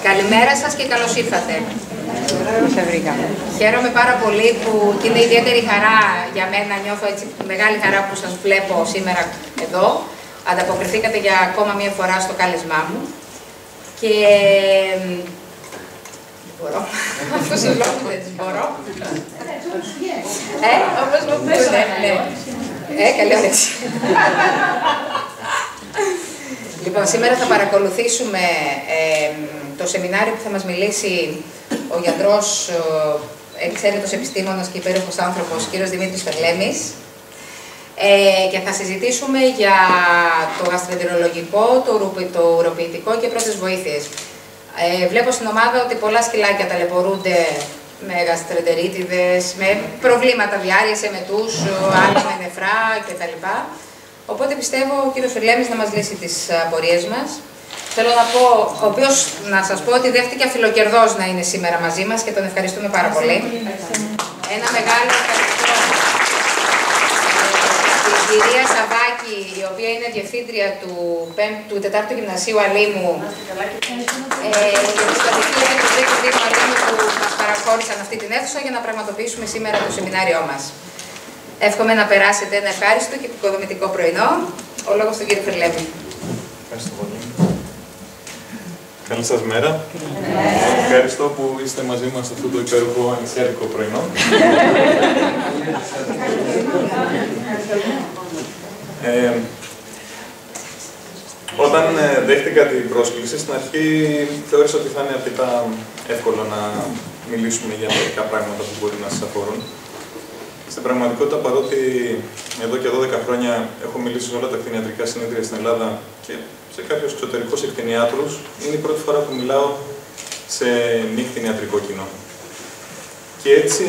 Καλημέρα σας και καλώς ήρθατε. Χαίρομαι πάρα πολύ που είναι ιδιαίτερη χαρά για μένα, νιώθω έτσι μεγάλη χαρά που σας βλέπω σήμερα εδώ. Ανταποκριθήκατε για ακόμα μία φορά στο κάλεσμά μου. Και... δεν μπορώ. Αυτός ο λόγος δεν μπορώ. Όπως μου πες, ναι. Καλή όρεξη. Λοιπόν, σήμερα θα παρακολουθήσουμε το σεμινάριο που θα μας μιλήσει ο γιατρός, εξαίρετος επιστήμονας και υπέροχος άνθρωπος, κύριος Δημήτρης Φερλέμης. Και θα συζητήσουμε για το γαστροεντερολογικό, το ουροποιητικό και πρώτες βοήθειες. Βλέπω στην ομάδα ότι πολλά σκυλάκια ταλαιπωρούνται με γαστροεντερίτιδες, με προβλήματα διάρκειας, εμετούς, άλλα με νεφρά κτλ. Οπότε πιστεύω ο κύριος Φερλέμης να μας λύσει τις απορίες μας. Θέλω να πω, ο οποίος να σας πω ότι δέχτηκε αφιλοκερδός να είναι σήμερα μαζί μας και τον ευχαριστούμε πάρα πολύ. Ένα μεγάλο ευχαριστώ στην κυρία Σαββάκη, η οποία είναι διευθύντρια του 4ου Γυμνασίου Αλήμου και του Στατιστικού και του Δίκου Δήμου Αλήμου που μας παραχώρησαν αυτή την αίθουσα για να πραγματοποιήσουμε σήμερα το σεμινάριό μας. Εύχομαι να περάσετε ένα ευχάριστο και επικοδομητικό πρωινό. Ο λόγος στον κύριο Φερλέμη. Ευχαριστώ πολύ. Καλή σας μέρα. Ευχαριστώ που είστε μαζί μας σε αυτό το υπέροχο ανοιξιάτικο πρωινό. Όταν δέχτηκα την πρόσκληση, στην αρχή θεώρησα ότι θα είναι αρκετά εύκολο να μιλήσουμε για μερικά πράγματα που μπορεί να σας αφορούν. Στην πραγματικότητα, παρότι εδώ και 12 χρόνια έχω μιλήσει σε όλα τα κτηνιατρικά συνέδρια στην Ελλάδα και σε κάποιους εξωτερικούς εκτινιάτρους, είναι η πρώτη φορά που μιλάω σε μη κτηνιατρικό κοινό. Και έτσι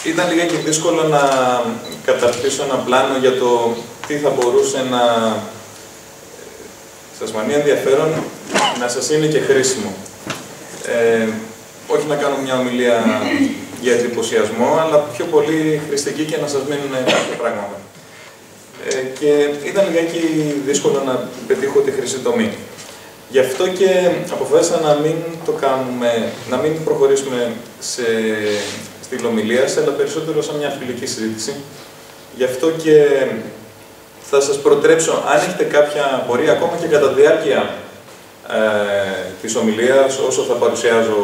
ήταν λιγάκι δύσκολο να καταρτήσω ένα πλάνο για το τι θα μπορούσε να σας φανεί ενδιαφέρον, να σας είναι και χρήσιμο. Όχι να κάνω μια ομιλία για εντυπωσιασμό, αλλά πιο πολύ χρηστική και να σας μείνουν κάποια πράγματα. Και ήταν λιγάκι δύσκολο να πετύχω τη χρυσή τομή. Γι' αυτό και αποφάσισα να μην το κάνουμε, να μην προχωρήσουμε στη ομιλίας, αλλά περισσότερο σαν μια φιλική συζήτηση. Γι' αυτό και θα σας προτρέψω, αν έχετε κάποια απορία, ακόμα και κατά τη διάρκεια της ομιλίας, όσο θα παρουσιάζω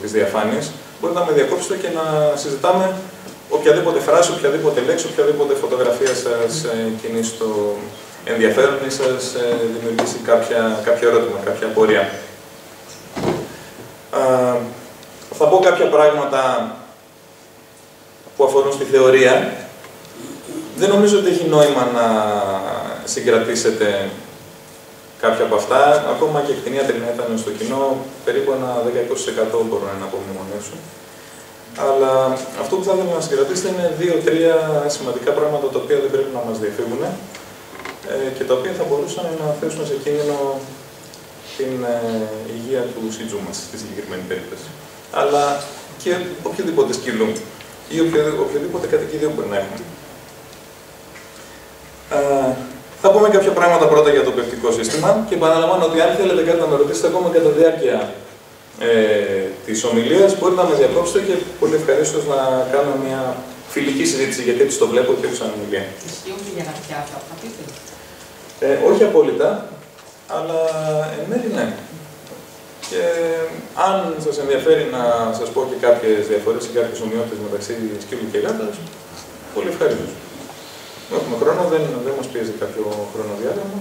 τις διαφάνειες, μπορείτε να με διακόψετε και να συζητάμε οποιαδήποτε φράση, οποιαδήποτε λέξη, οποιαδήποτε φωτογραφία σας κινήσει το ενδιαφέρον ή σας δημιουργήσει κάποιο ερώτημα, κάποια απορία. Θα πω κάποια πράγματα που αφορούν στη θεωρία. Δεν νομίζω ότι έχει νόημα να συγκρατήσετε κάποια από αυτά. Ακόμα και κτηνίατροι να ήταν στο κοινό, περίπου ένα 10-20% μπορούν να απομνημονεύσουν. Αλλά αυτό που θα ήθελα να συγκρατήσετε είναι 2-3 σημαντικά πράγματα τα οποία δεν πρέπει να μας διαφύγουν και τα οποία θα μπορούσαν να θέσουν σε κίνδυνο την υγεία του σύντζου μας, στη συγκεκριμένη περίπτωση. Αλλά και οποιοδήποτε σκύλου ή οποιοδήποτε κατοικίδιο μπορεί να έχουμε. Θα πούμε κάποια πράγματα πρώτα για το πεπτικό σύστημα και επαναλαμβάνω ότι αν θέλετε κάτι να με ρωτήσετε ακόμα κατά τη διάρκεια της ομιλίας, μπορείτε να με διακόψετε και πολύ ευχαρίστως να κάνω μια φιλική συζήτηση, γιατί έτσι το βλέπω και όχι σαν ομιλία. Ισχύουν και για γατιά αυτά, θα πείτε. Όχι απόλυτα, αλλά εν μέρει ναι. Και αν σας ενδιαφέρει να σας πω και κάποιες διαφορές ή κάποιες ομοιότητες μεταξύ σκύλου και γάτας, πολύ ευχαρίστως. Έχουμε χρόνο, δεν μας πιέζει κάποιο χρονοδιάγραμμα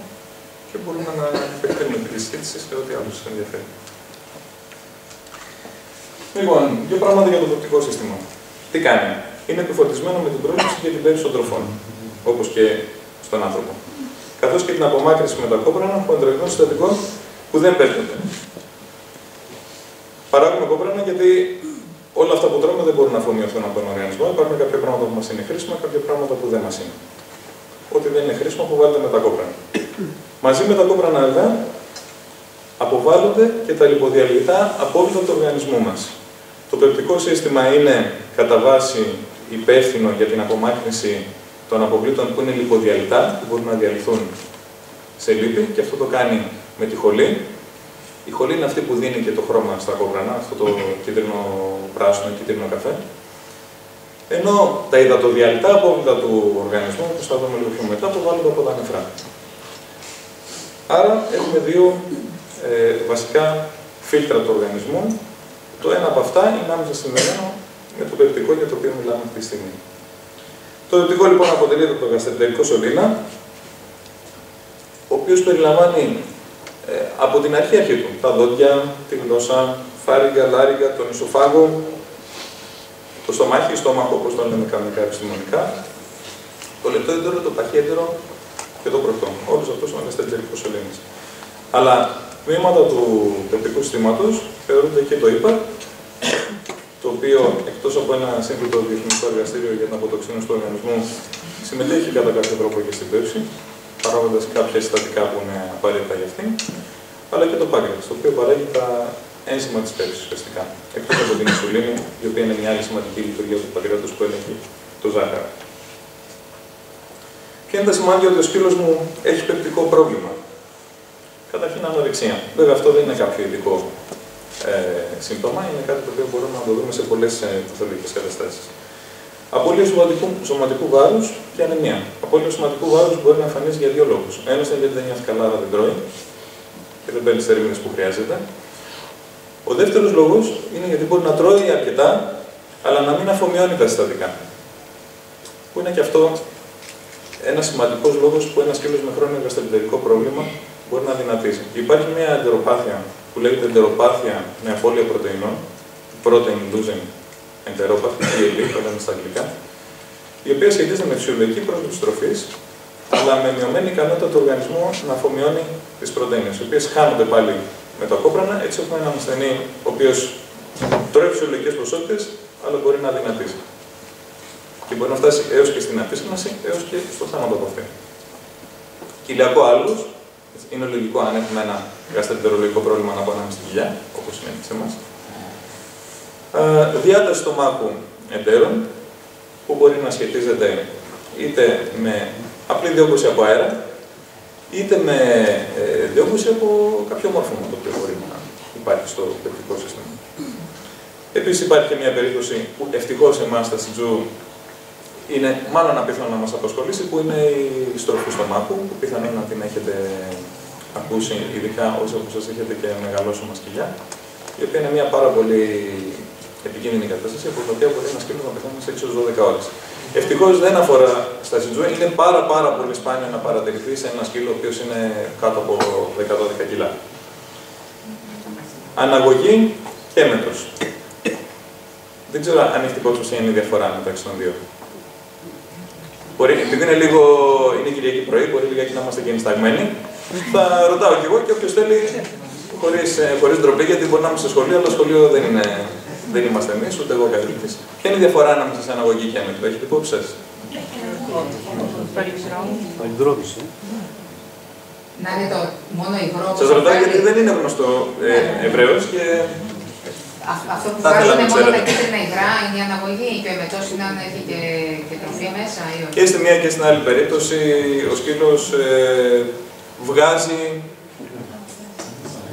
και μπορούμε να επεκτείνουμε τη συζήτηση σε ό,τι άλλο σας ενδιαφέρει. Λοιπόν, δύο πράγματα για το πεπτικό σύστημα. Τι κάνει? Είναι επιφορτισμένο με την πρόσληψη και την πέρυση των τροφών, όπως και στον άνθρωπο. Καθώς και την απομάκρυνση με τα κόπρανα από ενδοκρινό συστατικό που δεν πέφτονται. Παράγουμε κόπρανα γιατί όλα αυτά που τρώμε δεν μπορούν να αφομοιωθούν από τον οργανισμό. Υπάρχουν κάποια πράγματα που μας είναι χρήσιμα, κάποια πράγματα που δεν μας είναι. Ό,τι δεν είναι χρήσιμο αποβάλλεται με τα κόπρανα. Μαζί με τα κόπρανα, βέβαια, αποβάλλονται και τα λιποδιαλυτά απόβλητα του οργανισμού μας. Το πεπτικό σύστημα είναι κατά βάση υπεύθυνο για την απομάκρυνση των αποβλήτων που είναι λιποδιαλυτά, που μπορούν να διαλυθούν σε λίπη, και αυτό το κάνει με τη χολή. Η χολή είναι αυτή που δίνει και το χρώμα στα κόπρανα, αυτό το κίτρινο-πράσινο, κίτρινο καφέ. Ενώ τα υδατοδιαλυτά απόβλητα του οργανισμού, όπως θα δούμε λίγο πιο μετά, αποβάλλονται από τα νεφρά. Άρα έχουμε δύο βασικά φίλτρα του οργανισμού. Το ένα από αυτά είναι άμεσα συνδεμένο με το πεπτικό για το οποίο μιλάμε αυτή τη στιγμή. Το πεπτικό λοιπόν αποτελείται από το γαστρεντερικό σωλήνα, ο οποίος περιλαμβάνει από την αρχή του τα δόντια, τη γλώσσα, φάρυγγα, λάρυγγα, τον ισοφάγο, το στομάχι, στόμαχο όπως το λέμε κανονικά επιστημονικά, το λεπτόεντερο, το παχιέντερο και το πρωτό. Όλους αυτούς είναι γαστρεντερικός σωλήνης. Αλλά τμήματα του πεπτικού συστήματος θεωρούνται και το ύπαρ, το οποίο εκτός από ένα σύγκλιτο βιοχημικό εργαστήριο για την αποτοξίνωση του οργανισμού, συμμετέχει κατά κάποιο τρόπο και στην πέψη, παράγοντας κάποια συστατικά που είναι απαραίτητα για αυτήν, αλλά και το πάγκρεας, το οποίο παράγει τα ένζημα της πέψης ουσιαστικά. Εκτός από την ινσουλίνη, η οποία είναι μια άλλη σημαντική λειτουργία του πάγκρεατος που ελέγχει το ζάχαρο. Ποια είναι τα σημάδια ότι ο σκύλος μου έχει πεπτικό πρόβλημα? Καταρχήν ανορεξία. Βέβαια, αυτό δεν είναι κάποιο ειδικό σύμπτωμα, είναι κάτι το οποίο μπορούμε να το δούμε σε πολλές παθολογικές καταστάσεις. Απώλεια σωματικού βάρους και ανεμία. Απώλεια σωματικού βάρους μπορεί να εμφανίσει για δύο λόγους. Ένας είναι γιατί δεν νιώθει καλά, αλλά δεν τρώει και δεν παίρνει τις θερμίδες που χρειάζεται. Ο δεύτερος λόγος είναι γιατί μπορεί να τρώει αρκετά, αλλά να μην αφομοιώνει τα συστατικά. Που είναι και αυτό ένας σημαντικός λόγος που ένας σκύλος με χρόνιο γαστρεντερικό πρόβλημα μπορεί να δυνατήσει. Και υπάρχει μια εντεροπάθεια που λέγεται εντεροπάθεια με απώλεια πρωτεϊνών, protein losing enteropathy, PLE, το λέμε στα αγγλικά, η οποία σχετίζεται με φυσιολογική πρόσληψη τροφής, αλλά με μειωμένη ικανότητα του οργανισμού να αφομοιώνει τις πρωτεΐνες, οι οποίες χάνονται πάλι με τα κόπρανα. Έτσι έχουμε έναν ασθενή ο οποίος τρώει φυσιολογικές ποσότητες, αλλά μπορεί να δυνατήσει. Και μπορεί να φτάσει έως και στην απίσχναση, έως και στο θάνατο από αυτή. Κοιλιακό άλογος, είναι λογικό αν έχουμε ένα γαστρεντερολογικό πρόβλημα να πάμε στην κοιλιά, όπως είναι σε εμάς. Διάταση στομάχου εντέρων, που μπορεί να σχετίζεται είτε με απλή διόγκωση από αέρα, είτε με διόγκωση από κάποιο μόρφωμα το οποίο μπορεί να υπάρχει στο πεπτικό σύστημα. Επίσης υπάρχει και μια περίπτωση που ευτυχώς εμάς στα Σιτζού είναι μάλλον απίθανο να μας απασχολήσει, που είναι η στροφή στομάχου, που πιθανόν να την έχετε ακούσει, ειδικά όσοι από εσάς έχετε και μεγαλόσωμα σκυλιά, η οποία είναι μια πάρα πολύ επικίνδυνη κατάσταση, από την οποία μπορεί ένα σκύλο να πεθάνει σε 6-12 ώρες. Ευτυχώς δεν αφορά στα Σιτζού, είναι πάρα πολύ σπάνιο να παρατηρηθεί σε ένα σκύλο ο οποίος είναι κάτω από 10-12 κιλά. Αναγωγή και έμετος. Δεν ξέρω αν έχετε υπόψη ποια είναι η διαφορά μεταξύ των δύο. Μπορεί, επειδή είναι Κυριακή πρωί, μπορεί λιγάκι να είμαστε και ενισταγμένοι. Θα ρωτάω κι εγώ και όποιος θέλει, χωρίς ντροπή, γιατί μπορεί να είμαστε στο σχολείο, αλλά το σχολείο δεν είμαστε εμείς, ούτε εγώ καθηγητής. Ποια είναι η διαφορά ανάμεσα σε αναγωγή και έμετο, έχετε υπόψη σας? Παλινδρόμηση. Να είναι το μόνο υγρό. Σας ρωτάω γιατί δεν είναι γνωστό Εβραίος και αυτό που βγάζουν μόνο τα κίτρινα υγρά είναι η αναγωγή και ο εμετός είναι αν έχει και τροφή μέσα ή όχι? Και στη μία και στην άλλη περίπτωση ο σκύλος βγάζει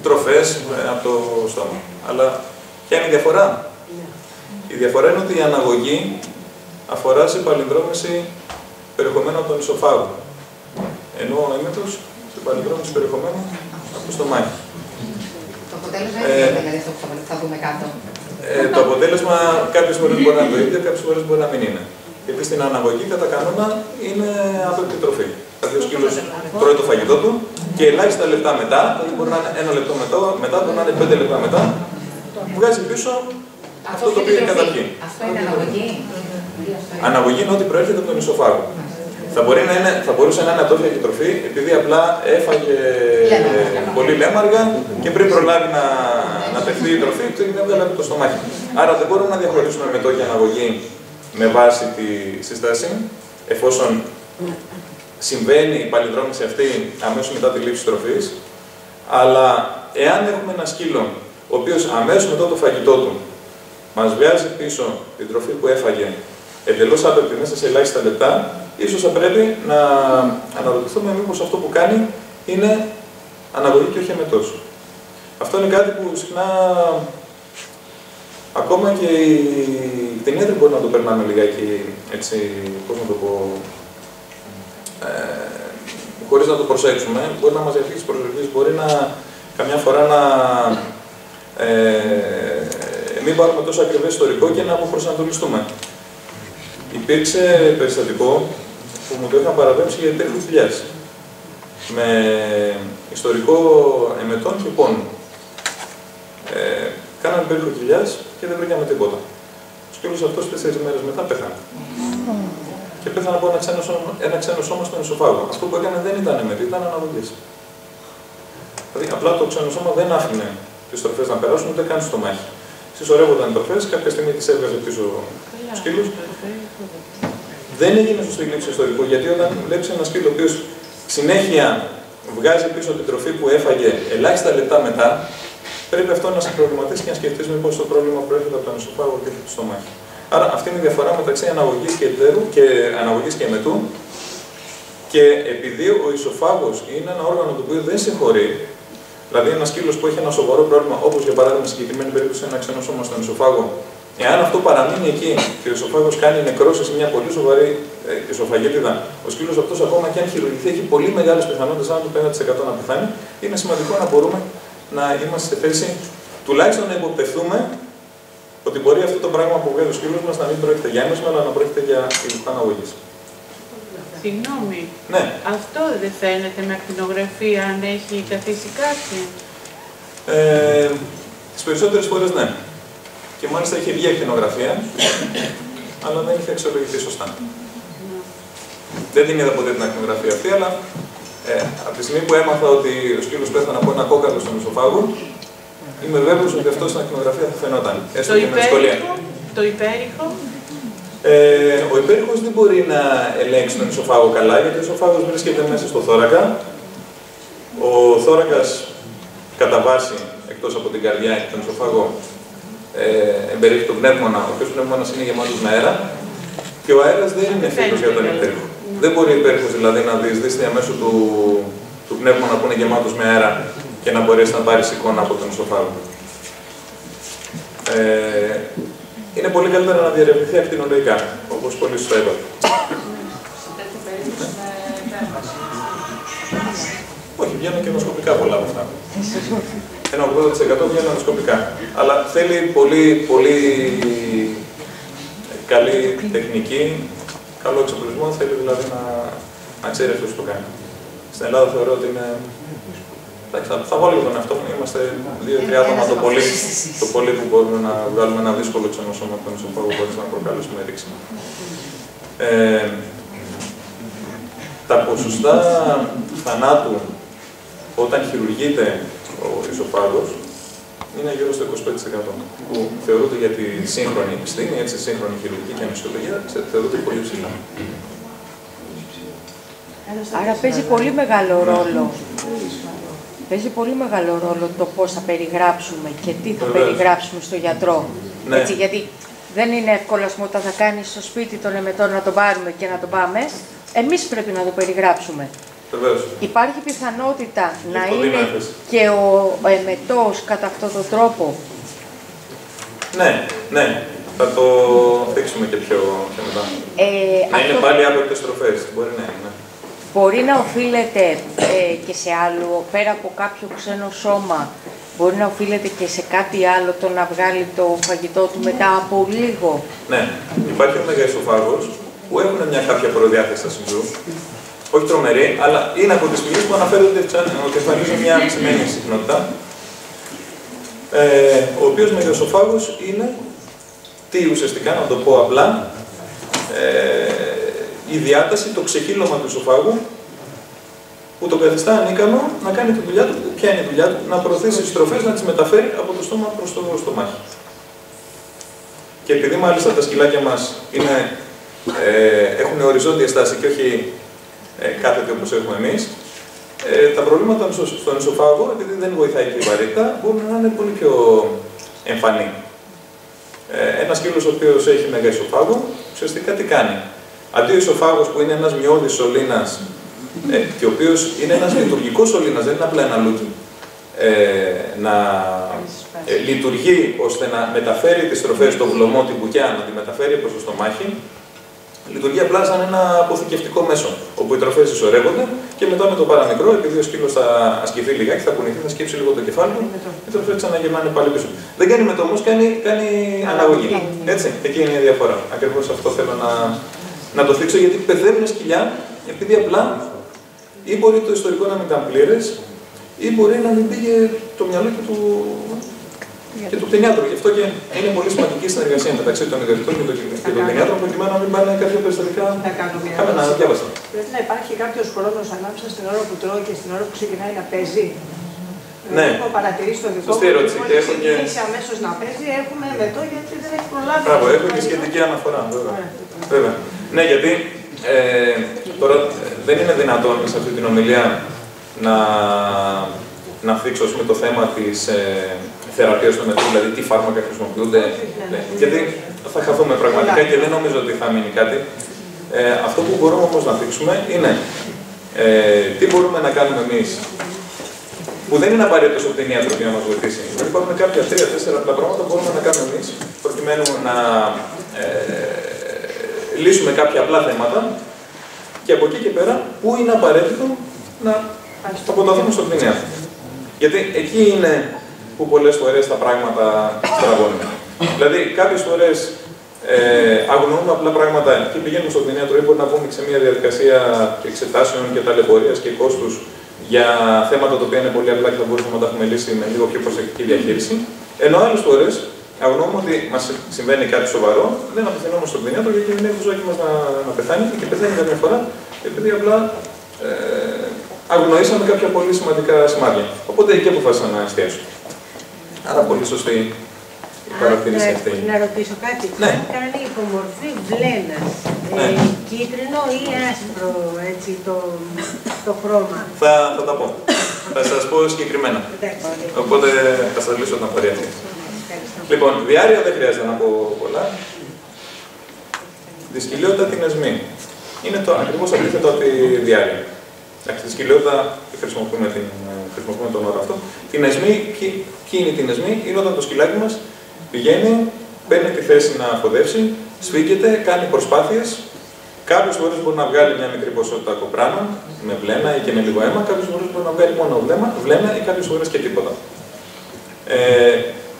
τροφές από το στόμα. Αλλά ποια είναι η διαφορά? Η διαφορά είναι ότι η αναγωγή αφορά σε παλινδρόμηση περιεχομένου από τον ισοφάγο. Ενώ ο έμετος σε παλινδρόμηση περιεχομένου από το στομάχι. Το αποτέλεσμα είναι δηλαδή αυτό που θα δούμε κάτω. Το αποτέλεσμα κάποιες φορές μπορεί να είναι το ίδιο, κάποιες φορές μπορεί να μην είναι. Γιατί στην αναγωγή κατά κανόνα είναι άπλεκτη τροφή. Δηλαδή ο σκύλος τρώει το φαγητό του και ελάχιστα λεπτά μετά, δηλαδή μπορεί να είναι 1 λεπτό μετά, μπορεί να είναι 5 λεπτά μετά, βγάζει πίσω αυτό το οποίο είναι καταρχήν. Αυτό είναι αναγωγή. Αναγωγή είναι ό,τι προέρχεται από τον ισοφάγο. Θα μπορούσε να είναι ατόφια και τροφή, επειδή απλά έφαγε πολύ λέμαργα και πριν προλάβει να παιχθεί η τροφή, την έβγαλε από το στομάχι. Άρα δεν μπορούμε να διαχωρίσουμε μετό και αναγωγή με βάση τη σύσταση, εφόσον συμβαίνει η παλινδρόμηση αυτή αμέσως μετά τη λήψη τροφής. Αλλά εάν έχουμε ένα σκύλο, ο οποίος αμέσως μετά το φαγητό του μας βγάζει πίσω την τροφή που έφαγε εντελώς άπεπτη μέσα σε ελάχιστα λεπτά, ίσως θα πρέπει να αναρωτηθούμε μήπως αυτό που κάνει είναι αναγωγή και όχι εμετός. Αυτό είναι κάτι που συχνά ακόμα και οι κτηνίατροι μπορεί να το περνάνε λιγάκι, έτσι, πώς να το πω, χωρίς να το προσέξουμε. Μπορεί να μας διαφύγει τις προσοχές, μπορεί καμιά φορά να μην πάρουμε τόσο ακριβές ιστορικό και να αποπροσανατολιστούμε. Υπήρξε περιστατικό που μου το είχαν παραδέψει για υπέροχες δουλειές, με ιστορικό εμετών και πόνου. Κάναμε υπέροχες δουλειές και δεν βρήκαμε τίποτα. Ο σκύλος αυτός 4 μέρες μετά πέθανε. Και πέθανε από ένα ξένο σώμα στον εσωφάγο. Αυτό που έκανε δεν ήταν εμετή, ήταν αναγωγής. Δηλαδή, απλά το ξένο σώμα δεν άφηνε τις τροφές να περάσουν, ούτε καν στο στομάχι. Συσσωρεύονταν οι τροφές, κάποια στιγμή τις έβγαζε πίσω ο σκύλος. Δεν έγινε σωστή λήψη ιστορικού, γιατί όταν βλέπει ένα σκύλο ο οποίος συνέχεια βγάζει πίσω την τροφή που έφαγε ελάχιστα λεπτά μετά, πρέπει αυτό να σε προβληματίσει και να σκεφτεί μήπως το πρόβλημα προέρχεται από τον εσωφάγο και το στομάχι. Άρα αυτή είναι η διαφορά μεταξύ αναγωγής και εμετού. Και επειδή ο ισοφάγος είναι ένα όργανο το οποίο δεν συγχωρεί, δηλαδή ένα σκύλος που έχει ένα σοβαρό πρόβλημα, όπως για παράδειγμα στη συγκεκριμένη περίπτωση ένα ξένο σώμα στον ισοφάγο, εάν αυτό παραμείνει εκεί και ο ισοφάγος κάνει νεκρόσεις σε μια πολύ σοβαρή ισοφαγίτιδα, ο σκύλος αυτός ακόμα και αν χειρουργηθεί έχει πολύ μεγάλες πιθανότητες, άνω του 50% να πεθάνει. Είναι σημαντικό να μπορούμε να είμαστε σε θέση τουλάχιστον να υποπτευθούμε ότι μπορεί αυτό το πράγμα που βγάζει ο σκύλος μας να μην πρόκειται για έμεσμα, αλλά να πρόκειται για υλικά αναγωγής. Συγγνώμη. Ναι. Αυτό δεν φαίνεται με ακτινογραφία αν έχει καθίσει κάτι? Τις περισσότερες φορές ναι. Και μάλιστα είχε βγει ακτινογραφία, αλλά δεν είχε αξιολογηθεί σωστά. Δεν την είδα ποτέ την ακτινογραφία αυτή, αλλά από τη στιγμή που έμαθα ότι ο σκύλος πέθανε από ένα κόκαλο στον ισοφάγο, είμαι βέβαιος ότι αυτό στην ακτινογραφία θα φαινόταν. Έστω και με δυσκολία. Το υπέρηχο. Ο υπέρηχος δεν μπορεί να ελέγξει τον ισοφάγο καλά, γιατί ο ισοφάγος βρίσκεται μέσα στο θώρακα. Ο θώρακας κατά βάση, εκτός από την καρδιά και τον ισοφάγο, εμπεριέχει τον πνεύμονα, ο οποίος πνεύμονας είναι γεμάτος με αέρα, και ο αέρας δεν είναι εφικτός για τον υπέρηχο. Δεν μπορεί ο υπέρηχος δηλαδή να διεισδύσει διαμέσου του πνεύμονα που είναι γεμάτος με αέρα και να μπορέσει να πάρει εικόνα από τον ισοφάγο. Είναι πολύ καλύτερα να διερευνηθεί ακτινολογικά, όπως πολύ σωστά είπατε. Όχι, βγαίνουν και ενδοσκοπικά πολλά από αυτά. Ένα 80% βγαίνουν ενδοσκοπικά. Αλλά θέλει πολύ καλή τεχνική, καλό εξοπλισμό, θέλει δηλαδή να ξέρει αυτό που το κάνει. Στην Ελλάδα θεωρώ ότι είναι... Θα βάλω τον εαυτό μου, είμαστε 2-3 άτομα το πολύ που μπορούμε να βγάλουμε ένα δύσκολο ξένο σώμα από τον ισοφάγο χωρίς να προκαλέσουμε ρήξη. Τα ποσοστά θανάτου όταν χειρουργείται ο ισοφάγος είναι γύρω στο 25%, που θεωρούνται για τη σύγχρονη επιστήμη, έτσι, σύγχρονη χειρουργική και αναισθησιολογία, θεωρούνται πολύ ψηλά. Άρα παίζει πολύ μεγάλο ρόλο. Παίζει πολύ μεγάλο ρόλο το πώς θα περιγράψουμε και τι θα περιγράψουμε στο γιατρό. Ναι. Έτσι, γιατί δεν είναι εύκολο, ας πούμε, όταν θα κάνεις στο σπίτι τον εμετό να τον πάρουμε και να τον πάμε. Εμείς πρέπει να το περιγράψουμε. Βεβαίως. Υπάρχει πιθανότητα να είναι και ο εμετός κατά αυτόν τον τρόπο. Ναι. Θα το δείξουμε και πιο μετά. Να είναι πάλι άπεπτες τροφές. Μπορεί να είναι. Μπορεί να οφείλεται και σε άλλο, πέρα από κάποιο ξένο σώμα, μπορεί να οφείλεται και σε κάτι άλλο το να βγάλει το φαγητό του μετά από λίγο. Ναι, υπάρχει ο μεγαισοφάγος που έχουν μια κάποια προδιάθεση στα συντζού. Όχι τρομερή, αλλά είναι από τις πηγές που αναφέρονται ότι εμφανίζουν μια αυξημένη συχνότητα. Ο οποίος μεγαισοφάγος είναι τι ουσιαστικά, να το πω απλά, η διάταση, το ξεχύλωμα του ισοφάγου που το καθιστά ανίκανο να κάνει τη δουλειά του. Ποια είναι η δουλειά του? Να προωθήσει τις τροφές, να τις μεταφέρει από το στόμα προς το στομάχι. Και επειδή μάλιστα τα σκυλάκια μας έχουν οριζόντια στάση και όχι κάθετη όπως έχουμε εμείς, τα προβλήματα στον ισοφάγο, επειδή δεν βοηθάει και η βαρύτητα, μπορούν να είναι πολύ πιο εμφανή. Ένας σκύλος ο οποίος έχει μέγα ισοφάγο, ουσιαστικά τι κάνει? Αντί ο ισοφάγος που είναι ένας μειώδης σωλήνας, και ο οποίος είναι ένας λειτουργικός σωλήνας, δεν είναι απλά ένα λούκι. να λειτουργεί ώστε να μεταφέρει τις τροφές στο βλωμό, την κουκιά, να τη μεταφέρει προς το στομάχι, λειτουργεί απλά σαν ένα αποθηκευτικό μέσο, όπου οι τροφές συσσωρεύονται και μετά με το παραμικρό, επειδή ο σκύλος θα ασκηθεί λιγάκι, θα κουνηθεί, θα σκύψει λίγο το κεφάλι του, οι τροφές ξαναγυρνάνε πάλι πίσω. Δεν κάνει μετό όμως, κάνει αναγωγή. Έτσι, εκεί είναι η διαφορά. Ακριβώς αυτό θέλω να το θίξω, γιατί παιδεύουν σκυλιά, επειδή απλά ή μπορεί το ιστορικό να μην ήταν πλήρες, ή μπορεί να μην πήγε το μυαλό και του κτηνιάτρου. Γι' αυτό και είναι πολύ σημαντική συνεργασία μεταξύ των ιδιοκτητών και των κτηνιάτρων, προκειμένου να μην πάνε κάποια περιστατικά. Κάμενα, διάβασα. Πρέπει να υπάρχει κάποιο χρόνο ανάμεσα στην ώρα που τρώει και στην ώρα που ξεκινάει να παίζει. Ναι. Έχω παρατηρήσει το δικό μου. Σωστή ερώτηση. Όταν ξεκινήσει αμέσως να παίζει, έχουμε μετό γιατί δεν έχει προλάβει. Μπράβο, έχω και σχετική αναφορά. Βέβαια. Ναι, γιατί τώρα δεν είναι δυνατόν σε αυτή την ομιλία να θίξω το θέμα της θεραπείας του μετρού, δηλαδή τι φάρμακα χρησιμοποιούνται. Γιατί θα χαθούμε πραγματικά και δεν νομίζω ότι θα μείνει κάτι. Αυτό που μπορούμε όμως να θίξουμε είναι τι μπορούμε να κάνουμε εμείς, που δεν είναι απαραίτητο ο κτηνίατρος για να μας βοηθήσει. Υπάρχουν κάποια 3-4 απλά πράγματα που μπορούμε να κάνουμε εμείς, προκειμένου να λύσουμε κάποια απλά θέματα και από εκεί και πέρα που είναι απαραίτητο να αποταθούμε στον κτηνίατρο. Γιατί εκεί είναι που πολλές φορές τα πράγματα στραβώνουν. Δηλαδή, κάποιες φορές αγνοούμε απλά πράγματα και πηγαίνουμε στον κτηνίατρο ή μπορεί να βγούμε σε μια διαδικασία εξετάσεων και ταλαιπωρίας και κόστους για θέματα τα οποία είναι πολύ απλά και θα μπορούσαμε να τα έχουμε λύσει με λίγο πιο προσεκτική διαχείριση. Ενώ άλλες φορές αγνοούμε ότι μας συμβαίνει κάτι σοβαρό, δεν απευθυνόμαστε στον κτηνίατρο γιατί είναι το ζώο μας να πεθάνει και πεθαίνει καμιά φορά επειδή απλά αγνοήσαμε κάποια πολύ σημαντικά σημάδια. Οπότε εκεί αποφάσισα να εστιάσω. Άρα πολύ σωστή η παρατήρηση αυτή. Να ρωτήσω κάτι. Ναι. Αν κάνει υπομορφή βλένας, κίτρινο ή άσπρο έτσι, το χρώμα. Θα τα πω. Θα σας πω συγκεκριμένα. Οπότε θα σας λύσω όταν πάρει αυτή. Λοιπόν, διάρρεια δεν χρειάζεται να πω πολλά. Δυσκολιότητα την εσμή. Είναι το ακριβώς αντίθετο από τη διάρρεια. Εντάξει, τη σκυλιότητα χρησιμοποιούμε τον όρο αυτό. Την εσμή, ποιοι είναι την εσμή, είναι όταν το σκυλάκι μας πηγαίνει, παίρνει τη θέση να αφοδεύσει, σφίγγεται, κάνει προσπάθειες. Κάποιες φορές μπορεί να βγάλει μια μικρή ποσότητα κοπράνων, με βλένα ή και με λίγο αίμα, κάποιες φορές μπορεί να βγάλει μόνο βλένα ή κάποιες φορές και τίποτα.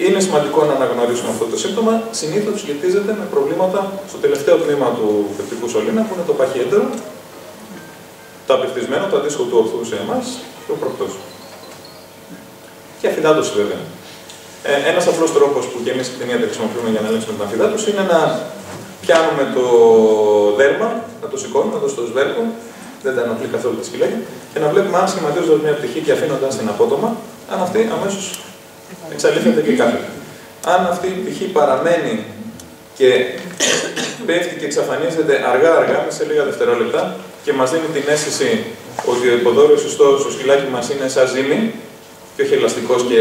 Είναι σημαντικό να αναγνωρίσουμε αυτό το σύμπτωμα. Συνήθως σχετίζεται με προβλήματα στο τελευταίο τμήμα του πεπτικού σωλήνα, που είναι το παχιέντερο, το απευθυσμένο, το αντίστοιχο του ορθού σε εμάς και ο προκτός. Και αφυδάτωση βέβαια. Ένας απλός τρόπος που και εμείς κτηνίατροι χρησιμοποιούμε για να ελέγξουμε την αφυδάτωση είναι να πιάνουμε το δέρμα, να το σηκώνουμε, να το στο σβέρκο, δεν τα ενοχλεί καθόλου τα σκυλάκια, και να βλέπουμε αν σχηματίζοντας μια πτυχή και αφήνοντας την απότομα, αν αυτή αμέσως εξαλείφεται και κάθεται. Αν αυτή η πτυχή παραμένει και πέφτει και εξαφανίζεται αργά-αργά, σε λίγα δευτερόλεπτα, και μας δίνει την αίσθηση ότι ο υποδόριος ιστός στο σκυλάκι μας είναι σαν ζύμη και όχι ελαστικός και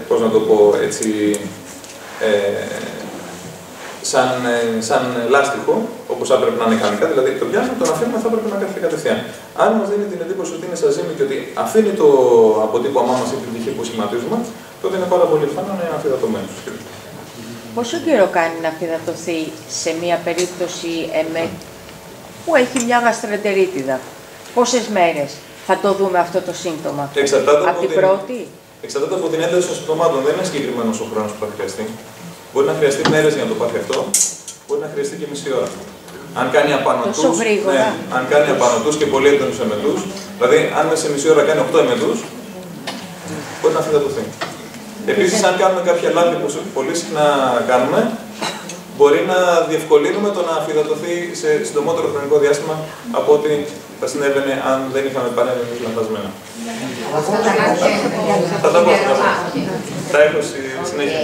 πώς να το πω έτσι, σαν λάστιχο, όπως θα έπρεπε να είναι κανονικά, δηλαδή το πιάνουμε, τον αφήνουμε, θα έπρεπε να κάθεται κατευθείαν. Αν μας δίνει την εντύπωση ότι είναι σαν ζύμη και ότι αφήνει το αποτύπωμά μας ή την πτυχή που σχηματίζουμε, τότε είναι πάρα πολύ πιθανό να είναι αφυδατωμένος. Πόσο καιρό κάνει να αφυδατωθεί σε μια περίπτωση που έχει μια γαστρεντερίτιδα? Πόσες μέρες θα το δούμε αυτό το σύμπτωμα? Από την πρώτη? Εξαρτάται από την ένταση των συμπτωμάτων. Δεν είναι συγκεκριμένος ο χρόνος που θα χρειαστεί. Μπορεί να χρειαστεί μέρες για να το πάθει αυτό, μπορεί να χρειαστεί και μισή ώρα. Αν κάνει απανωτούς και πολύ έντονους εμετούς, δηλαδή αν μέσα σε μισή ώρα κάνει 8 εμετούς, μπορεί να αφυδατωθεί. Επίσης, αν κάνουμε κάποια λάθη που πολύ συχνά κάνουμε, μπορεί να διευκολύνουμε το να αφυδατωθεί σε συντομότερο χρονικό διάστημα από ό,τι θα συνέβαινε αν δεν είχαμε παρέμβει λανθασμένα. Θα τα πω. Θα έχω στη συνέχεια.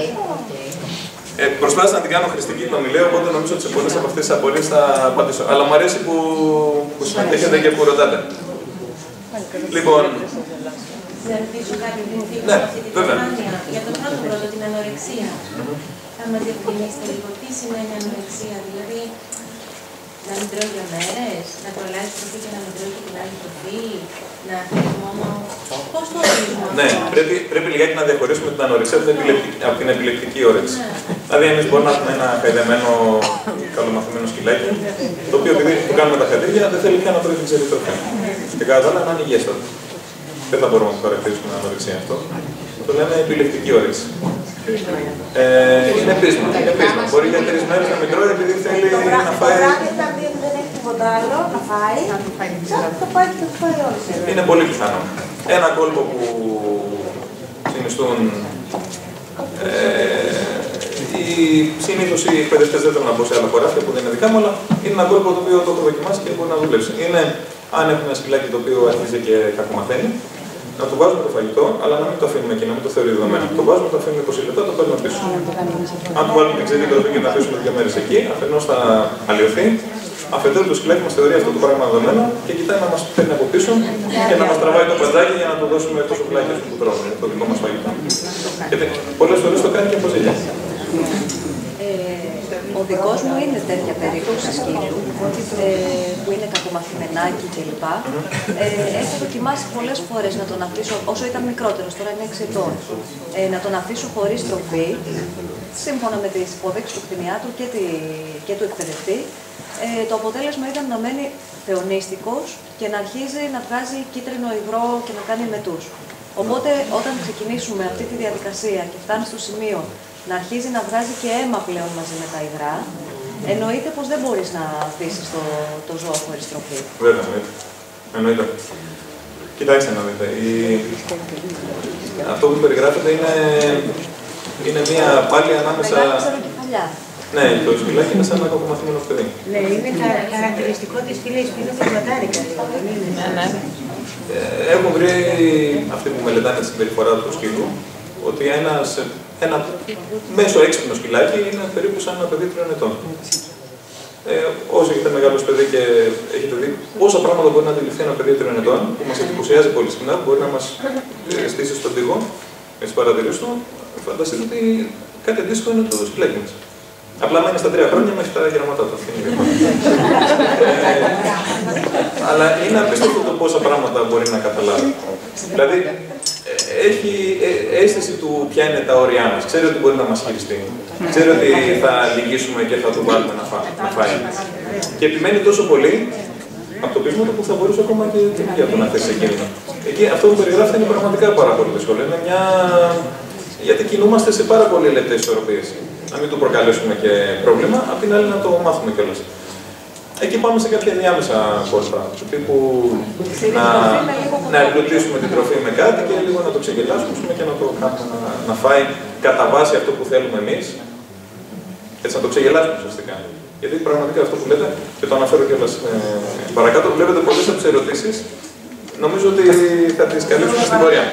Προσπάθησα να την κάνω χρηστική την ομιλία, οπότε νομίζω ότι σε πολλές από αυτές τις απορίες θα απαντήσω. Αλλά μου αρέσει που συμμετέχετε και που ρωτάτε. Λοιπόν, να ρωτήσω κάτι ναι, αυτή τη διαφάνεια για τον πρώτο, την ανορεξία. Θα μας διευκρινίσετε λίγο τι σημαίνει ανορεξία, δηλαδή να μην τρώει για μέρες, να το αλλάζει τροφή και να μην τρώει και την άλλη τροφή, να τρώει μόνο. Πώς το ορίζουμε αυτό? Ναι, πρέπει λιγάκι να διαχωρίσουμε την ανορεξία από την επιλεκτική όρεξη. Δηλαδή, εμείς μπορούμε να έχουμε ένα χαϊδεμένο, καλομαθημένο σκυλάκι, το οποίο επειδή του κάνουμε τα χατήρια δεν θέλει πια να τρώει την ξερή τροφή. Και κατά τα άλλα να είναι υγιέστατο. Δεν θα μπορούμε να το χαρακτηρίσουμε την ανορεξία αυτό. Το λέμε επιλεκτική όρεξη. Είναι πείσμα. Μπορεί για 3 μέρες να μην τρώει επειδή θέλει να φάει. Το βράδυ όταν δεν έχει τίποτα άλλο να φάει, θα πάει και θα φάει όλες. Είναι πολύ πιθανό. Ένα κόλπο που συνιστούν συνήθως οι εκπαιδευτές δεν θέλουν να μπω σε άλλα χωράφια που δεν είναι δικά μου, αλλά είναι ένα κόλπο το οποίο το έχω δοκιμάσει και μπορεί να δουλέψει. Είναι αν έχουμε ένα σκυλάκι το οποίο αρχίζει και κακομαθαίνει, να του βάζουμε το φαγητό, αλλά να μην το αφήνουμε εκεί, να μην το θεωρεί δεδομένο. Το βάζουμε, το αφήνουμε 20 λεπτά, το παίρνουμε πίσω. Αν του βάλουμε την ξερή τροφή και να αφήσουμε 2 μέρες εκεί, αφενός θα αλλοιωθεί. Αφετέρου το σκυλάκι μας θεωρεί αυτό το πράγμα δεδομένο και κοιτάει να μας παίρνει από πίσω και να μας τραβάει το παντζάκι για να του δώσουμε το σουβλάκι που τρώμε, το δικό μας φαγητό. Γιατί πολλές φορές το κάνει και από ζηλιά. Ο δικός μου είναι τέτοια περίπτωση σκύλου, που είναι κακομαθημενάκι κλπ. Έχω δοκιμάσει πολλές φορές να τον αφήσω, όσο ήταν μικρότερος, τώρα είναι 6 ετών, να τον αφήσω χωρίς τροφή, σύμφωνα με τις υποδείξεις του κτηνιάτρου και του εκπαιδευτή. Το αποτέλεσμα ήταν να μένει θεονίστικος και να αρχίζει να βγάζει κίτρινο υγρό και να κάνει μετούς. Οπότε, όταν ξεκινήσουμε αυτή τη διαδικασία και φτάνει στο σημείο να αρχίζει να βγάζει και αίμα πλέον μαζί με τα υγρά, εννοείται πως δεν μπορείς να αφήσεις το ζώο χωρίς τροφή. Βέβαια, εννοείται. Κοιτάξτε να δείτε. Αυτό που περιγράφεται είναι μια πάλι ανάμεσα. Ναι, το σκυλάκι είναι σαν ένα κακομαθημένο παιδί. Ναι, είναι χαρακτηριστικό της φύλης που είναι φυγματάρικα. Έχω βρει αυτοί που μελετάνε τη συμπεριφορά του σκύλου ότι ένα μέσο έξυπνο σκυλάκι είναι περίπου σαν ένα παιδί 3 ετών. Όσοι έχετε μεγάλο παιδί και έχετε δει πόσα πράγματα μπορεί να αντιληφθεί ένα παιδί 3 ετών, που μας εντυπωσιάζει πολύ συχνά, που μπορεί να μας στήσει στον τοίχο με τις παρατηρήσεις του, φανταστείτε ότι κάτι αντίστοιχο είναι το σκυλάκι μας. Απλά μένει στα 3 χρόνια μέχρι τα γραμματά του. Αλλά είναι απίστευτο το πόσα πράγματα μπορεί να καταλάβει. Δηλαδή, έχει αίσθηση του ποια είναι τα όρια μας. Ξέρει ότι μπορεί να μας χειριστεί. Ξέρει ότι θα λυγίσουμε και θα του βάλουμε να φάει. Και επιμένει τόσο πολύ από το πείσμα του που θα μπορούσε ακόμα και την ίδια του να θέσει σε κίνδυνο. Εκεί αυτό που περιγράφεται είναι πραγματικά πάρα πολύ δύσκολο. Είναι γιατί κινούμαστε σε πάρα πολύ λεπτές ισορροπίες. Να μην του προκαλέσουμε και πρόβλημα, απ' την άλλη να το μάθουμε κιόλας. Εκεί πάμε σε κάποια διάμεσα κόλπα, του τύπου να εμπλουτίσουμε την τροφή με κάτι και λίγο να το ξεγελάσουμε και να το κάνουμε να φάει κατά βάση αυτό που θέλουμε εμείς. Έτσι, να το ξεγελάσουμε ουσιαστικά. Γιατί πραγματικά αυτό που λέτε, και το αναφέρω κιόλας παρακάτω, βλέπετε πολλές από τις ερωτήσεις, νομίζω ότι θα τις καλύψουμε στην πορεία.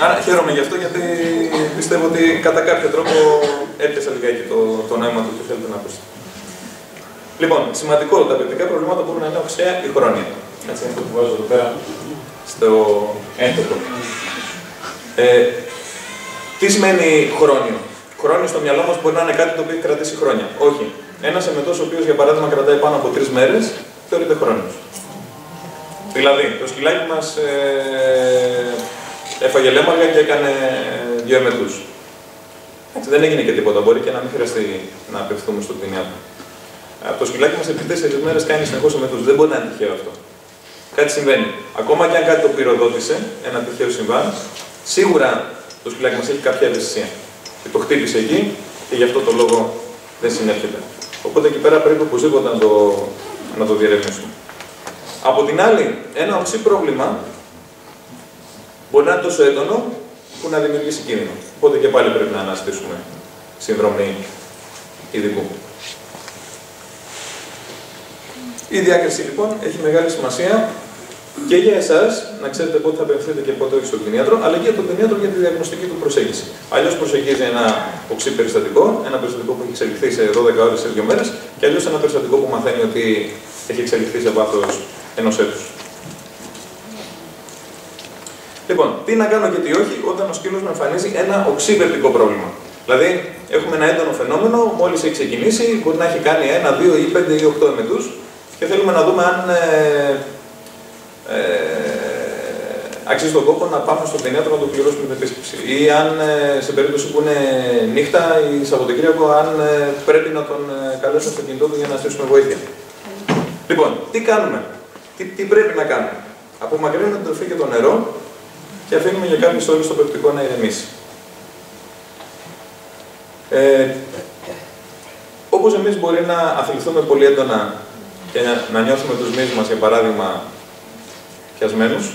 Άρα χαίρομαι γι' αυτό, γιατί πιστεύω ότι κατά κάποιο τρόπο έπιασα λιγάκι το νόημα του που θέλετε να ακούσετε. Λοιπόν, σημαντικό, τα παιδιικά προβλήματα μπορούν να είναι οξέα ή χρόνια. Έτσι είναι αυτό που βάζω εδώ πέρα στο ένθετο. Τι σημαίνει χρόνιο? Χρόνιο στο μυαλό μας μπορεί να είναι κάτι το οποίο έχει κρατήσει χρόνια. Όχι. Ένας εμετός ο οποίος για παράδειγμα κρατάει πάνω από 3 μέρες, θεωρείται χρόνιος. Δηλαδή, το σκυλάκι μας έφαγε λέμαργα και έκανε 2 εμετούς. Δεν έγινε και τίποτα. Μπορεί και να μην χρειαστεί να απευθυνθούμε στον κτηνιάτρο. Το σκυλάκι μας επί 4 μέρες κάνει συνεχώς εμετούς. Δεν μπορεί να είναι τυχαίο αυτό. Κάτι συμβαίνει. Ακόμα και αν κάτι το πυροδότησε, ένα τυχαίο συμβάν, σίγουρα το σκυλάκι μας έχει κάποια ευαισθησία. Και το χτύπησε εκεί και γι' αυτό το λόγο δεν συνέρχεται. Οπότε εκεί πέρα πρέπει οπωσδήποτε να το διερευνήσουμε. Από την άλλη, ένα οξύ πρόβλημα μπορεί να είναι τόσο έντονο που να δημιουργήσει κίνδυνο. Οπότε και πάλι πρέπει να αναζητήσουμε συνδρομή ειδικού. Η διάκριση λοιπόν έχει μεγάλη σημασία και για εσάς να ξέρετε πότε θα απευθυνθείτε και πότε όχι στον κτηνίατρο, αλλά και για τον κτηνίατρο για τη διαγνωστική του προσέγγιση. Αλλιώς προσεγγίζει ένα οξύ περιστατικό, ένα περιστατικό που έχει εξελιχθεί σε 12 ώρες ή 2 μέρες, και αλλιώς ένα περιστατικό που μαθαίνει ότι έχει εξελιχθεί σε βάθος 1 έτους. Λοιπόν, τι να κάνω και τι όχι όταν ο σκύλος μου εμφανίζει ένα οξύ βερτικό πρόβλημα. Δηλαδή, έχουμε ένα έντονο φαινόμενο, μόλις έχει ξεκινήσει, μπορεί να έχει κάνει 1, 2 ή 5 ή 8 εμετούς και θέλουμε να δούμε αν αξίζει τον κόπο να πάμε στον κτηνίατρο να το πληρώσουμε την επίσκεψη. Ή αν σε περίπτωση που είναι νύχτα ή Σαββατοκύριακο, αν πρέπει να τον καλέσουμε στο κινητό του για να στήσουμε βοήθεια. Λοιπόν, τι κάνουμε, τι πρέπει να κάνουμε. Απομακρύνουμε την τροφή και το νερό και αφήνουμε για κάποιες ώρες το πεπτικό να ηρεμήσει. Όπως εμείς μπορεί να αθληθούμε πολύ έντονα και να νιώθουμε τους μυς μας, για παράδειγμα, πιασμένους,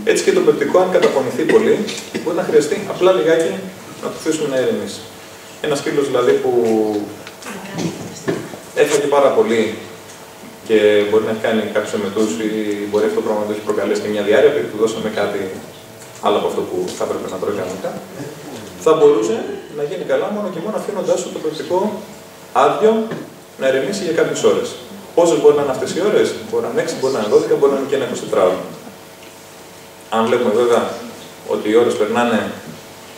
έτσι και το πεπτικό, αν καταπονηθεί πολύ, μπορεί να χρειαστεί απλά λιγάκι να το αφήσουμε να ηρεμήσει. Ένας σκύλος δηλαδή που έφαγε πάρα πολύ και μπορεί να έχει κάνει κάποιους εμετούς ή μπορεί αυτό το πράγμα να το έχει προκαλέσει και μια διάρκεια, επειδή του δώσαμε κάτι άλλο από αυτό που θα έπρεπε να τρώει κανονικά, θα μπορούσε να γίνει καλά μόνο και μόνο αφήνοντάς το πεπτικό άδειο να ηρεμήσει για κάποιες ώρες. Πόσες μπορεί να είναι αυτές οι ώρες? Μπορεί να είναι 6, μπορεί να είναι 12, μπορεί να είναι και ένα 24ωρο. Αν βλέπουμε βέβαια ότι οι ώρες περνάνε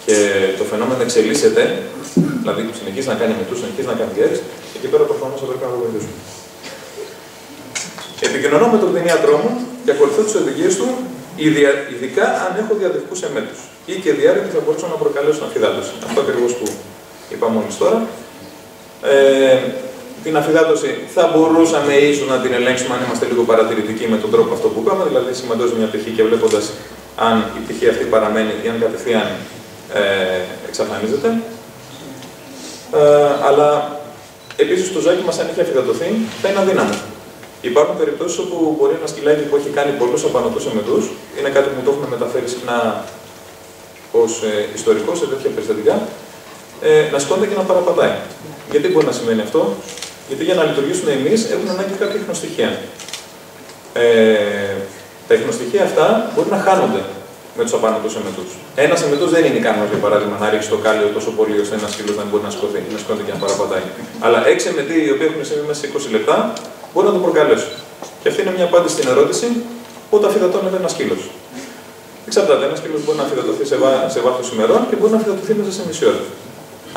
και το φαινόμενο εξελίσσεται, δηλαδή συνεχίζει να κάνει μετούς, συνεχίζει να κάνει διάρκειες, εκεί πέρα προφανώς θα πρέπει να το βοηθήσουμε. Επικοινωνώ με τον κτηνίατρό μου και ακολουθώ τις οδηγίες του, ειδικά αν έχω διαδευτικούς εμέτους ή και διάρκεια που θα μπορούσαν να προκαλέσουν αφυδάτωση. Αυτό ακριβώς που είπα μόλις τώρα. Την αφυδάτωση θα μπορούσαμε ίσως να την ελέγξουμε αν είμαστε λίγο παρατηρητικοί με τον τρόπο αυτό που είπαμε, δηλαδή σημαντώντας μια πτυχή και βλέποντας αν η πτυχή αυτή παραμένει ή αν κατευθείαν εξαφανίζεται. Αλλά επίσης το ζάκι μας, αν έχει αφυδατωθεί, θα είναι αδύναμο. Υπάρχουν περιπτώσεις όπου μπορεί ένα σκυλάκι που έχει κάνει πολλούς απανωτούς εμετούς, είναι κάτι που μου το έχουν μεταφέρει συχνά ως ιστορικό σε τέτοια περιστατικά, να σηκώνεται και να παραπατάει. Γιατί μπορεί να σημαίνει αυτό? Γιατί για να λειτουργήσουν οι μυς έχουν ανάγκη κάποια ιχνοστοιχεία. Τα ιχνοστοιχεία αυτά μπορεί να χάνονται με τους απανωτούς εμετούς. Ένας εμετός δεν είναι ικανός, για παράδειγμα, να ρίξει το κάλιο τόσο πολύ ώστε ένα σκύλος να μπορεί να σηκωθεί, να σηκώνεται και να παραπατάει. Αλλά 6 εμετοί οι οποίοι έχουν συμβεί μέσα σε 20 λεπτά μπορεί να το προκαλέσουν. Και αυτή είναι μια απάντηση στην ερώτηση πότε αφυδατώνεται ένα σκύλος. Εξαρτάται. Ένα σκύλος μπορεί να αφυδατωθεί σε βάθος ημερών και μπορεί να αφυδατωθεί μέσα σε μισή ώρα.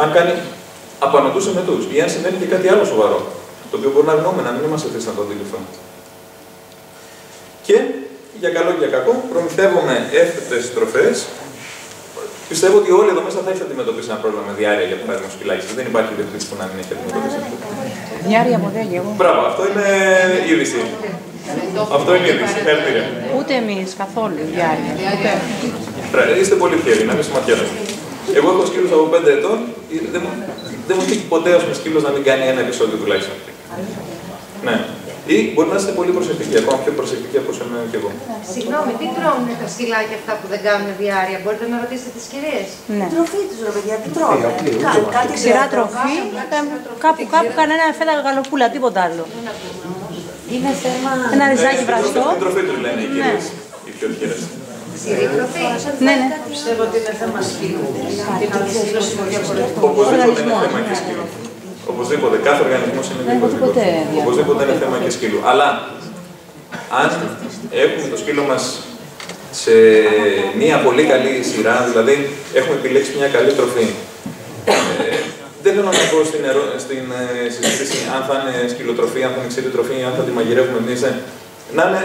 Αν κάνει απανωτούς εμετούς ή αν συμβαίνει και κάτι άλλο σοβαρό, το οποίο μπορεί να αγνοούμε, να μην είμαστε θέσει να το αντιληφθούμε. Και για καλό και για κακό, προμηθεύουμε εύθετες τροφές. Πιστεύω ότι όλοι εδώ μέσα θα έχετε αντιμετωπίσει ένα πρόβλημα με διάρκεια, για παράδειγμα, σκυλάκι. Δεν υπάρχει ιδιοκτήτη που να μην έχει αντιμετωπίσει. Διάρκεια από δεν εγώ. Μπράβο, αυτό είναι είδηση. Αυτό είναι είδηση. Συγχαρητήρια. Ούτε εμείς καθόλου διάρκεια. Είστε πολύ τυχεροί, να μην σωματιάσετε. Εγώ έχω σκύλους από 5 ετών, δεν μου τύχει ποτέ ως με σκύλος να μην κάνει ένα επεισόδιο τουλάχιστον. Ναι. Ή μπορεί να είστε πολύ προσεκτικοί, ακόμα πιο προσεκτικοί από όσο είμαι και εγώ. Συγγνώμη, τι τρώνε τα σκυλάκια αυτά που δεν κάνουν διάρκεια? Μπορείτε να ρωτήσετε τις κυρίες. Ναι. Την τροφή τους, ρε παιδιά, τι τρώνε? Κάτι ξηρά τροφή, κάπου κανένα φέτα γαλοπούλα, τίποτα άλλο. Είναι θέμα... Ένα ριζάκι βραστό. Την τροφή τους λένε οι κυρίες, οι πιο τυχερές. Σειρή τροφή. Ναι, ναι. Πιστεύω ότι είναι θέμα σκύλου. Οπωσδήποτε είναι θέμα και σκύλου. Οπωσδήποτε, κάθε οργανισμός είναι διαφορετικός. Οπωσδήποτε είναι θέμα και σκύλου. Αλλά αν έχουμε το σκύλο μας σε μια πολύ καλή σειρά, δηλαδή έχουμε επιλέξει μια καλή τροφή. Δεν θέλω να πω στην συζήτηση αν θα είναι σκυλοτροφή, αν θα είναι ξηρή τροφή, αν θα τη μαγειρεύουμε εμείς. Να είναι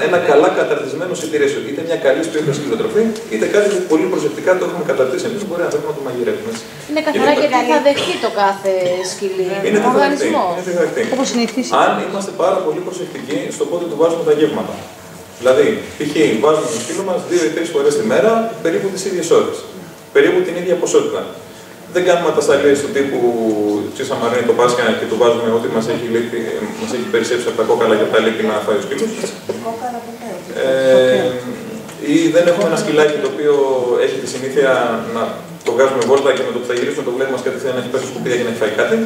ένα καλά καταρτισμένο συντηρήσιο. Είτε μια καλή ποιότητα σκυλοτροφή, είτε κάτι που πολύ προσεκτικά το έχουμε καταρτήσει εμείς, μπορεί να θέλουμε να το μαγειρεύουμε. Είναι καθαρά γιατί θα δεχτεί το κάθε σκυλί. Είναι διδακτή. Όπως συνηθίσει. Αν είμαστε πάρα πολύ προσεκτικοί στο πότε του βάζουμε τα γεύματα. Δηλαδή, π.χ. βάζουμε το σκύλο μας 2 ή 3 φορές τη μέρα, περίπου τις ίδιες ώρες. Περίπου την ίδια ποσότητα. Δεν κάνουμε ατασταλίες του τύπου ψήσαμε αρνί το Πάσχα και του βάζουμε ό,τι μας έχει περισσέψει από τα κόκαλα και από τα λίπη να φάει ο σκύλος. Ή δεν έχουμε ένα σκυλάκι το οποίο έχει τη συνήθεια να το βγάζουμε βόλτα και με το που θα γυρίσουμε το βλέμμα μας κατευθείαν να έχει πέσει σκουπίδια και να έχει φάει κάτι.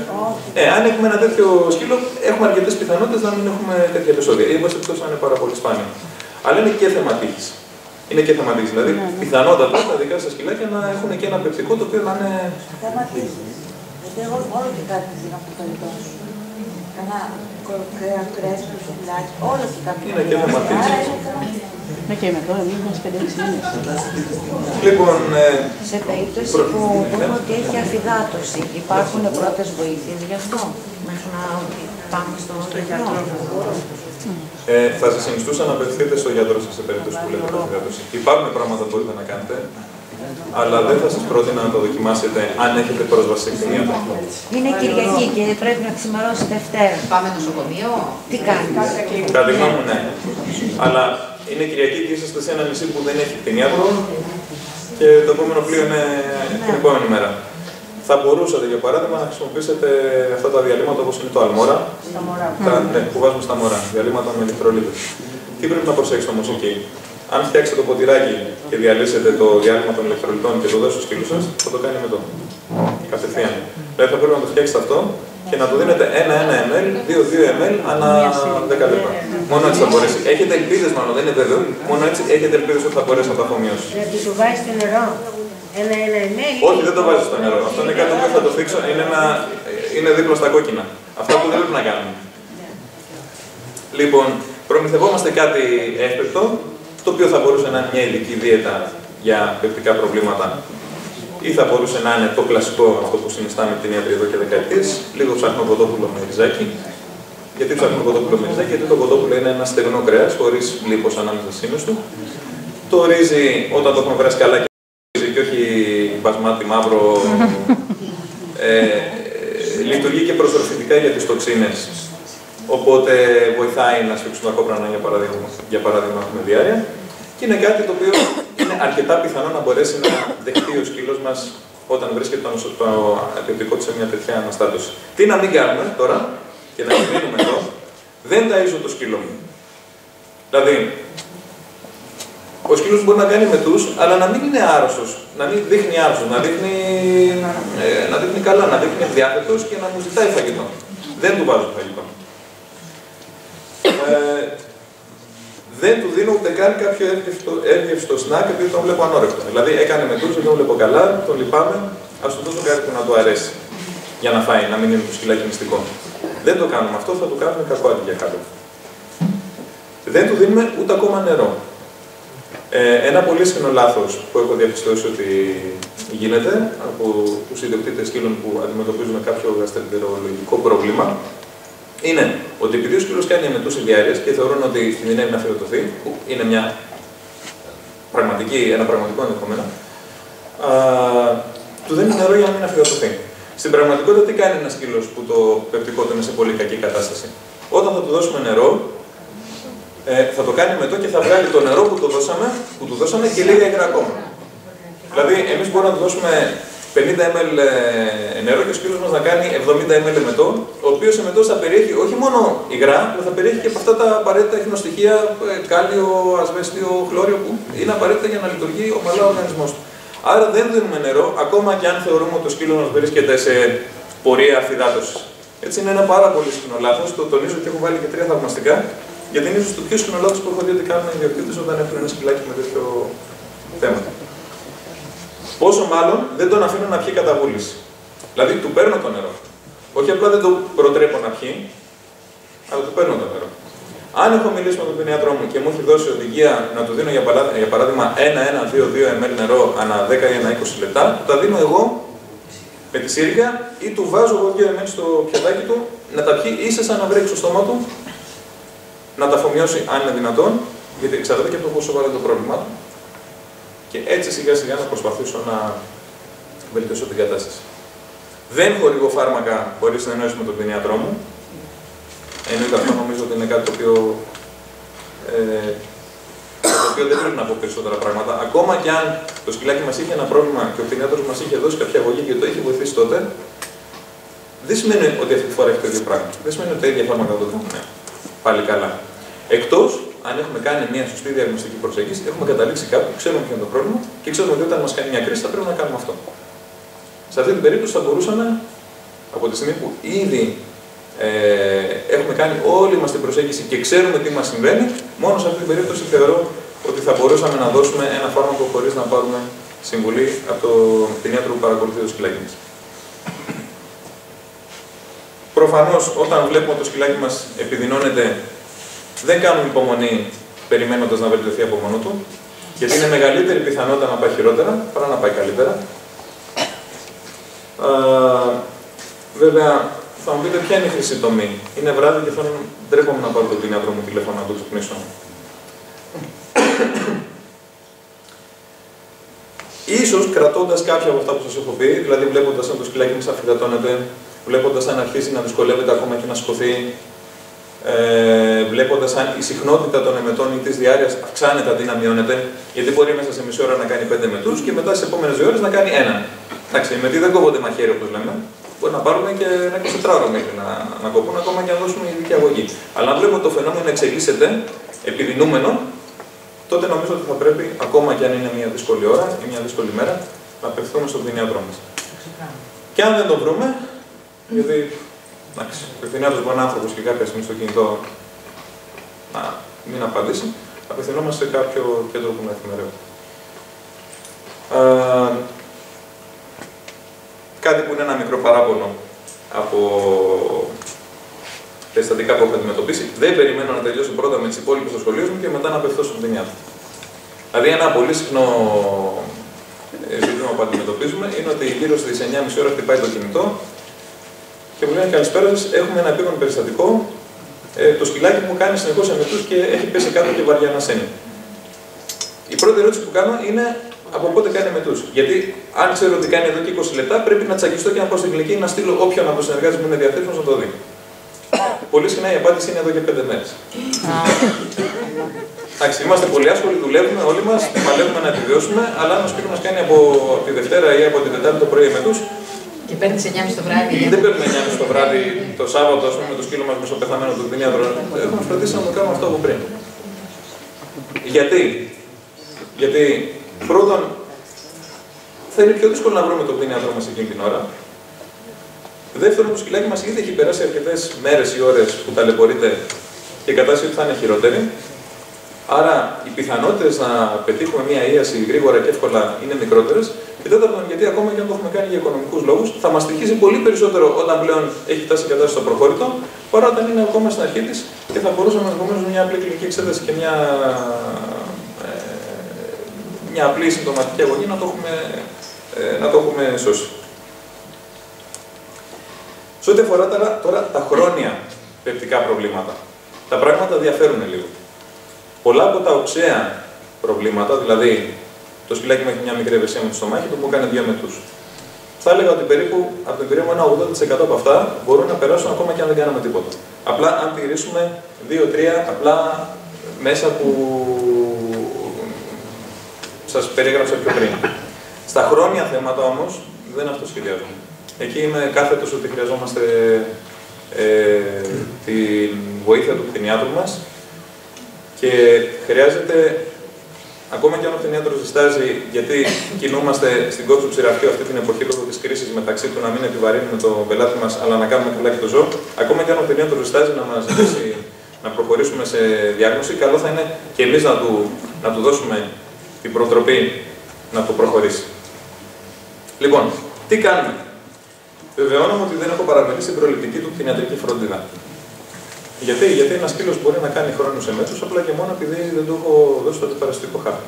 Αν έχουμε ένα τέτοιο σκύλο, έχουμε αρκετές πιθανότητες να μην έχουμε τέτοια επεισόδια. Ή είμαστε εκτός να είναι πάρα πολύ σπάνιο. Αλλά είναι και θέμα τύχης. Είναι και θέμα τύχης. Δηλαδή, πιθανότατα τα δικά σας σκυλάκια να έχουν και ένα πεπτικό το οποίο να είναι. Θέμα τύχης. Γιατί εγώ όλο και κάτι δίνω από το περιττό σου. Κάνα κρέας, σκυλάκι, όλο και κάτι. Είναι και θέμα τύχης. Ναι, και με τώρα, μην μας 5-6 μήνες. Λοιπόν, σε περίπτωση που πούμε ότι έχει αφυδάτωση, υπάρχουν πρώτες βοήθειες γι' αυτό, μέχρι να πάμε στον γιατρό. Θα σας συνιστούσα να απευθυνθείτε στον γιατρό σας σε περίπτωση που λέτε αφυδάτωση. Υπάρχουν πράγματα που μπορείτε να κάνετε, αλλά δεν θα σας πρότεινα να το δοκιμάσετε αν έχετε πρόσβαση σε κτηνίατρο. Είναι Κυριακή και πρέπει να ξημερώσει Δευτέρα. Πάμε νοσοκομείο. Τι κάνει? Κατά τη γνώμη μου, ναι. Αλλά είναι Κυριακή και είσαστε σε ένα νησί που δεν έχει κτηνίατρο και το επόμενο πλοίο είναι την επόμενη μέρα. Θα μπορούσατε, για παράδειγμα, να χρησιμοποιήσετε αυτά τα διαλύματα όπως είναι το Αλμόρα. Ναι, που βάζουμε στα μωρά. Διαλύματα με ηλεκτρολίτες. Τι πρέπει να προσέξετε όμως εκεί? Αν φτιάξετε το ποτηράκι και διαλύσετε το διάλειμμα των ηλεκτρολιτών και το δώσετε στο σκύλο σας, θα το κάνει με το. Κατευθείαν. Δηλαδή θα πρέπει να το φτιάξετε αυτό και να του δίνετε 1 ml, 2 ml ανά 10 λεπτά. Μόνο έτσι θα μπορέσει. Έχετε ελπίδες, μάλλον δεν είναι βέβαιο, μόνο έτσι έχετε ελπίδες ότι θα μπορέσει να το αφομοιώσει. Γιατί σου βάζει στο νερό. 1 ml. Όχι, δεν το βάζει στο νερό. Αυτό είναι κάτι που θα το θίξω, είναι δίπλα στα κόκκινα. Αυτά που δεν πρέπει να κάνουμε. Λοιπόν, προμηθευόμαστε κάτι εύπεπτο, το οποίο θα μπορούσε να είναι μια ειδική δίαιτα για πεπτικά προβλήματα ή θα μπορούσε να είναι το κλασικό, αυτό που συνιστάμε την ιατρή εδώ και δεκαετίες, λίγο ψάχνω κοτόπουλο με ριζάκι. Γιατί ψάχνω κοτόπουλο με ριζάκι? Γιατί το κοτόπουλο είναι ένα στεγνό κρέας, χωρίς λίπος ανάμεσα στις ίνες του. Το ρύζι, όταν το έχουμε βράσει καλά και όχι μπασμάτι μαύρο, λειτουργεί και προσορφητικά για τις τοξίνες. Οπότε βοηθάει να σφίξουν τα κόπρανα, για παράδειγμα, με διάρκεια. Και είναι κάτι το οποίο είναι αρκετά πιθανό να μπορέσει να δεχτεί ο σκύλος μας όταν βρίσκεται το επιπτικό του σε μια τέτοια αναστάτωση. Τι να μην κάνουμε τώρα, και να μην μείνουμε εδώ, δεν ταΐζω το σκύλο μου. Δηλαδή, ο σκύλος μπορεί να κάνει μετούς, αλλά να μην είναι άρρωστος, να μην δείχνει άρρωστος, να δείχνει καλά, να δείχνει διάθετος και να μου ζητάει φαγητό. Δεν του βάζω φαγητό. Δεν του δίνω ούτε καν κάποιο εύγευστο σνακ επειδή τον βλέπω ανόρεκτο. Δηλαδή έκανε μετούς, δεν τον βλέπω καλά, τον λυπάμαι, ας του δώσω κάτι που να του αρέσει για να φάει, να μην είναι το σκυλάκι μυστικό. Δεν το κάνουμε αυτό, θα του κάνουμε κακό αντί για καλό. Δεν του δίνουμε ούτε ακόμα νερό. Ένα πολύ συχνό λάθος που έχω διαπιστώσει ότι γίνεται από τους ιδιοκτήτες σκύλων που αντιμετωπίζουν κάποιο γαστρεντερολογικό πρόβλημα είναι ότι επειδή ο σκύλος κάνει εμετούς διάρκειες και θεωρούν ότι κινδυνεύει να αφυδατωθεί, που είναι ένα πραγματικό ενδεχόμενο, του δίνει νερό για να μην αφυδατωθεί. Στην πραγματικότητα, τι κάνει ένας σκύλος που το πεπτικό του είναι σε πολύ κακή κατάσταση? Όταν θα του δώσουμε νερό, θα το κάνει μετό και θα βγάλει το νερό που του δώσαμε και λίγα υγρά ακόμα. Δηλαδή, εμείς μπορούμε να του δώσουμε 50 ml νερό και ο σκύλος μας να κάνει 70 ml μετό, ο οποίος εμετός θα περιέχει όχι μόνο υγρά, αλλά θα περιέχει και από αυτά τα απαραίτητα ιχνοστοιχεία, κάλιο, ασβέστιο, χλώριο, που είναι απαραίτητα για να λειτουργεί ομαλά ο οργανισμός του. Άρα δεν δίνουμε νερό, ακόμα και αν θεωρούμε ότι το σκύλο μας βρίσκεται σε πορεία αφυδάτωσης. Έτσι είναι ένα πάρα πολύ συχνό λάθος, το τονίζω και έχω βάλει και 3 θαυμαστικά, γιατί είναι ίσως το πιο συχνό λάθος που έχω δει ότι κάνουν οι ιδιοκτήτες όταν έχουν ένα σκυλάκι με τέτοιο θέμα. Πόσο μάλλον δεν τον αφήνω να πιει κατά βούληση. Δηλαδή του παίρνω το νερό. Όχι απλά δεν το προτρέπω να πιει, αλλά του παίρνω το νερό. Αν έχω μιλήσει με τον κτηνίατρό μου και μου έχει δώσει οδηγία να του δίνω για παράδειγμα 1-2 ml νερό ανά 10 ή ανά 20 λεπτά, τα δίνω εγώ με τη σύριγγα ή του βάζω εγώ 2 ml στο πιατάκι του να τα πιει ίσα να βρέξει στο στόμα του, να τα αφομοιώσει αν είναι δυνατόν, γιατί εξαρτάται και από το πόσο σοβαρό είναι το πρόβλημά του. Και έτσι σιγά σιγά να προσπαθήσω να βελτιώσω την κατάσταση. Δεν χορηγώ φάρμακα χωρίς συνεννόηση με τον κτηνίατρό μου. Εννοείται αυτό, νομίζω ότι είναι κάτι το οποίο δεν πρέπει να πω περισσότερα πράγματα. Ακόμα και αν το σκυλάκι μας είχε ένα πρόβλημα και ο κτηνίατρος μας είχε δώσει κάποια αγωγή και το είχε βοηθήσει τότε, δεν σημαίνει ότι αυτή τη φορά έχει το ίδιο πράγμα. Δεν σημαίνει ότι τα ίδια φάρμακα δεν το κάνουν πάλι καλά. Εκτός αν έχουμε κάνει μια σωστή διαγνωστική προσέγγιση, έχουμε καταλήξει κάπου, ξέρουμε ποιο είναι το πρόβλημα και ξέρουμε ότι όταν μας κάνει μια κρίση θα πρέπει να κάνουμε αυτό. Σε αυτή την περίπτωση θα μπορούσαμε, από τη στιγμή που ήδη έχουμε κάνει όλη μας την προσέγγιση και ξέρουμε τι μας συμβαίνει, μόνο σε αυτή την περίπτωση θεωρώ ότι θα μπορούσαμε να δώσουμε ένα φάρμακο χωρίς να πάρουμε συμβουλή από τον κτηνίατρο που παρακολουθεί το σκυλάκι μας. Προφανώς, όταν βλέπουμε ότι το σκυλάκι μας επιδεινώνεται, δεν κάνουμε υπομονή περιμένοντας να βελτιωθεί από μόνο του, γιατί είναι μεγαλύτερη πιθανότητα να πάει χειρότερα παρά να πάει καλύτερα. Βέβαια, θα μου πείτε ποια είναι η χρυσή τομή. Είναι βράδυ και θέλω ντρέπομαι να πάρω τον κτηνίατρο μου τηλέφωνο να το ξυπνήσω. Ίσως κρατώντας κάποια από αυτά που σας έχω πει, δηλαδή βλέποντας αν το σκυλάκι μας αφυδατώνεται, βλέποντας αν αρχίζει να δυσκολεύεται ακόμα και να σηκωθεί, βλέποντας αν η συχνότητα των εμετών ή της διάρκειας αυξάνεται αντί να μειώνεται, γιατί μπορεί μέσα σε μισή ώρα να κάνει 5 εμετούς και μετά στις επόμενες 2 ώρες να κάνει 1. Εντάξει, οι εμετοί δεν κόβονται μαχαίρι όπως λέμε. Μπορεί να πάρουμε και ένα 24ωρο μέχρι να κοπούν, ακόμα και αν δώσουμε ειδική αγωγή. Αλλά αν βλέπουμε το φαινόμενο εξελίσσεται, επιδεινούμενο, τότε νομίζω ότι θα πρέπει, ακόμα και αν είναι μια δύσκολη ώρα ή μια δύσκολη μέρα, να απευθυνθούμε στον κτηνίατρό μας. Και αν δεν το βρούμε, γιατί εντάξει, ο κτηνίατρος μπορεί να είναι άνθρωπος και κάποια στιγμή στο κινητό να μην απαντήσει, απευθυνόμαστε σε κάποιο κέντρο που να εφημερεύει. Κάτι που είναι ένα μικρό παράπονο από τα συστατικά που έχω αντιμετωπίσει, δεν περιμένω να τελειώσω πρώτα με τις υπόλοιπες στο σχολείο μου και μετά να απευθυνθώ στον κτηνίατρο. Δηλαδή, ένα πολύ συχνό ζήτημα που αντιμετωπίζουμε είναι ότι γύρω στις 9.30 ώρα χτυπάει το κινητό και μου λένε καλησπέρα σας, έχουμε ένα επίγον περιστατικό. Το σκυλάκι μου κάνει συνεχώς εμετούς και έχει πέσει κάτω και βαριά ανασένει. Η πρώτη ερώτηση που κάνω είναι από πότε κάνει εμετούς. Γιατί αν ξέρω ότι κάνει εδώ και 20 λεπτά, πρέπει να τσακιστώ και να πάω στην κλινική να στείλω όποιον από τους συνεργάτες μου είναι διαθέσιμος να το δει. Πολύ συχνά η απάντηση είναι εδώ και 5 μέρες. Εντάξει, είμαστε πολύ άσχολοι, δουλεύουμε όλοι μας, παλεύουμε να επιβιώσουμε, αλλά αν ο σκύλος μας κάνει από τη Δευτέρα ή από τη Τετάρτη το πρωί εμετούς. Και παίρνει 9.30 το βράδυ. Δεν παίρνουμε 9.30 το βράδυ το Σάββατο, ας πούμε, με το σκύλο μας μισοπεθαμένο του κτηνίατρο. Έχουμε φροντίσει να το κάνουμε αυτό από πριν. Γιατί πρώτον, θα είναι πιο δύσκολο να βρούμε τον κτηνίατρο μας εκείνη την ώρα. Δεύτερον, το σκυλάκι μας ήδη έχει περάσει αρκετές μέρες ή ώρες που ταλαιπωρείται και η κατάσταση του θα είναι χειρότερη. Άρα, οι πιθανότητες να πετύχουμε μια ίαση γρήγορα και εύκολα είναι μικρότερες. Και τέταρτον, γιατί ακόμα και αν το έχουμε κάνει για οικονομικούς λόγους, θα μας στοιχίζει πολύ περισσότερο όταν πλέον έχει φτάσει η κατάσταση στο προχώρητο, παρά όταν είναι ακόμα στην αρχή της και θα μπορούσαμε ενδεχομένως μια απλή κλινική εξέταση και μια απλή συμπτωματική αγωγή να το έχουμε σώσει. Σε ό,τι αφορά τώρα τα χρόνια πεπτικά προβλήματα, τα πράγματα διαφέρουν λίγο. Πολλά από τα οξέα προβλήματα, δηλαδή το σκυλάκι μου έχει μια μικρή ευαισθησία με το στομάχι του που κάνει 2 εμετούς. Θα έλεγα ότι περίπου από την εμπειρία μου ένα 80% από αυτά μπορούν να περάσουν ακόμα και αν δεν κάναμε τίποτα. Απλά αν τηρήσουμε 2-3 απλά μέσα που σας περιέγραψα πιο πριν. Στα χρόνια θέματα όμως δεν αυτό σχεδιάζουμε. Εκεί είμαι κάθετος ότι χρειαζόμαστε τη βοήθεια του κτηνιάτρου μας και χρειάζεται, ακόμα και αν ο κτηνιάτρος διστάζει, γιατί κινούμαστε στην κόψη του ψηραφιού αυτή την εποχή λόγω της κρίσης μεταξύ του να μην επιβαρύνουμε τον πελάτη μας, αλλά να κάνουμε καλά και το ζώο, ακόμα και αν ο κτηνιάτρος διστάζει να μας ζητήσει να προχωρήσουμε σε διάγνωση, καλό θα είναι και εμείς να του δώσουμε την προτροπή να το προχωρήσει. Λοιπόν, τι κάνουμε. Βεβαιώνομαι ότι δεν έχω παραμελήσει την προληπτική του κτηνιατρική φροντίδα. Γιατί ένα σκύλος μπορεί να κάνει χρόνους εμέτους απλά και μόνο επειδή δεν του έχω δώσει το αντιπαρασιτικό χάπι.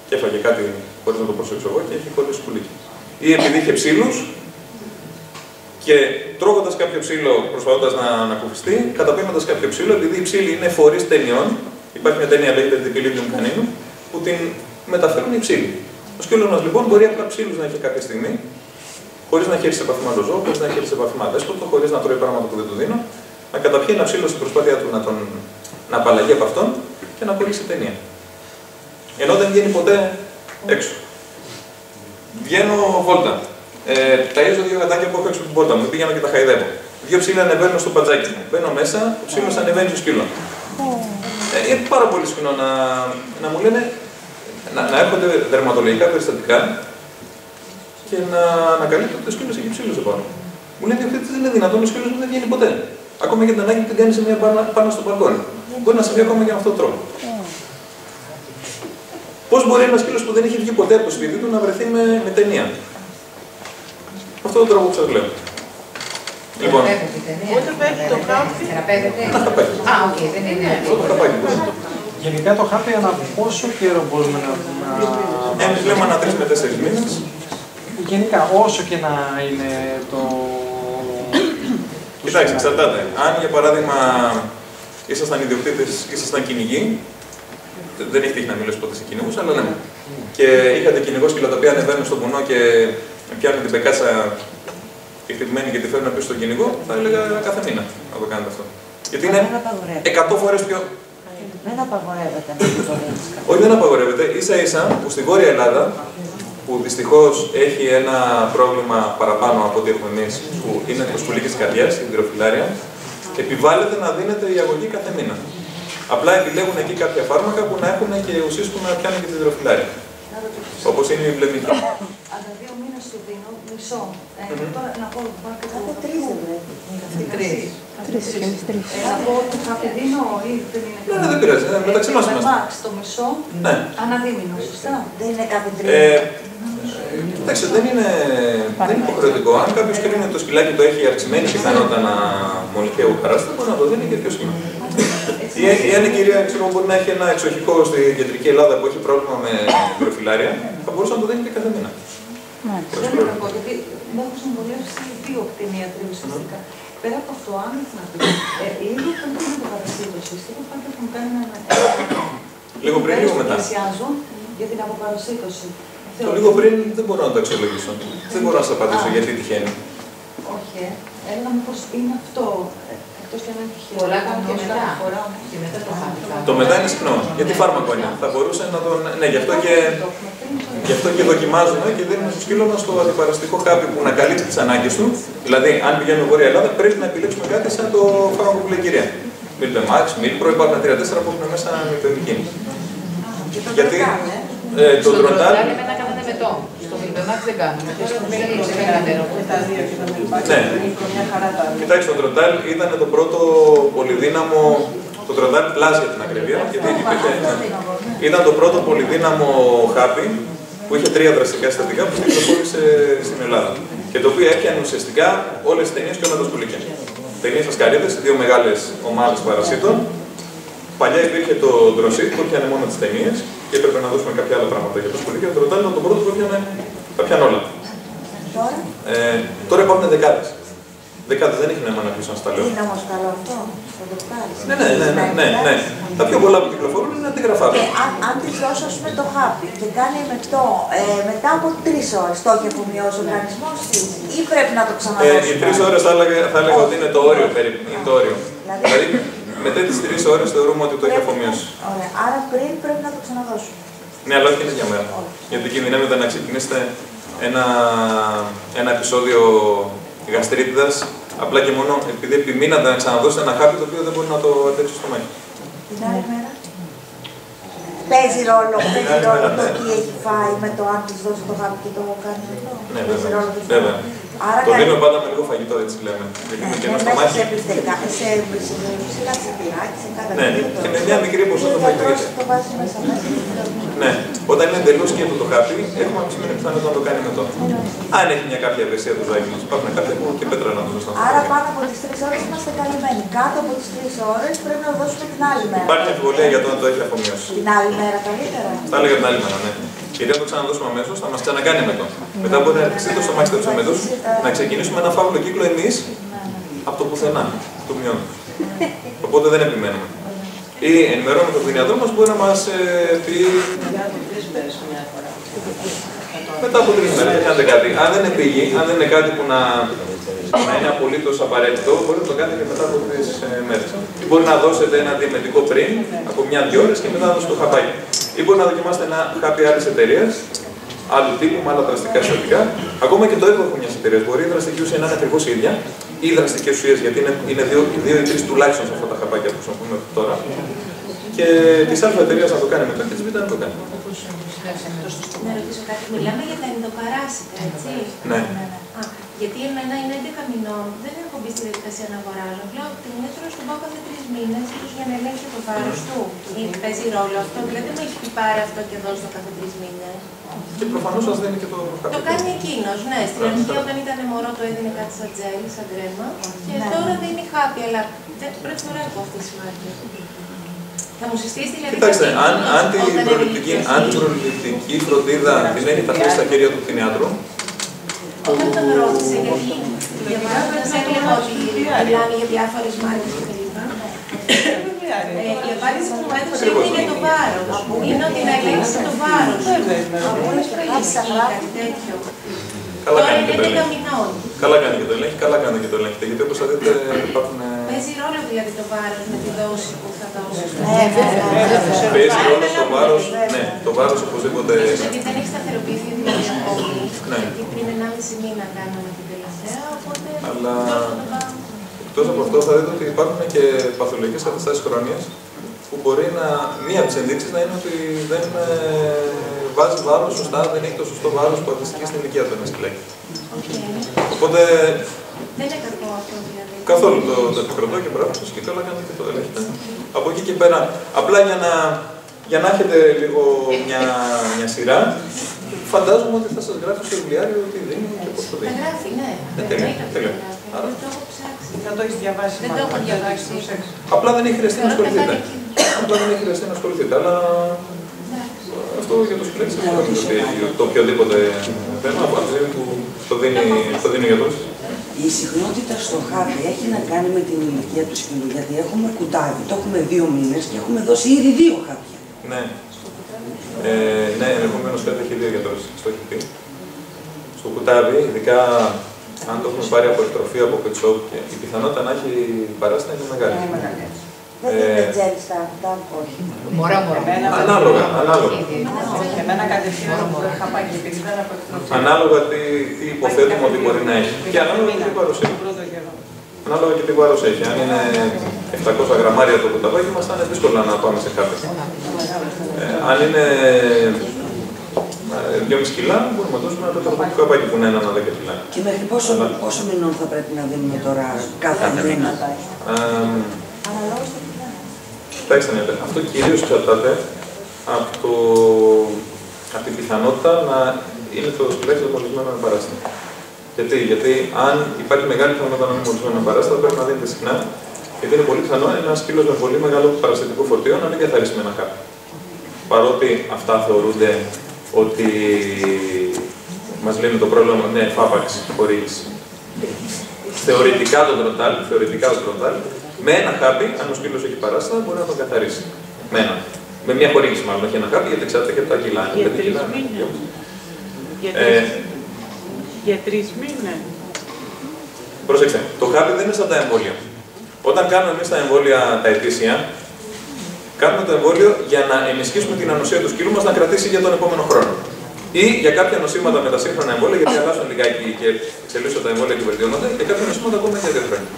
Και έφαγε κάτι χωρίς να το προσέξω εγώ και έχει κολλήσει σκουλίκι. Ή επειδή είχε ψήλους και τρώγοντας κάποιο ψήλο, προσπαθώντας να ανακουφιστεί, καταπίνοντας κάποιο ψήλο, επειδή οι ψήλοι είναι φορείς ταινιών, υπάρχει μια ταινία λέγεται The Equilibrium Canine, που την μεταφέρουν οι ψήλοι. Ο σκύλος μας λοιπόν μπορεί απλά ψήλους να έχει κάποια στιγμή, χωρίς να έχει έρθει σε επαφή με το ζώο, χωρίς να έχει έρθει σε επαφή με αδέσποτο, χωρίς να τρώει πράγματα που δεν του δίνω, να καταπιεί ένα ψήλο στην προσπάθεια του να απαλλαγεί από αυτόν και να κολλήσει ταινία. Ενώ δεν βγαίνει ποτέ έξω. Βγαίνω βόλτα. Ταΐζω 2 γατάκια που έχω έξω από την πόρτα μου, πηγαίνω και τα χαϊδεύω. 2 ψήλα ανεβαίνουν στο πατζάκι μου. Μπαίνω μέσα, ο ψήλος ανεβαίνει στο σκύλο. Είναι πάρα πολύ συχνό να μου λένε να έρχονται δερματολογικά περιστατικά και να ανακαλύπτω ότι ο σκύλος έχει ψήλος επάνω. Μου λένε ότι δεν είναι δυνατόν, ο σκύλος δεν βγαίνει ποτέ. Ακόμα και την ανάγκη που την κάνει σε μια πάνω στο μπαλκόνι. Μπορεί να συμβεί ακόμα και με αυτόν τον τρόπο. Πώς μπορεί ένας σκύλος που δεν έχει βγει ποτέ από το σπίτι του να βρεθεί με ταινία. Με αυτόν τον τρόπο που σας λέω. Λοιπόν, Ούτε παίρνει το χάπι. Θεραπεύεται. Α, οκ, δεν είναι. Γενικά το χάπι ανά πόσο καιρό μπορούμε να... Εμείς λέμε ανά 3 με 4 μήνες. Γενικά, όσο και να είναι το... Κοιτάξτε, εξαρτάται. Αν για παράδειγμα ήσασταν ιδιοκτήτες, ήσασταν κυνηγοί, δεν έχει τύχει να μιλήσω ποτέ σε κυνηγούς, αλλά ναι. Και είχατε κυνηγό σκύλα τα οποία ανεβαίνουν στο βουνό και πιάνουν την πεκάτσα τη χτυπημένη και τη φέρνουν πίσω στον κυνηγό, θα έλεγα κάθε μήνα να το κάνετε αυτό. Γιατί είναι 100 φορές πιο. Δεν απαγορεύεται να το ρίξει. Όχι, δεν απαγορεύεται. Ίσα-ίσα που στη Βόρεια Ελλάδα, που δυστυχώς έχει ένα πρόβλημα παραπάνω από ό,τι έχουμε εμείς, που είναι το σκουλίκι της καρδιάς, η υδροφυλάρια, επιβάλλεται να δίνεται η αγωγή κάθε μήνα. Απλά επιλέγουν εκεί κάποια φάρμακα που να έχουν και ουσίες που να πιάνουν και τη υδροφυλάρια. Όπως είναι η βλεμική. Ανά 2 μήνες σου δίνω μισό. Τώρα να πω, κάθε 3 δεν πρέπει. 3. Να πω ότι θα δίνω ή δεν είναι. Ναι, δεν πειράζει. Μεταξύ μας είμαστε. Max το μισό, ανά δίμηνο, σωστά. Δεν είναι κάθε 3. Κοιτάξτε, δεν είναι υποχρεωτικό. Αν κάποιος κρίνει ότι το σκυλάκι του έχει αυξημένη πιθανότητα να μολυνθεί από παράσταση, μπορεί να το δίνει και πιο σύντομα. Ή αν η κυρία μπορεί να έχει ένα εξοχικό στην κεντρική Ελλάδα που έχει πρόβλημα με υδροφυλάρια, θα μπορούσε να το δίνει και κάθε μήνα. Θέλω να πω, γιατί με έχουν συμβολεύσει 2 κτηνίατροι ουσιαστικά. Πέρα από αυτό, αν ήθελα να πει, λίγο πριν την αποπαρασίτωση, θέλω πάντα που μου κάνει ένα. Λίγο πριν, λίγο μετά. Πλησιάζουν για την αποπαρασίτωση. Το λίγο πριν δεν μπορώ να το αξιολογήσω. Δεν μπορώ να σας απαντήσω γιατί τυχαίνει. Όχι, έλεγα μήπως είναι αυτό. Εκτός και αν είναι τυχαίο. Πολλά κάνουν και μετά. Και μετά το χάπι. Το μετά είναι συχνό. Γιατί φάρμακο είναι. Θα μπορούσε να τον. Ναι, γι' αυτό και δοκιμάζουμε και δίνουμε στο σκύλο μας το αντιπαραστικό χάπι που να καλύπτει τις ανάγκες του. Δηλαδή, αν πηγαίνουμε Βόρεια Ελλάδα, πρέπει να επιλέξουμε κάτι σαν το φάρμακο που λέει η κυρία. Μιλπεμάξ, Μιλπρο, υπάρχουν 3-4 που έχουν μέσα μιλπεμική. Γιατί το τροτάλ. Στο Μιλπεμάξ δεν κάνουμε. Ναι. Κοιτάξτε, το τροτάλ ήταν το πρώτο πολυδύναμο. Το τροτάλ πλάζ για την ακρίβεια. Ήταν το πρώτο πολυδύναμο χάπι που είχε 3 δραστικά συστατικά που κυκλοφόρησε στην Ελλάδα. Και το οποίο έπιανε ουσιαστικά όλες τις ταινίες και όλα τα σκουλίκια. Ταινίες ασκαρίδες, 2 μεγάλες ομάδες παρασίτων. Παλιά υπήρχε το ντροσίτ που έπιανε μόνο τις ταινίες και έπρεπε να δώσουμε κάποια άλλα πράγματα για το σκουλίκι. Το τροτάλ ήταν το πρώτο που έπιανε τα πιάνε όλα. Τώρα υπάρχουν δεκάδες. Δεκάδες δεν έχει νόημα να πεις αν στα λέω. Είναι όμως καλό αυτό, το δοκτάρι. Ναι. Τα πιο πολλά που κυκλοφορούν είναι αντίγραφά του. Αν της δώσω ας πούμε το χάπι και κάνει εμεκτό μετά από 3 ώρες, το έχει αφομοιώσει ο οργανισμός της ή πρέπει να το ξαναδώσουμε? Οι 3 ώρες θα έλεγα ότι είναι το όριο περίπου. Δηλαδή μετά τις 3 ώρες θεωρούμε ότι το έχει αφομοιώσει. Ωραία, άρα πριν πρέπει να το ξαναδώσουμε. Ναι, αλλά όχι είναι για μέρα. Γιατί κινδυνεύετε να ξεκινήσετε ένα επεισόδιο γαστρίτιδας, απλά και μόνο επειδή επιμείνατε να ξαναδώσετε ένα χάπι το οποίο δεν μπορεί να το αντέξει στο μάχη. Την άλλη μέρα. Παίζει ρόλο το τι έχει φάει με το αν της δώσει το χάπι και το κάνει αυτό. Ναι, βέβαια. Το δίνουμε πάντα με λίγο φαγητό, έτσι λέμε. Γιατί είναι κενό στο μάχη. Σε πλάκι, σε cada ναι, και με μια μικρή ποσότητα φαγητό. Ναι, όταν είναι εντελώς σκέτο το χάπι, έχουμε αυξημένη πιθανότητα να το κάνει με το. Αν έχει μια κάποια ευαισθησία του ζάκι μας, υπάρχουν κάποια που και πέτρα να το δώσουν. Άρα πάνω από τις 3 ώρες είμαστε καλυμμένοι. Κάτω από τις 3 ώρες πρέπει να το δώσουμε την άλλη μέρα. Υπάρχει αμφιβολία για το αν το έχει αφομοιώσει. Την άλλη μέρα καλύτερα. Θα έλεγα την άλλη μέρα, ναι. Γιατί αν το ξαναδώσουμε αμέσως, θα μας ξανακάνει με το. Μετά μπορεί να έρθει το στομάχι του αμέσως, να ξεκινήσουμε ένα φαύλο κύκλο εμείς από το πουθενά, του μειών. Οπότε δεν επιμένουμε. Ή ενημερώνουμε τον κτηνιατρό μας, μπορεί να μας πει. Μετά από 3 μέρες, κάνετε κάτι. Αν δεν επήγει, αν δεν είναι κάτι που να είναι απολύτως απαραίτητο, μπορείτε να το κάνετε και μετά από 3 μέρες. Ή μπορεί να δώσετε ένα αντιμετικό πριν, από 1-2 ώρες και μετά να δώσετε το χαπάκι. Ή μπορεί να δοκιμάσετε ένα χάπι άλλης εταιρείας, άλλου τύπου, με άλλα δραστικά συστατικά. Ακόμα και το έδαφο μιας εταιρείας μπορεί η δραστική ουσία να είναι ακριβώς η ίδια, ή δραστικές ουσίες, γιατί είναι 2 ή 3 τουλάχιστον σε αυτά τα χαπάκια που χρησιμοποιούμε τώρα. Και της άλλης εταιρείας να το κάνει μετά και της β' να το κάνει. Να ρωτήσω κάτι. Μιλάμε για τα ενδοπαράσιτα, έτσι. Ναι. Γιατί εμένα είναι 11 μηνών, δεν έχω μπει στη διαδικασία να αγοράζω. Βλέπω από την μέτρο στον πάω κάθε 3 μήνες για να ελέγξει το βάρος του. Παίζει ρόλο αυτό, δηλαδή με έχει πει πάρε αυτό και δώσ' το κάθε 3 μήνες. Και προφανώς σας δίνει και το χάπι. Το κάνει εκείνος, ναι. Στην αρχή όταν ήταν μωρό το έδινε κάτι σαν τζέλ, σαν κρέμα. Και τώρα δίνει χάπι, αλλά πρώτη φορά έχω αυτή τη μάρκη. Θα μου συστήσει δηλαδή. Κοιτάξτε, αν την προληπτική φροντίδα την έχει ταφεί στα χέρια του κτηνιάτρου. Όταν τον ρώτησε, γιατί διαβάζοντας έβλεπα ότι μιλάνε για διάφορες μάρκες και κλπ. Η απάντηση που μου έδωσε είναι το βάρος. Είναι ότι να ελέγξει το βάρος. Από όλες προηγήσεις κάτι τέτοιο. Τώρα είναι 11 μηνών. Καλά κάνει και το ελέγχει, καλά κάνει και το ελέγχετε. Γιατί όπως θα δείτε υπάρχουν. Παίζει ρόλο δηλαδή το βάρος με τη δόση που θα δώσει. Παίζει ρόλο το βάρος, ναι, το βάρος οπωσδήποτε. Γιατί δεν έχει σταθεροποιηθεί δηλαδή ακόμη. Γιατί πριν 1,5 μήνα κάναμε την τελευταία, οπότε. Αλλά εκτός από αυτό θα δείτε ότι υπάρχουν και παθολογικές καταστάσεις χρόνιας που μπορεί να. Μία από τις ενδείξεις να είναι ότι δεν βάζει βάρος σωστά, δεν έχει το σωστό βάρος που αντιστοιχεί στην ηλικία του ένα σκυλάκι. Οπότε. Δεν είναι κακό αυτό δηλαδή. Καθόλου το επικροτώ και μπράβο σας και καλά κάνετε και το ελέγχετε. Από εκεί και πέρα, απλά για να έχετε λίγο μια σειρά, φαντάζομαι ότι θα σας γράφει στο βιβλιάριο ότι δίνει και πώς το δίνει. Θα γράφει, ναι. Τέλεια. Δεν το έχω ψάξει. Θα το έχεις διαβάσει. Δεν το έχω διαβάσει. Απλά δεν έχει χρειαστεί να ασχοληθείτε. Απλά δεν έχει χρειαστεί να ασχοληθείτε, αλλά αυτό για το σκυλάκι σας δεν νομίζω ότι το οποιοδήποτε θέμα από αυτή που το δίνει ο γιατρός. Η συχνότητα στο χάπι έχει να κάνει με την ηλικία του σκυλιού, γιατί έχουμε κουτάβι, το έχουμε 2 μήνες και έχουμε δώσει ήδη 2 χάπια. Ναι. Ναι, ενδεχομένως κάτι έχει δύο γιατρός, στο έχει πει. Στο κουτάβι, ειδικά αν το έχουμε πάρει από εκτροφή, από pet shop, η πιθανότητα να έχει παράστα είναι μεγάλη. Δεν είναι τζέλ στα κουτάβι, όχι. Μωρά. Ανάλογα. Εμένα κατευθείαν χαπάκι, επειδή ήταν από εκτροφή. Ανάλογα τι υποθέτουμε ότι μπορεί να έχει. Και ανάλογα και τι βάρος έχει. Ανάλογα και τι βάρος έχει. Αν είναι 700 γραμμάρια το κουταβάκι μας, θα είναι δύσκολο να πάμε σε χάπι. Αν είναι 2,5 κιλά, μπορούμε να δώσουμε ένα τέτοιο κουταβάκι που είναι 1-10 κιλά. Και μέχρι πόσο μηνών θα πρέπει να δίνουμε τώρα κάθε μήνα? Κοιτάξτε, αυτό κυρίως εξαρτάται από την πιθανότητα να είναι το σκυλάκι μολυσμένο με παράσταση. Γιατί αν υπάρχει μεγάλη πιθανότητα να είναι μολυσμένο με παράσταση, πρέπει να δίνετε συχνά. Γιατί είναι πολύ πιθανό ένα σκύλο με πολύ μεγάλο παραστατικό φορτίο να μην καθαρίσει με ένα χάπι. Παρότι αυτά θεωρούνται ότι μας λύνει το πρόβλημα, ναι, φάπαξ, χωρίς. Θεωρητικά το τροντάλ, με ένα χάπι, αν ο σκύλος έχει παράσταση, μπορεί να τον καθαρίσει. Με μια χορήγηση μάλλον, όχι ένα χάπι, γιατί ξέρετε και από τα κιλά. Για 3 μήνες. Για 3 μήνες. Προσέξτε, το χάπι δεν είναι σαν τα εμβόλια. Όταν κάνουμε εμείς τα εμβόλια τα ετήσια, κάνουμε το εμβόλιο για να ενισχύσουμε την ανοσία του σκύλου μας να κρατήσει για τον επόμενο χρόνο. Ή για κάποια νοσήματα με τα σύγχρονα εμβόλια, γιατί αλλάζουν λιγάκι και εξελίσσονται τα εμβόλια και βελτιώνονται, για κάποια νοσήματα ακόμα για 2 χρόνια.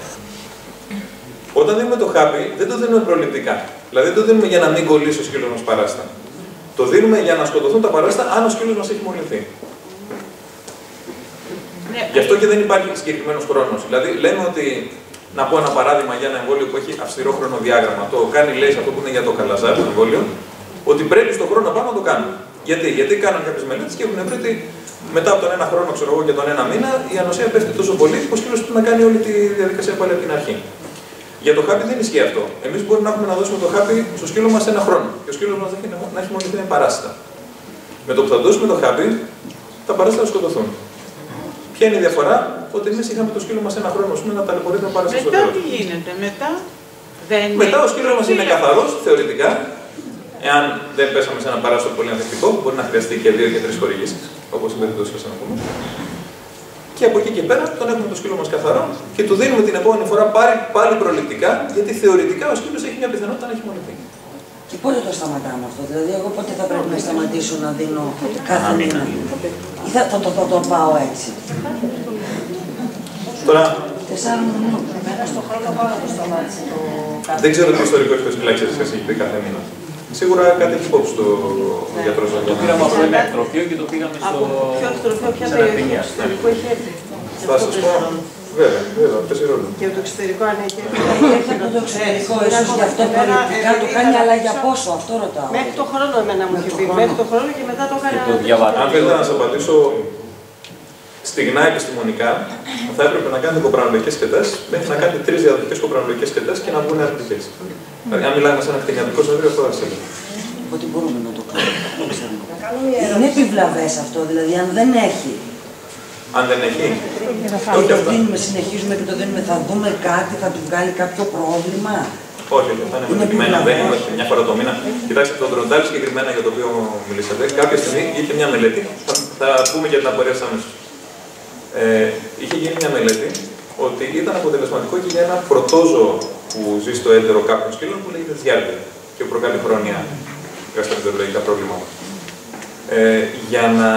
Όταν δίνουμε το χάπι, δεν το δίνουμε προληπτικά. Δηλαδή δεν το δίνουμε για να μην κολλήσει ο σκύλος μας παράστα. Το δίνουμε για να σκοτωθούν τα παράστα αν ο σκύλος μας έχει μολυνθεί. Ναι. Γι' αυτό και δεν υπάρχει συγκεκριμένος χρόνος. Δηλαδή λέμε ότι, να πω ένα παράδειγμα για ένα εμβόλιο που έχει αυστηρό χρονοδιάγραμμα. Το κάνει, λέει, αυτό που είναι για το καλαζάρι, το εμβόλιο, ότι πρέπει στον χρόνο πάνω να το κάνουμε. Γιατί κάναν κάποιες μελέτες και έχουν βρει ότι μετά από τον 1 χρόνο, ξέρω εγώ, και τον 1 μήνα, η ανοσία πέφτει τόσο πολύ που ο σκύλος πρέπει να κάνει όλη τη διαδικασία πάλι από την αρχή. Για το χάπι δεν ισχύει αυτό. Εμείς μπορούμε να έχουμε να δώσουμε το χάπι στο σκύλο μας 1 χρόνο και ο σκύλος μας να έχει μολυνθεί με παράσιτα. Με το που θα δώσουμε το χάπι, τα παράσιτα θα σκοτωθούν. Ποια είναι η διαφορά? Ότι εμείς είχαμε το σκύλο μας 1 χρόνο να ταλαιπωρείται με παράσιτα στο τέλος. Μετά τι γίνεται, μετά ο σκύλος μας είναι καθαρός, θεωρητικά. Εάν δεν πέσαμε σε ένα παράσιτο πολύ ανθεκτικό, μπορεί να χρειαστεί και 2 και 3 χορηγήσεις, όπως στην περίπτωση σας να πούμε. Και από εκεί και πέρα τον έχουμε το σκύλο μας καθαρό και του δίνουμε την επόμενη φορά πάλι προληπτικά, γιατί θεωρητικά ο σκύλος έχει μια πιθανότητα να έχει μολυνθεί. Και πότε το σταματάμε αυτό, δηλαδή εγώ πότε θα πρέπει να σταματήσω να δίνω κάθε μήνα ή θα το πάω έτσι? Τώρα, 4 μηνών. δεν ξέρω τι ιστορικό έχει το σκυλάκι σας, έχει πει κάθε μήνα. Σίγουρα κάτι έχει υπόψη το γιατρός. Το πήραμε από ένα εκτροφείο και το πήγαμε στο... Από ποιο εκτροφείο, ποια περιοχή του ιστορικού έχει έρθει? Θα σας πω. Βέβαια, παίζει ρόλο. Και το εξωτερικό αν έχει. Έχει από το εξωτερικό, ίσως γι' αυτό προληπτικά το κάνει, αλλά για πόσο, αυτό ρωτάω. Μέχρι το χρόνο εμένα μου είχε πει. Μέχρι το χρόνο και μετά το έκανα. Αν θέλετε να σας απαντήσω στιγνά επιστημονικά, θα έπρεπε να κάνετε κοπρανολογικές σκετές μέχρι να κάνετε 3 διαδοτικές κοπρανολογικές σκετές και να βγουν αρνητικές. Δηλαδή, αν μιλάμε σε ένα κτηνιατρικό συνέδριο, αυτό θα συμβεί. Ότι μπορούμε να το κάνουμε. Είναι επιβλαβές αυτό, δηλαδή αν δεν έχει. Αν δεν έχει. Και το δίνουμε, συνεχίζουμε και το δίνουμε, θα δούμε κάτι, θα του βγάλει κάποιο πρόβλημα. Όχι, θα είναι μετρημένα, δεν είναι μια φορά το μήνα. Κοιτάξτε, το τροντάλι συγκεκριμένα για το οποίο μιλήσατε, κάποια στιγμή είχε μια μελέτη, θα πούμε για την απορία άμεσως. Είχε γίνει μια μελέτη ότι ήταν αποτελεσματικό και για ένα πρωτόζωο που ζει στο έντερο κάποιων σκύλων που λέγεται διάρκεια και προκαλεί χρόνια γαστροεντερολογικά προβλήματα. Για να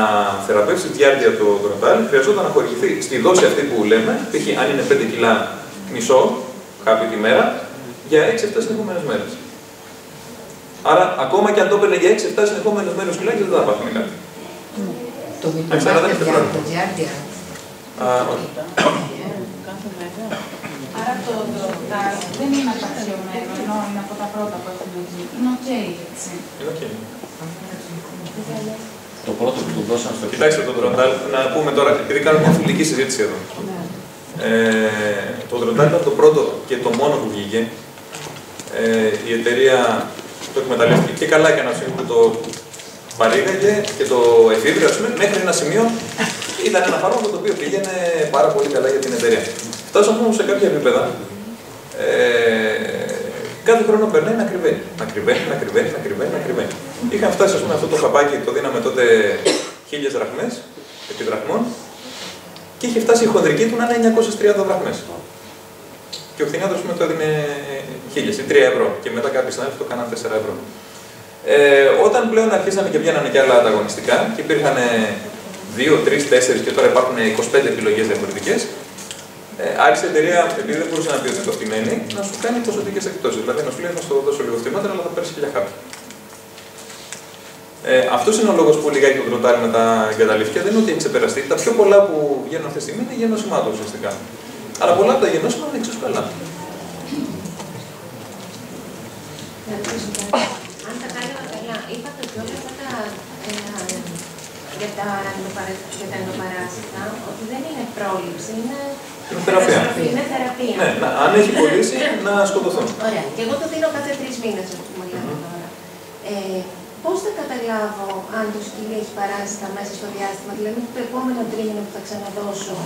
θεραπεύσει τη διάρκεια του τροντάλ, χρειαζόταν να χορηγηθεί στη δόση αυτή που λέμε, π.χ. αν είναι 5 κιλά μισό, χάπι τη μέρα, για 6-7 συνεχόμενες μέρες. Άρα, ακόμα και αν το έπαιρνε για 6-7 συνεχόμενες μέρες τουλάχιστον, δεν θα πάθουμε κάτι. Το βιταμίνο για τη διάρκεια. Όχι. Άρα το τροντάλ δεν είναι απαξιωμένο, ενώ είναι από τα πρώτα που έχουμε δει. Είναι οκ, έτσι. Είναι οκ. Το πρώτο που του δώσαν στο. Κοιτάξτε το τροντάλ, να πούμε τώρα, επειδή κάνουμε μια φιλική συζήτηση εδώ. Το τροντάλ ήταν το πρώτο και το μόνο που βγήκε. Η εταιρεία το εκμεταλλεύτηκε και καλά και ένα σημείο που το παρήγαγε και το εφήβρε, ας πούμε, μέχρι ένα σημείο ήταν ένα φάρμακο το οποίο πήγαινε πάρα πολύ καλά για την εταιρεία. Φτάσαμε όμως σε κάποια επίπεδα. Κάθε χρόνο περνάει να ακριβένει. Είχαν φτάσει, ας πούμε, αυτό το χαπάκι, το δίναμε τότε 1000 δραχμές, επί δραχμών, και είχε φτάσει η χονδρική του να είναι 930 δραχμές. Και ο κτηνίατρος, ας πούμε, το έδινε 1000 ή 3 ευρώ. Και μετά κάποιοι συνάδελφοι το κάναν 4 ευρώ. Όταν πλέον αρχίσανε και βγαίνανε και άλλα ανταγωνιστικά και υπήρχαν 2, 3, 4 και τώρα υπάρχουν 25 επιλογές διαφορετικές, άρχισε η εταιρεία, επειδή δεν μπορούσε να πει ότι το φτιμένει, να σου κάνει ποσοτικές εκπτώσεις. Δηλαδή να σου λέει να σου δώσω λίγο φτηνότερα, αλλά θα πέρσει και για χάπι. Αυτός είναι ο λόγος που λιγάκι το τροντάλι μετά εγκαταλείφθηκε. Δεν είναι ότι έχει ξεπεραστεί. Τα πιο πολλά που βγαίνουν αυτή τη στιγμή είναι γεννόσιμά του ουσιαστικά. Αλλά πολλά από τα γεννόσιμα είναι εξίσου καλά. Αν κατάλαβα καλά, είπατε ότι όλα αυτά για τα ενδοπαράσιτα, ότι δεν είναι πρόληψη, είναι θεραπεία. Είναι θεραπεία. Ναι, αν έχει κολλήσει, να σκοτωθούν. Ωραία. Και εγώ το δίνω κάθε 3 μήνες, όπως μου λέτε τώρα. Πώς θα καταλάβω αν το σκύλι έχει παράσιτα μέσα στο διάστημα, δηλαδή το επόμενο τρίμηνο που θα ξαναδώσω,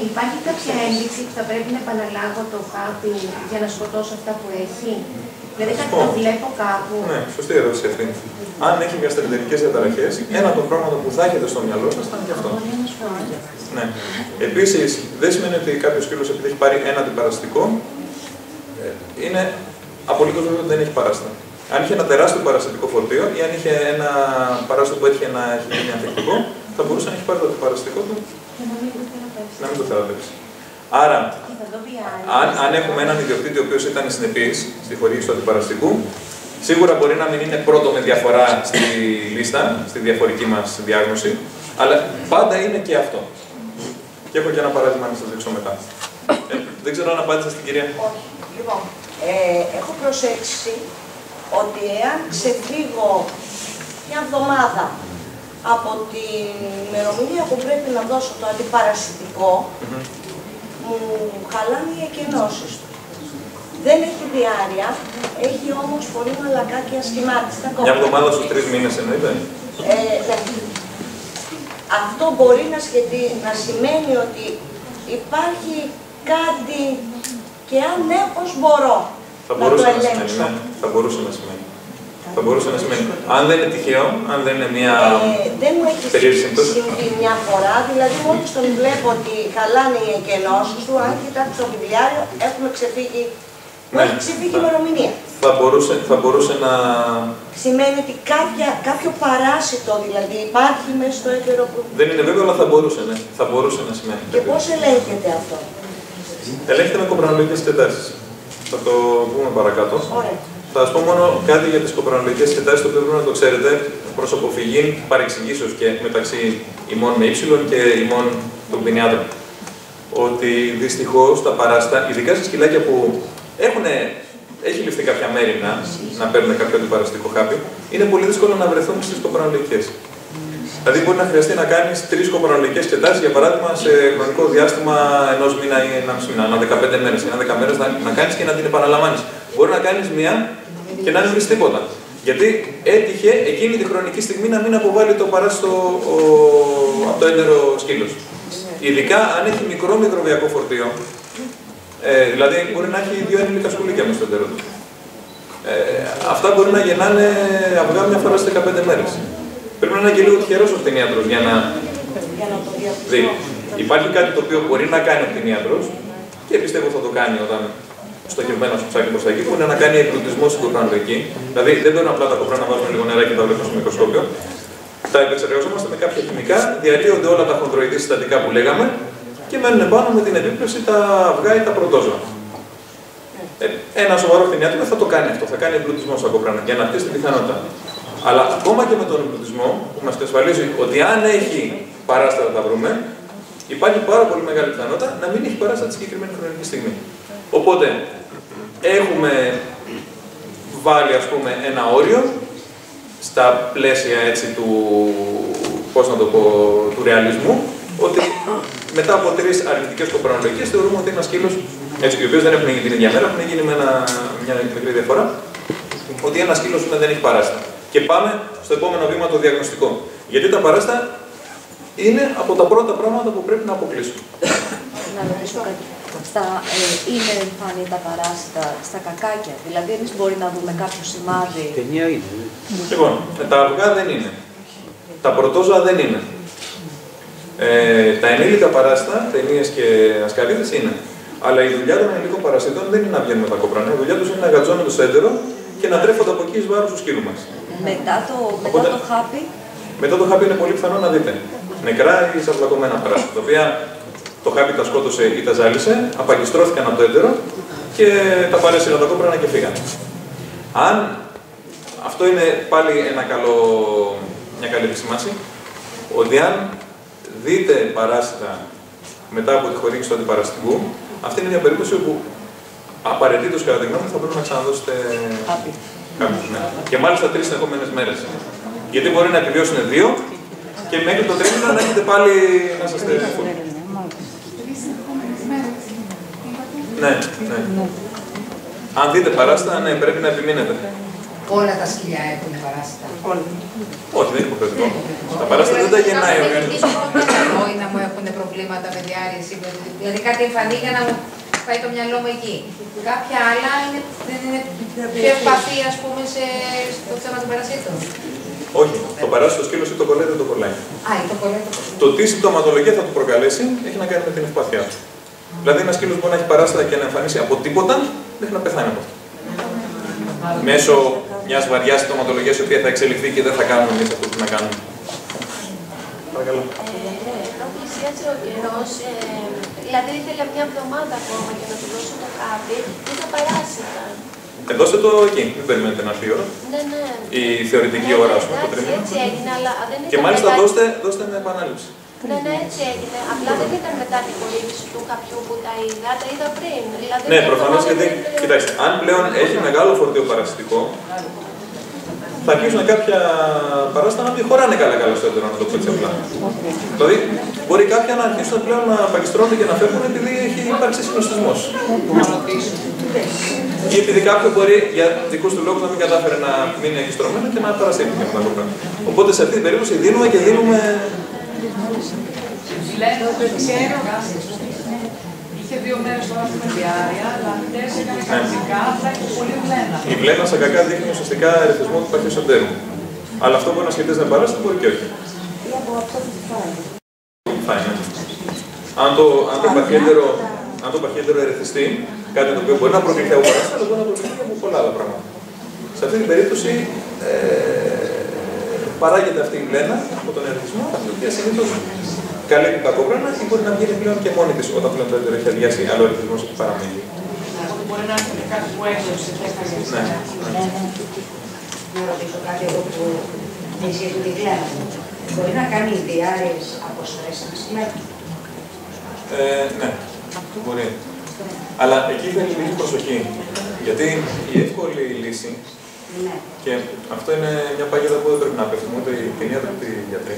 υπάρχει κάποια ένδειξη που θα πρέπει να επαναλάβω το χάπι για να σκοτώσω αυτά που έχει? Δηλαδή κάτι το βλέπω κάπου. Ναι, σωστή ερώτηση αυτή. Αν έχει γαστροεντερικές διαταραχές, ένα από τα πράγματα που θα έχετε στο μυαλό σας θα είναι και αυτό. Ναι. Επίσης, δεν σημαίνει ότι κάποιος σκύλος, επειδή έχει πάρει ένα αντιπαραστικό, είναι απολύτως βέβαιο ότι δεν έχει παράσιτα. Αν είχε ένα τεράστιο παραστατικό φορτίο ή αν είχε ένα παράστατο που έτυχε να έχει γίνει ανθεκτικό, θα μπορούσε να έχει πάρει το αντιπαραστατικό του να μην το θεραπεύσει. Άρα, αν έχουμε έναν ιδιοκτήτη ο οποίος ήταν συνεπής στη χορήγηση του αντιπαραστικού, σίγουρα μπορεί να μην είναι πρώτο με διαφορά στη λίστα, στη διαφορική μας διάγνωση, αλλά πάντα είναι και αυτό. Και έχω και ένα παράδειγμα να σας δείξω μετά. Δεν ξέρω αν απάντησα στην κυρία. Όχι. Λοιπόν, έχω προσέξει ότι εάν ξεφύγω μια εβδομάδα από την ημερομηνία που πρέπει να δώσω το αντιπαρασιτικό, μου χαλάνε οι εκενώσεις του. Δεν έχει διάρκεια, έχει όμως πολύ μαλακάκια σχημάτιστα. Μια εβδομάδα στους 3 μήνες εννοείται. Ναι. Αυτό μπορεί να σημαίνει ότι υπάρχει κάτι και αν ναι, πώς μπορώ να το ελέγξω. Θα μπορούσε να σημαίνει. Θα μπορούσε να σημαίνει. Αν δεν είναι τυχαίο, αν δεν είναι μια δεν μου έχει συμβεί μια φορά, δηλαδή μόλις τον βλέπω ότι χαλάνε οι εκενώσεις του, αν κοιτάξω το βιβλιάριο, έχουμε ξεφύγει. Μου έχει ξεφύγει η ημερομηνία. Θα μπορούσε να... Σημαίνει ότι κάποιο παράσιτο δηλαδή υπάρχει μέσα στο έτερο που... Δεν είναι βέβαιο, αλλά θα μπορούσε, ναι. Θα μπορούσε να σημαίνει. Και πώς ελέγχεται αυτό? Ελέγχεται με κοπρανολογικές εξετάσεις. Θα το πούμε παρακάτω. Ωραία. Θα σας πω μόνο κάτι για τις κοπρανολογικές εξετάσεις, το οποίο πρέπει να το ξέρετε, προς αποφυγή παρεξηγήσεως και μεταξύ ημών με ύψιλον και ημών των κτηνιάτρων. ότι δυστυχώς τα παράστα, ειδικά σε σκυλάκια που έχει ληφθεί κάποια μέρη να παίρνουν κάποιο αντιπαραστικό χάπι, είναι πολύ δύσκολο να βρεθούν στις κοπρανολογικές. Δηλαδή, μπορεί να χρειαστεί να κάνεις 3 κοπρανολογικές εξετάσεις, για παράδειγμα, σε χρονικό διάστημα 1 μήνα ή 1,5 μήνα, ανά 15 μέρες. Ανά 10 μέρες να κάνεις και να την επαναλαμβάνεις. Μπορεί να κάνεις μία και να μην βρεις τίποτα. Γιατί έτυχε εκείνη τη χρονική στιγμή να μην αποβάλει το παράστο από το έντερο σκύλος. Ειδικά αν έχει μικρό μικροβιακό φορτίο, δηλαδή μπορεί να έχει 2 ενήλικα σκουλίκια μέσα στο έντερο του. Αυτά μπορεί να γεννάνε αυγά μια φορά στις 15 μέρες. Πρέπει να είναι και λίγο τυχερός ο κτηνίατρος για να δει. Υπάρχει κάτι το οποίο μπορεί να κάνει ο κτηνίατρος και πιστεύω θα το κάνει όταν στοχευμένο στο ψάκι προς τα εκεί, που είναι να κάνει εμπλουτισμό στην κοπρανολογική. Δηλαδή δεν παίρνουν απλά τα κοπρά να βάζουν λίγο νερά και τα βλέπουν στο μικροσκόπιο. Τα επεξεργαζόμαστε με κάποια χημικά, διαλύονται όλα τα χονδροειδή συστατικά που λέγαμε και μένουν πάνω με την επίπλευση τα αυγά ή τα πρωτόζωα. Ένα σοβαρό κτηνίατρο θα το κάνει αυτό, θα κάνει εμπλουτισμό στα κοπρά για να χτίσει την πιθανότητα. Αλλά ακόμα και με τον εμπλουτισμό, που μας εξασφαλίζει ότι αν έχει παράστατα τα βρούμε, υπάρχει πάρα πολύ μεγάλη πιθανότητα να μην έχει παράστατα τη συγκεκριμένη χρονική στιγμή. Οπότε, έχουμε βάλει, ας πούμε, ένα όριο στα πλαίσια έτσι, του ρεαλισμού, ότι μετά από 3 αρνητικές κοπρανολογικές θεωρούμε ότι ένας σκύλος, έτσι, οι οποίες δεν έχουν γίνει την ίδια μέρα, έχουν γίνει με μια μικρή διαφορά, ότι ένας σκύλος δεν έχει παράστα. Και πάμε στο επόμενο βήμα, το διαγνωστικό. Γιατί τα παράστα είναι από τα πρώτα πράγματα που πρέπει να αποκλείσουμε. Να ρωτήσω κάτι. Είναι εμφανή τα παράστα στα κακάκια, δηλαδή εμείς μπορεί να δούμε κάποιο σημάδι. Ταινία είναι. Λοιπόν, τα αυγά δεν είναι. Τα πρωτόζωα δεν είναι. Τα ενήλικα παράστα, ταινίες και ασκαλίδες είναι. Αλλά η δουλειά των ενήλικων παρασίτων δεν είναι να βγαίνουν με τα κοπρανά. Η δουλειά τους είναι να γατζώνουν το έντερο και να τρέφονται από εκεί εις βάρος του σκύλου μας. Μετά το χάπι. Μετά το χάπι είναι πολύ πιθανό να δείτε νεκρά ή σαυλακωμένα παράστα, τα οποία το χάπι τα σκότωσε ή τα ζάλισε, απαγκιστρώθηκαν από το έντερο και τα παρέσυραν τα κόπρανα και φύγανε. Αυτό είναι πάλι μια καλή επισήμανση, ότι αν δείτε παράσιτα μετά από τη χορήγηση του αντιπαραστικού, αυτή είναι μια περίπτωση όπου απαραίτητος κατά τη γνώμη θα πρέπει να ξαναδώσετε χάπι. Ναι. Και μάλιστα 3 συνεχόμενες μέρες. Γιατί μπορεί να επιβιώσουν 2 και μέχρι το τρίμηνο να έχετε πάλι να είστε φούλοι. Ναι. Αν δείτε παράστα, ναι, πρέπει να επιμείνετε. Όλα τα σκυλιά έχουν παράστα. Όχι, δεν είναι υποχρεωτικό. Τα παράστα δεν τα γεννάει ο οργανισμός. Ή να μου έχουν προβλήματα με διάρρηση, δηλαδή κάτι εμφανή για να μου πάει το μυαλό μου εκεί. Κάποια άλλα δεν είναι πιο ευπαθή, ας πούμε, στο θέμα των παρασίτων. Όχι, το παράσιτο σκύλος ή το κολλάει δεν το κολλάει. Το κολλάει. Το τι συμπτωματολογία θα του προκαλέσει έχει να κάνει με την ευπάθειά του. Δηλαδή, ένα σκύλος μπορεί να έχει παράστατα και να εμφανίσει από τίποτα μέχρι να πεθάνει από αυτό. Μέσω μιας βαριάς συμπτωματολογίας η οποία θα εξελιχθεί και δεν θα κάνουμε εμείς αυτό που να κάνουμε. Παρακαλώ. Ενώ πλησιάζει ο καιρός, δηλαδή ήθελα μια εβδομάδα ακόμα για να του δώσω το χάπι, δεν θα παράσιτα. Δώστε το εκεί, μην περιμένετε να έρθει η ώρα. Ναι. Η θεωρητική ώρα, ας πούμε, το τρίμηνο. Έτσι έγινε, αλλά δεν ήταν. Και μάλιστα δώστε με επανάληψη. Ναι, έτσι έγινε. Απλά δεν ήταν μετά την χορήγηση του κάποιου που τα είδα πριν. Δηλαδή, ναι, προφανώς γιατί, κοιτάξτε, αν πλέον έχει μεγάλο φορτίο παρασιτικό, θα αρχίσουν κάποια παράστα να μην χωράνε καλά στο έντερο, να το πω έτσι απλά. Δηλαδή, μπορεί κάποια να αρχίσουν πλέον να παγιστρώνονται και να φεύγουν επειδή έχει υπάρξει συνοστισμός. Ή επειδή κάποιο μπορεί για δικούς του λόγους να μην κατάφερε να μείνει αγκιστρωμένο και να παρασύρθηκε με τα κοπρά. Οπότε σε αυτή την περίπτωση δίνουμε και δίνουμε. Είχε 2 μέρες τώρα στην διάρκεια, αλλά χτες έκανε καρδικά, απλά είχε πολύ βλένα. Η βλένα στα κακά δείχνει ουσιαστικά ερεθισμό του παχαίου εντέρου. Αλλά αυτό μπορεί να σχετίζεται με παράσταση, μπορεί και όχι. Ή από αυτό που φάει. Αν το παχιέντερο ερεθιστεί, κάτι το οποίο μπορεί να προκληθεί από παράσταση, αλλά μπορεί να προκληθεί από πολλά άλλα πράγματα. Σε αυτή την περίπτωση παράγεται αυτή η βλένα από τον ερεθισμό, η οποία συνήθως καλύπτει τα κόπρανα ή μπορεί να βγαίνει πλέον και μόνη της όταν πλέον το έντερο έχει αδειάσει, άλλο ερεθισμός έχει παραμείνει. Μπορεί να έρθει κάτι που έκλεψε και έφαγε. Να ρωτήσω κάτι εδώ που σχετικά τη βλένα. Μπορεί να κάνει διάρρειες από στρες ένα σκυλάκι. Ναι, μπορεί. Αλλά εκεί θέλει λίγη προσοχή. Γιατί η εύκολη λύση, και αυτό είναι μια παγίδα που δεν πρέπει να πέφτουμε ούτε η κτηνίατροι ούτε οι γιατροί.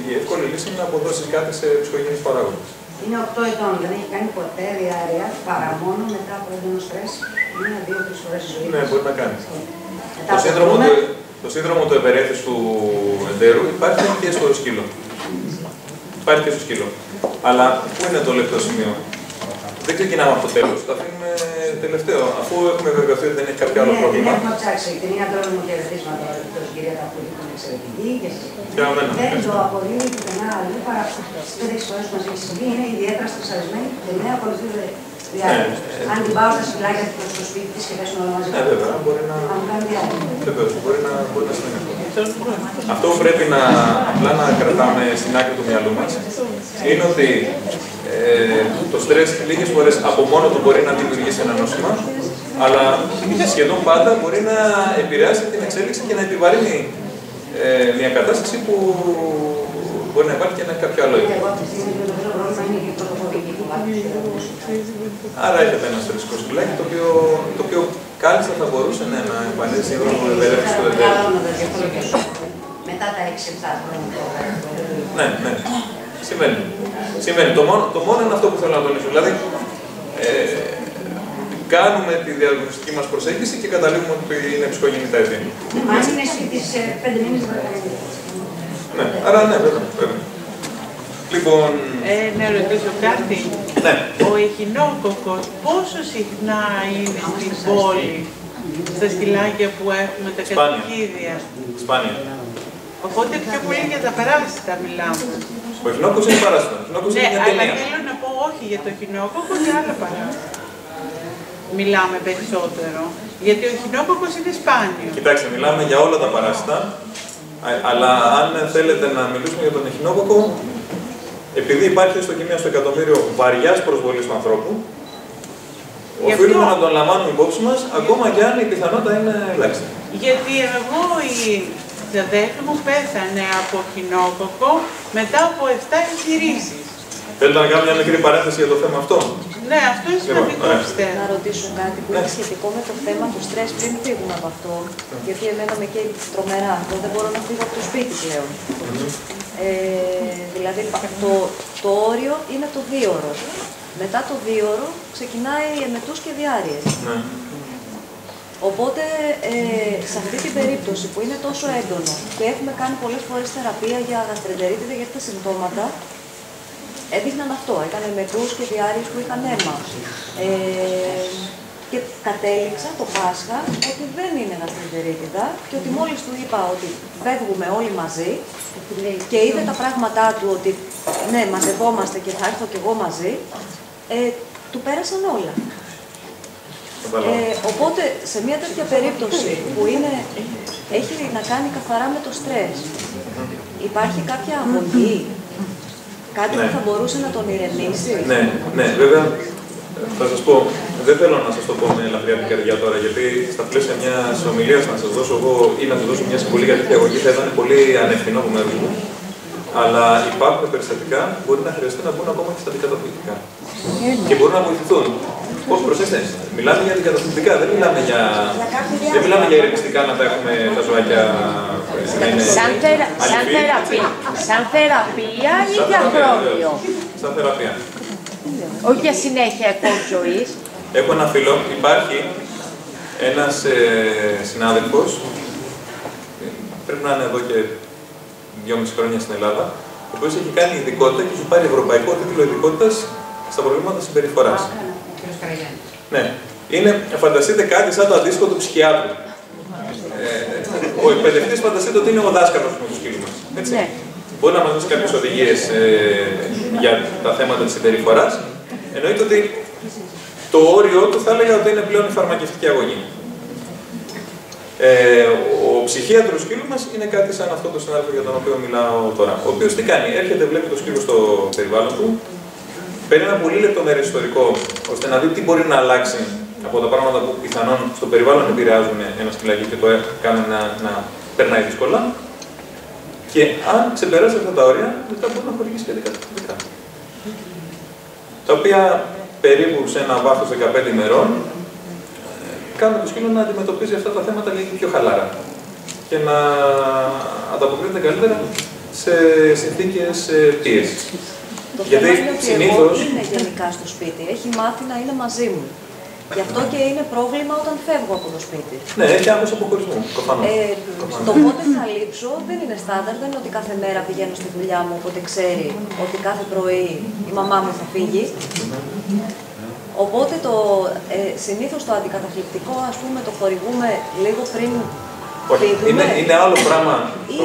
Η εύκολη λύση είναι να αποδώσει κάτι σε ψυχογενείς παράγοντες. Είναι 8 ετών, δεν έχει κάνει ποτέ διάρρεια παρά μόνο μετά από έντονο στρες. Είναι 2-3 φορές στη ζωή. Ναι, μπορεί να κάνει. Το σύνδρομο του επερέθιστου εντέρου υπάρχει και στο σκύλο. Υπάρχει και στο σκύλο. Αλλά πού είναι το λεπτό σημείο? Δεν ξεκινάμε από το τέλος, το αφήνουμε τελευταίο. Αφού έχουμε βεβαιωθεί ότι δεν έχει κάποιο άλλο πρόβλημα. Έχουμε ψάξει την ιατρόλογο μου χαιρετίσματα εκτός κυρία Καπούλη που είναι εξαιρετική και δεν το αποδείγει πουθενά αλλού παρά 4 φορές που μας έχει συμβεί. Είναι ιδιαίτερα στρεσαρισμένη και δεν ακολουθείται διάρκεια. Αν την πάω στα σκυλάκια του στο σπίτι της και πέσουν όλα μαζί. Βέβαια, μπορεί να κάνει διάρκεια. Βεβαίως, μπορεί να σημαίνει αυτό. Αυτό που πρέπει απλά να κρατάμε στην άκρη του μυαλού μας είναι ότι το στρες λίγες φορές από μόνο του μπορεί να δημιουργήσει ένα νόσημα, αλλά σχεδόν πάντα μπορεί να επηρεάσει την εξέλιξη και να επιβαρύνει μια κατάσταση που μπορεί να υπάρχει και να έχει κάποιο άλλο είδο. Άρα έχετε ένα στρεσικό σκυλάκι το οποίο κάλλιστα θα μπορούσε να εμφανίσει σύνδρομο ευερέθησης του εντέρου. Μετά τα 6-7 χρόνια. Ναι. Συμβαίνει. Το μόνο είναι αυτό που θέλω να τονίσω. Δηλαδή, κάνουμε τη διαγνωστική μας προσέγγιση και καταλήγουμε ότι είναι ψυχογεννητά αιτία. Αν είναι σπίτης 5 μήνες, ναι, άρα ναι, βέβαια. Λοιπόν... Να ρωτήσω κάτι. Ναι. Ο εχινόκοκος πόσο συχνά είναι στην πόλη, στα σκυλάκια που έχουμε τα κατοικίδια? Σπάνια. Οπότε πιο πολύ για τα παράσιτα μιλάμε. Ο εχινόκοκος είναι παράσιτο. Ναι, αλλά θέλω να πω όχι για το εχινόκοκο και άλλα παράσιτα. Μιλάμε περισσότερο. Γιατί ο εχινόκοκος είναι σπάνιο. Κοιτάξτε, μιλάμε για όλα τα παράσιτα. Αλλά αν θέλετε να μιλήσουμε για τον εχινόκοκο, επειδή υπάρχει έστω και μία στο εκατομμύριο βαριάς προσβολής του ανθρώπου, οφείλουμε να τον λαμβάνουμε υπόψη μας, ακόμα και αν η πιθανότητα είναι ελάχιστη. Γιατί εγώ η αδέρφη μου πέθανε από εχινόκοκο μετά από 7 εγχειρήσεις. Θέλετε να κάνω μια μικρή παρένθεση για το θέμα αυτό? Ναι, αυτό είναι σημαντικό, πιστεύω. Να ρωτήσω κάτι που είναι σχετικό με το θέμα του στρες πριν φύγουμε από αυτό, γιατί εμένα με καίει τρομερά. Δεν μπορώ να φύγω από το σπίτι πλέον. Δηλαδή, το όριο είναι το 2ωρο. Μετά το 2ωρο ξεκινάει εμετούς και διάρειες. Οπότε, σε αυτή την περίπτωση που είναι τόσο έντονο και έχουμε κάνει πολλές φορές θεραπεία για γαστρεντερίτιδα για αυτά τα συμπτώματα, έδειχναν αυτό, έκανε μετούς και διάρειες που είχαν αίμα. Και κατέληξα το Πάσχα ότι δεν είναι γαστρεντερίτιδα και ότι μόλις του είπα ότι φεύγουμε όλοι μαζί και είδε τα πράγματά του ότι ναι, μαζευόμαστε και θα έρθω κι εγώ μαζί, του πέρασαν όλα. Οπότε, σε μια τέτοια περίπτωση που έχει να κάνει καθαρά με το στρες, υπάρχει κάποια αγωγή, κάτι που θα μπορούσε να τον ηρεμήσει? Ναι, βέβαια, θα σας πω, δεν θέλω να σας το πω με ελαφριά την καρδιά τώρα, γιατί στα πλαίσια μιας ομιλίας να σας δώσω εγώ ή να του δώσω μια συμβουλή για τέτοια αγωγή θα ήταν πολύ ανευθυνό από μέρους μου. Αλλά υπάρχουν περιστατικά που μπορεί να χρειαστεί να μπουν ακόμα και στα αντικαταθλιπτικά. Και μπορούν να βοηθηθούν. Όχι, προσέξτε, μιλάμε για αντικαταθλιπτικά, δεν μιλάμε για ηρεμιστικά να τα έχουμε τα ζωάκια. Σαν θεραπεία ή για πρόβλιο? Σαν θεραπεία. Όχι για συνέχεια εκπός ζωής. Έχω ένα φίλο, υπάρχει ένας συνάδελφος, πρέπει να είναι εδώ και 2,5 χρόνια στην Ελλάδα, ο οποίος έχει κάνει ειδικότητα και έχει πάρει ευρωπαϊκό τίτλο ειδικότητας στα προβλήματα συμπεριφοράς. Ναι. Φανταστείτε κάτι σαν το αντίστοιχο του ψυχιάτρου. Ο εκπαιδευτής φανταστείτε ότι είναι ο δάσκαλος του σκύλου μας. Έτσι. Ναι. Μπορεί να μας δώσει κάποιες οδηγίες για τα θέματα της συμπεριφοράς. Εννοείται ότι το όριο του θα έλεγα ότι είναι πλέον η φαρμακευτική αγωγή. Ο ψυχίατρος σκύλου μας είναι κάτι σαν αυτό το συνάδελφο για τον οποίο μιλάω τώρα. Ο οποίος τι κάνει, έρχεται, βλέπει το σκύλο στο περιβάλλον του, παίρνει ένα πολύ λεπτομερές ιστορικό, ώστε να δει τι μπορεί να αλλάξει από τα πράγματα που πιθανόν στο περιβάλλον επηρεάζουν ένα σκυλάκι και το κάνουν να περνάει δύσκολα. Και αν ξεπεράσει αυτά τα όρια, μετά μπορεί να χορηγήσει και αντικαταθλιπτικά. τα οποία περίπου σε ένα βάθος 15 ημερών κάνουν το σκύλο να αντιμετωπίζει αυτά τα θέματα λίγο πιο χαλάρα και να ανταποκρίνεται καλύτερα σε συνθήκες πίεσης. Γιατί συνήθως είναι γενικά στο σπίτι, έχει μάθει να είναι μαζί μου. Γι' αυτό και είναι πρόβλημα όταν φεύγω από το σπίτι. Ναι, έχει άγχος αποχωρισμού, προφανώς. Το πότε θα λείψω δεν είναι στάνταρ, δεν είναι ότι κάθε μέρα πηγαίνω στη δουλειά μου, οπότε ξέρει ότι κάθε πρωί η μαμά μου θα φύγει. Οπότε συνήθως το αντικαταθλιπτικό, ας πούμε, το χορηγούμε λίγο πριν φύγουμε. Είναι άλλο πράγμα. Ή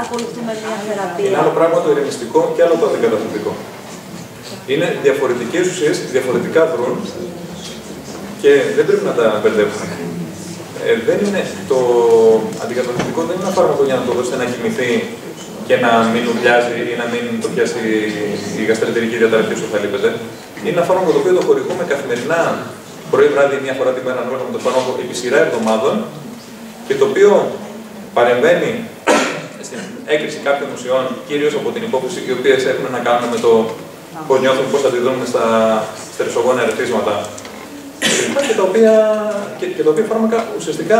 ακολουθούμε μια θεραπεία. Είναι άλλο πράγμα το ηρεμιστικό και άλλο το αντικαταθλιπτικό. Είναι διαφορετικές ουσίες, διαφορετικά δρούν και δεν πρέπει να τα μπερδεύουμε. Δεν είναι το αντικαταθλιπτικό, δεν είναι ένα φάρμακο για να το δώσετε να κοιμηθεί και να μην ουρλιάζει ή να μην το πιάσει η γαστρεντερική διαταραχή όσο θα λείπετε. Είναι ένα φάρμακο το οποίο το χορηγούμε καθημερινά, πρωί, βράδυ, μια φορά την μέρα, ανάλογα με το φάρμακο, επί σειρά εβδομάδων και το οποίο παρεμβαίνει στην έκρηξη κάποιων ουσιών, κυρίως από την υπόθεση, οι οποίες έχουν να κάνουν με το πώς νιώθουμε, πώς αντιδρούμε στα στρεσογόνα ερεθίσματα. Και τα οποία φάρμακα ουσιαστικά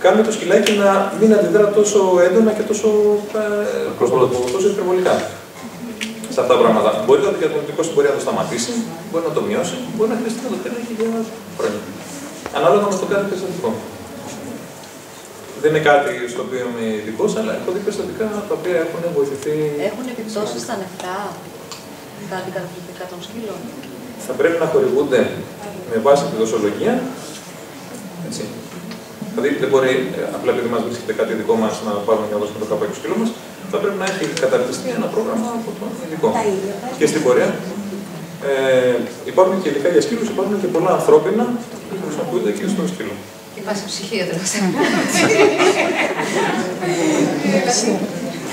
κάνουν το σκυλάκι να μην αντιδρά τόσο έντονα και τόσο υπερβολικά σε αυτά τα πράγματα. Μπορεί το αντικαταθλιπτικό μπορεί να το σταματήσει, μπορεί να το μειώσει, μπορεί να χρειαστεί να το κάνει και για χρόνια. Ανάλογα με το κάθε περιστατικό. Δεν είναι κάτι στο οποίο είμαι ειδικός, αλλά έχω δει περιστατικά τα οποία έχουν βοηθηθεί. Έχουν επιπτώσεις στα νεφρά, τα αντικαταθλιπτικά των σκύλων. Θα πρέπει να χορηγούνται με βάση τη δοσολογία. Έτσι. Δηλαδή δεν μπορεί απλά επειδή μας βρίσκεται κάτι δικό μας να πάρουμε και να δώσουμε το καπάκι στο σκύλο μας. Θα πρέπει να έχει καταρτιστεί ένα πρόγραμμα από τον ειδικό. Και στην πορεία υπάρχουν και ειδικά για σκύλους, υπάρχουν και πολλά ανθρώπινα που χρησιμοποιούνται και στο σκύλο. Και πας σε ψυχίατρος.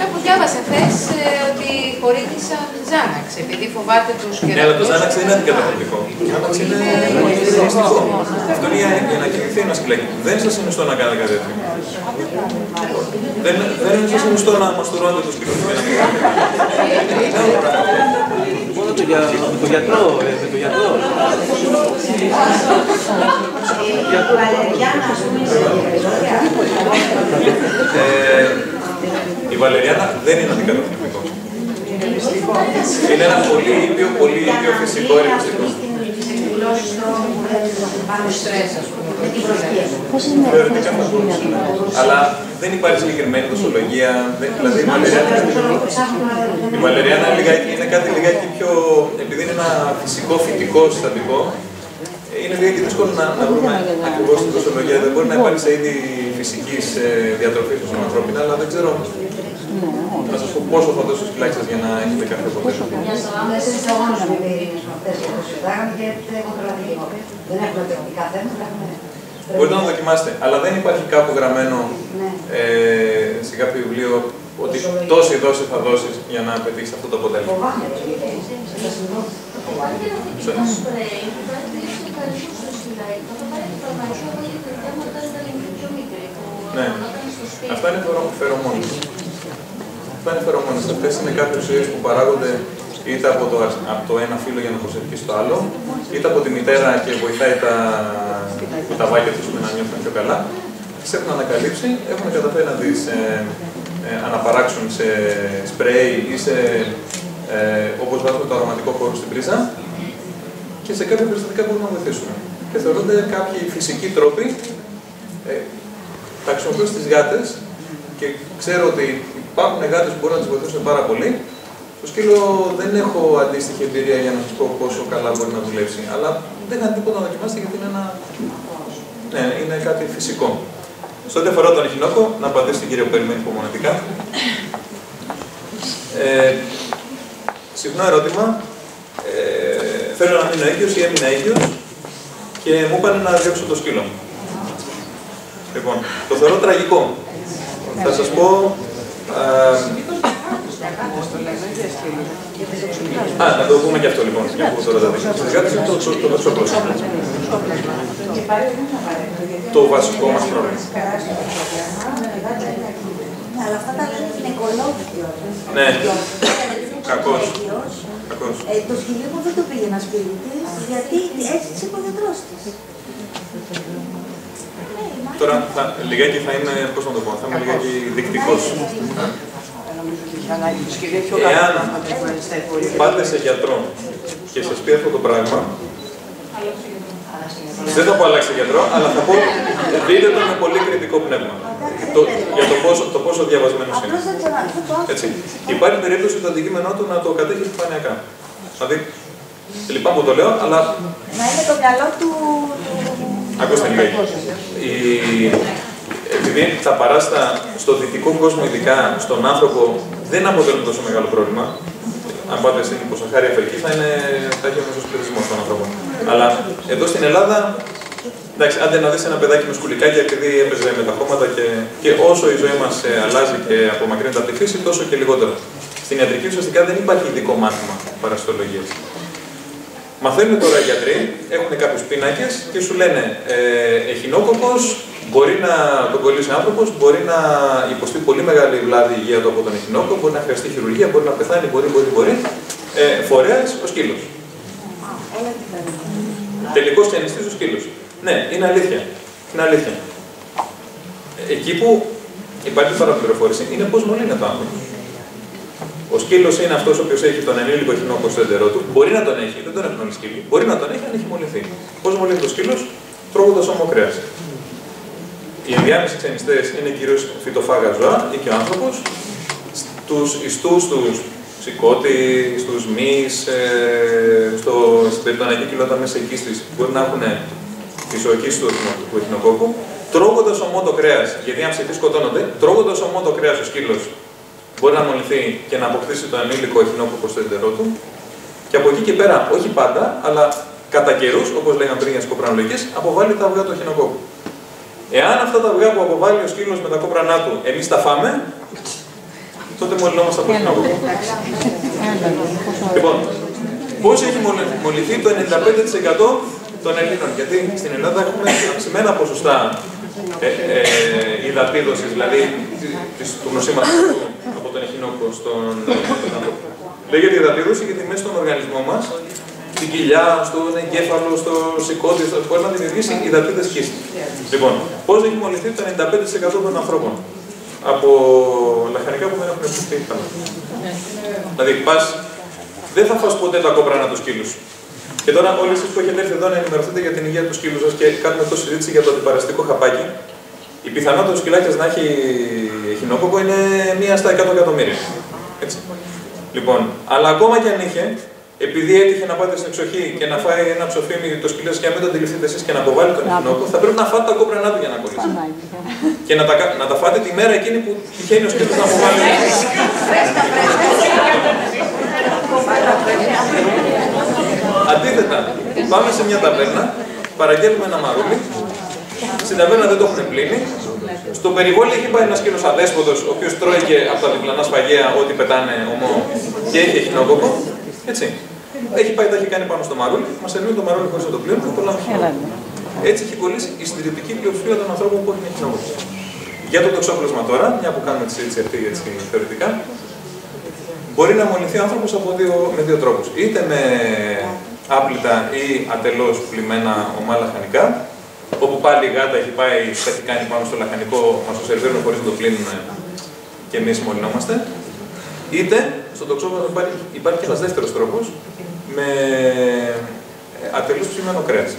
Κάπου διάβασα χθες ότι χορήγησαν Ζάναξ, επειδή φοβάται τους κερατούς. Ναι, αλλά το Ζάναξ δεν είναι αντικαταθλιπτικό. Το Ζάναξ είναι ηρεμιστικό. Αυτό είναι για να κοιμηθεί ένα σκυλάκι. Δεν σας συνιστώ να κάνετε κάτι τέτοιο. Δεν σας συνιστώ να μαστουρώνετε το σκυλάκι. Μόνο το γιατρό, με το γιατρό. Η βαλεριάνα δεν είναι αντικαταθλιπτικό. Είναι ένα πολύ ήπιο φυσικό ηρεμιστικό. Θεωρητικά θα μπορούσε. Αλλά δεν υπάρχει συγκεκριμένη δοσολογία. Δηλαδή η βαλεριάνα είναι κάτι λιγάκι πιο. Επειδή είναι ένα φυσικό φυτικό συστατικό, είναι λιγάκι δύσκολο να βρούμε ακριβώς την δοσολογία. Δεν μπορεί να υπάρχει σε είδη φυσικής διατροφής των ανθρώπων, αλλά δεν ξέρω. Να σας πω πόσο θα δώσω σκυλάκι σας για να έχετε κάθε αποτέλεσμα. Μπορείτε να το δοκιμάσετε, αλλά δεν υπάρχει κάπου γραμμένο σε κάποιο βιβλίο ότι τόση δόση θα δώσεις για να πετύχεις αυτό το αποτέλεσμα. Ναι, αυτά είναι φερομόνες. Αυτά είναι φερομόνες. Αυτές είναι κάποιες ουσίες που παράγονται είτε από το ένα φύλο για να προσελκύσει το άλλο, είτε από τη μητέρα και βοηθάει τα βάκια τους να νιώθουν πιο καλά. Τις έχουν ανακαλύψει, έχουν καταφέρει να τις αναπαράξουν σε σπρέι ή σε, όπως βάζουμε το αρωματικό χώρο στην πρίζα, και σε κάποια περιστατικά μπορούν να βοηθήσουν. Και θεωρούνται κάποιοι φυσικοί τρόποι. Τα χρησιμοποιώ στις γάτες και ξέρω ότι υπάρχουν γάτες που μπορούν να τις βοηθήσουν πάρα πολύ. Στο σκύλο δεν έχω αντίστοιχη εμπειρία για να σας πω πόσο καλά μπορεί να δουλέψει. Αλλά δεν είχα τίποτα να δοκιμάσετε γιατί είναι κάτι φυσικό. Σε ό,τι αφορά τον εχινόκο, να απαντήσω στην κυρία που περιμένει υπομονετικά. Συχνό ερώτημα. Θέλω να μείνω έγκυος ή έμεινα έγκυος και μου είπαν να διώξω το σκύλο. Λοιπόν, το θεωρώ τραγικό. Θα σας πω. Να το πούμε και αυτό λοιπόν. Στις γάτες είναι το δεξιοπλώσιο. Το βασικό μας πρόβλημα. Αλλά αυτά τα λένε γυναικολόγοι. Ναι, κακώς. Το σκυλί μου δεν το πήγαινα σπίτι της, γιατί έτσι της είπε ο γιατρός της. Τώρα, λιγάκι θα είμαι, πώς να το πω, θα είμαι λιγάκι δεικτικός. Εάν πάτε σε γιατρό και σας πει αυτό το πράγμα, δεν θα πω αλλάξει γιατρό, αλλά θα πω δείτε το με πολύ κριτικό πνεύμα. Για το πόσο διαβασμένος είναι. Έτσι. Υπάρχει περίπτωση το αντικείμενό του να το κατέχει επιφανειακά. Δηλαδή, λυπάμαι που το λέω, αλλά. Να είναι το μυαλό του. Ακούστε λιγάκι. Επειδή τα παράστα στο δυτικό κόσμο, ειδικά στον άνθρωπο, δεν αποτελούν τόσο μεγάλο πρόβλημα. Αν πάτε στην υποσαχάρια Αφρική, θα έχει ο μεσοσπληρισμός των ανθρώπων. Αλλά εδώ στην Ελλάδα, εντάξει, άντε να δεις ένα παιδάκι με σκουλικάκια, επειδή έπαιζε με τα χώματα και όσο η ζωή μας αλλάζει και απομακρύνεται από τη φύση, τόσο και λιγότερο. Στην ιατρική ουσιαστικά δεν υπάρχει ειδικό μάθημα παρασιτολογίας. Μαθαίνουν τώρα οι γιατροί, έχουν κάποιους πίνακες και σου λένε εχινόκοκκος, μπορεί να τον κολλήσει άνθρωπος, μπορεί να υποστεί πολύ μεγάλη βλάβη υγεία του από τον εχινόκοκκο, μπορεί να χρειαστεί χειρουργία, μπορεί να πεθάνει, μπορεί. Φορέας ο σκύλος. Τελικός χιανιστής ο σκύλος. Ναι, είναι αλήθεια. Είναι αλήθεια. Εκεί που υπάρχει παραπληροφόρηση είναι πώς μολύνεται το άνθρωπο. Ο σκύλος είναι αυτός ο οποίος έχει τον ενήλικο εχινόκοκκο στο έντερό του. Μπορεί να τον έχει, δεν τον έχουν όλοι σκύλοι. Μπορεί να τον έχει αν έχει μολυνθεί. Πώς μολύνεται ο σκύλος, τρώγοντας όμο κρέας. Οι ενδιάμεσοι ξενιστές είναι κυρίως φυτοφάγα ζώα ή και ο άνθρωπος. Στους ιστούς τους, σηκώτη, στους μυς, στην περιπτωνιακή κοιλότητα μέσα εκκίστης, μπορεί να έχουν τη ζωοκύση του εχινοκόκκου. Τρώγοντας ομό το κρέας, γιατί αν ψηφί σκοτώνονται, τρώγοντας ομό το κρέας ο σκύλος μπορεί να μολυνθεί και να αποκτήσει το ενήλικο εχινόκοκκο στο εντερό του. Και από εκεί και πέρα, όχι πάντα, αλλά κατά καιρούς, όπως λέγαμε πριν για τις κοπρανολογίες, αποβάλλει τα αυγά του εχινοκόκκου. Εάν αυτά τα αυγά που αποβάλλει ο σκύλος με τα κόπρανά του, εμείς τα φάμε, τότε μολυνόμαστε από εχινόκοκκο. Λοιπόν, πώς έχει μολυνθεί το 95% των Ελλήνων? Γιατί στην Ελλάδα έχουμε αυξημένα ποσοστά υδατίδωσης, δηλαδή του νοσήματος από τον εχινόκοκκο στον άνθρωπο. Λέγεται υδατίδωση γιατί μέσα στον οργανισμό μας, στην κοιλιά, στον εγκέφαλο, στο σηκώτη, μπορεί να δημιουργήσει υδατίδες κίστη. Λοιπόν, πώς έχει μολυνθεί το 95% των ανθρώπων? Από λαχανικά που δεν έχουν επιστεί. Δηλαδή, δεν θα φας ποτέ τα κόπρανα του σκύλου. Και τώρα, όλοι εσείς που έχετε έρθει εδώ να ενημερωθείτε για την υγεία του σκύλου σας και κάνουμε τόση συζήτηση για το αντιπαραστικό χαπάκι, η πιθανότητα του σκυλάκιας να έχει εχινόκοκκο είναι 1 στα 100 εκατομμύρια. Έτσι. Λοιπόν, αλλά ακόμα και αν είχε, επειδή έτυχε να πάτε στην εξοχή και να φάει ένα ψοφίμι το σκυλί και να μην το αντιληφθείτε εσείς και να αποβάλει τον εχινόκοκκο, θα πρέπει να φάτε τα κόπρανά του για να κολλήσει. Και να τα φάτε τη μέρα εκείνη που τυχαίνει ο σκύλος να αποβάλει. Αντίθετα, πάμε σε μια ταβέρνα, παραγγέλνουμε ένα μαρούλι, στην ταβέρνα δεν το έχουν πλύνει. Στο περιβόλι έχει πάει ένας σκύλος αδέσποτος, ο οποίος τρώει και από τα διπλανά σφαγεία ό,τι πετάνε ομό και έχει εχινόκοκκο. Έτσι. Έχει πάει, τα έχει κάνει πάνω στο μαρούλι, μας σερβίρουν το μαρούλι χωρίς να το πλύνουν και το λάμε εχινόκοκκο. Έτσι έχει κολλήσει η συντηρητική πλειοψηφία των ανθρώπων που έχουν εχινόκοκκο. Για το τοξόπλασμα τώρα, μια που κάνουμε τη συζήτηση αυτή έτσι, θεωρητικά, μπορεί να μολυνθεί ο άνθρωπος με δύο τρόπους. Είτε με άπλυτα ή ατελώς πλημμένα ομά λαχανικά, όπου πάλι η γάτα έχει πάει, τα έχει κάνει πάνω στο λαχανικό, μας το σερβίρουν χωρίς να το πλύνουν και εμείς μολυνόμαστε. Είτε στο τοξόπλασμα υπάρχει και ένας δεύτερος τρόπος, με ατελώς ψημένο κρέας.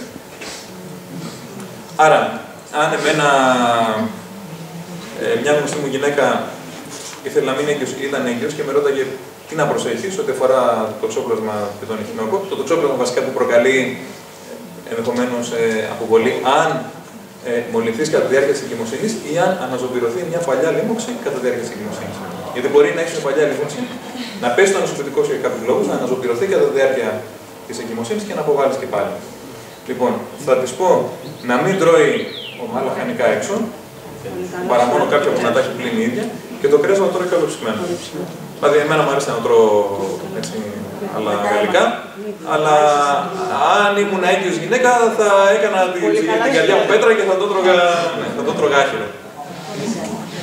Άρα, αν εμένα μια γνωστή μου γυναίκα ήθελε να μην έγκυος, ήταν έγκυος και με ρώταγε τι να προσέχεις ό,τι αφορά το τοξόπλασμα και τον εχινόκοκκο. Το τοξόπλασμα βασικά που προκαλεί ενδεχομένως αποβολή αν μολυνθείς κατά τη διάρκεια της εγκυμοσύνης ή αν αναζωοποιηθεί μια παλιά λίμωξη κατά τη διάρκεια της εγκυμοσύνης. Γιατί μπορεί να έχεις μια παλιά λίμωξη, να πέσει το ανοσοποιητικό σου για κάποιους λόγους, να αναζωοποιηθεί κατά τη διάρκεια της εγκυμοσύνης και να αποβάλεις και πάλι. Λοιπόν, θα της πω να μην τρώει ομά λαχανικά έξω, παρά μόνο κάποια που να τα έχει πλύνει η ίδια, και το κρέας να το τρώει καλοψημένο. Δηλαδή, εμένα μου αρέσει να τρώω έτσι, αλλά γαλλικά, αλλά αν ήμουν έγκυος γυναίκα θα έκανα την καρδιά μου πέτρα και θα το τρώγα άχυρο.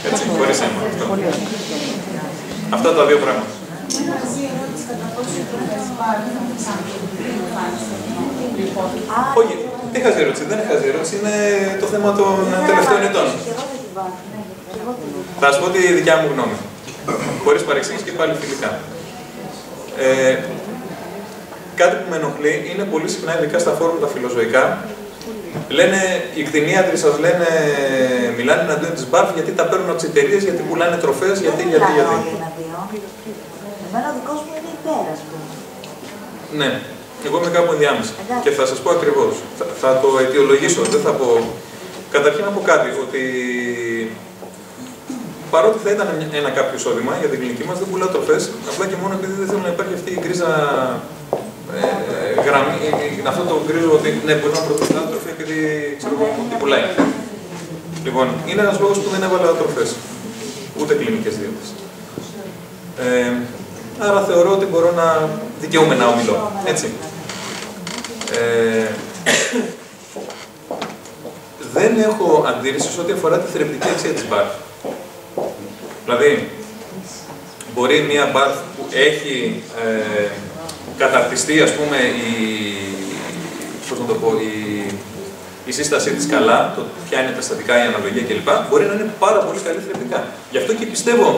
Έτσι, χωρίς αίμα. Αυτά τα δύο πράγματα. Δεν μαζί ερώτηση κατά πόσο η τροφές μπάρουν σαν Όχι, τι χαζή ερώτηση, δεν είναι χαζή ερώτηση, είναι το θέμα των τελευταίων ετών. Θα σας πω τη δικιά μου γνώμη. Χωρίς παρεξήγηση και πάλι φιλικά. Κάτι που με ενοχλεί είναι πολύ συχνά, ειδικά στα φόρουμ τα φιλοζωικά, λένε, οι κτηνίατροι σας λένε, μιλάνε εναντίον της BARF γιατί τα παίρνουν από τις εταιρείες, γιατί πουλάνε τροφές, γιατί. Εμένα ο δικός μου είναι υπέρ, ας πούμε. Ναι, εγώ είμαι κάπου ενδιάμεσα. Και θα σας πω ακριβώς. Θα το αιτιολογήσω, δεν θα πω. Καταρχήν να πω κάτι, ότι παρότι θα ήταν ένα κάποιο εισόδημα για την κλινική μας, δεν πουλάω τροφές, απλά και μόνο επειδή δεν θέλω να υπάρχει αυτή η γκρίζα γραμμή, αυτό το γκρίζο ότι ναι, μπορεί να προτείνει τροφή επειδή ξέρω τι πουλάει. Λοιπόν, είναι ένας λόγος που δεν έβαλα τροφές, ούτε κλινικές δίαιτες. Άρα θεωρώ ότι μπορώ να δικαιούμαι να ομιλώ. Έτσι. Δεν έχω αντίρρηση σε ό,τι αφορά τη θρεπτική αξία της BARF. Δηλαδή, μπορεί μια BARF που έχει καταρτιστεί, ας πούμε, η σύστασή της καλά, το ποια είναι τα στατικά, η αναλογία κλπ. Μπορεί να είναι πάρα πολύ καλή θρεπτικά. Γι' αυτό και πιστεύω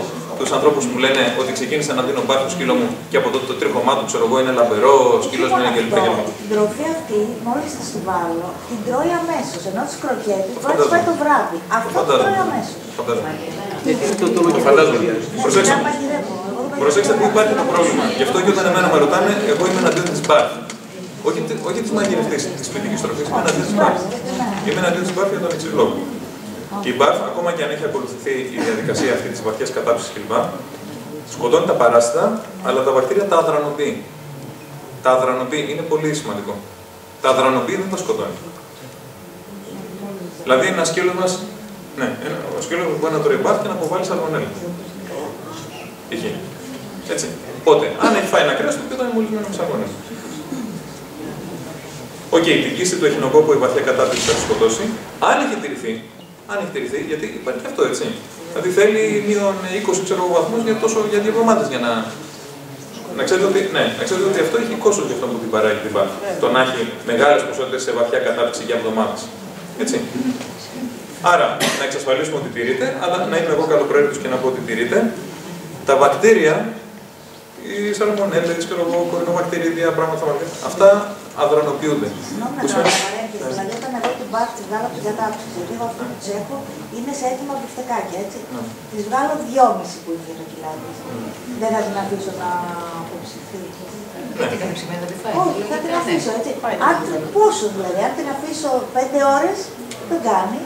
τους ανθρώπους που μου λένε ότι ξεκίνησα να δίνω BARF στο σκύλο μου και από τότε το τρίχωμά του, ξέρω εγώ, είναι λαμπερό, ο σκύλος μου είναι κλπ. Την τροφή αυτή, μόλις τη βάλω, την τρώει αμέσως. Ενώ τις κροκέτες μπορεί να τις φάει το βράδυ. Αυτό το τρώει αμέσως. Φαντάζομαι. Προσέξτε που υπάρχει ένα πρόβλημα. Γι' αυτό και όταν εμένα με ρωτάνε, εγώ είμαι εναντίον της BARF. Όχι της μαγειρευτής, της σπιτικής τροφής, είμαι εναντίον της BARF. Είμαι εναντίον της BARF για τον εξής λόγο. Η BARF, ακόμα και αν έχει ακολουθηθεί η διαδικασία αυτή της βαθιάς κατάψυσης κλπ., σκοτώνει τα παράσιτα, αλλά τα βακτήρια τα αδρανοποιεί. Τα αδρανοποιεί, είναι πολύ σημαντικό. Τα αδρανοποιεί, δεν τα σκοτώνει. Δηλαδή, ένα σκύλο μας, ναι, ο σκύλος μας μπορεί να τρώει BARF και να αποβάλει σαλμονέλα. Έτσι. Οπότε, αν έχει φάει ένα κρέας, το οποίο ήταν μολυσμένο με σαλμονέλα. Οκ, την κίστη του εχινοκόκκου η βαθιά κατάψυση θα τη σκοτώσει. Αν έχει τηρηθεί, γιατί υπάρχει και αυτό έτσι. Δηλαδή θέλει μείον 20 βαθμούς για 2 εβδομάδες για να ξέρετε ότι, ότι αυτό έχει κόστος για αυτό που την παράγει την BARF. Το να έχει μεγάλες ποσότητες σε βαθιά κατάψυση για εβδομάδες. Έτσι. Άρα, να εξασφαλίσουμε ότι τηρείται, αλλά να είμαι εγώ καλοπροαίρετος και να πω ότι τηρείται. Τα βακτήρια, οι σαλμονέλες, κορινοβακτηρίδια, πράγματα τέτοια, αυτά αδρανοποιούνται. Δηλαδή, όταν εγώ την BARF τη βγάλω από την κατάψυση, γιατί εγώ αυτό που της έχω είναι σε έτοιμα μπιφτεκάκια, έτσι. Της βγάλω 2,5 που είναι το κιλάκι. Δεν θα την αφήσω να αποψηθεί. Όχι, θα την αφήσω, έτσι. Πόσο δηλαδή, αν την αφήσω 5 ώρες, δεν κάνει.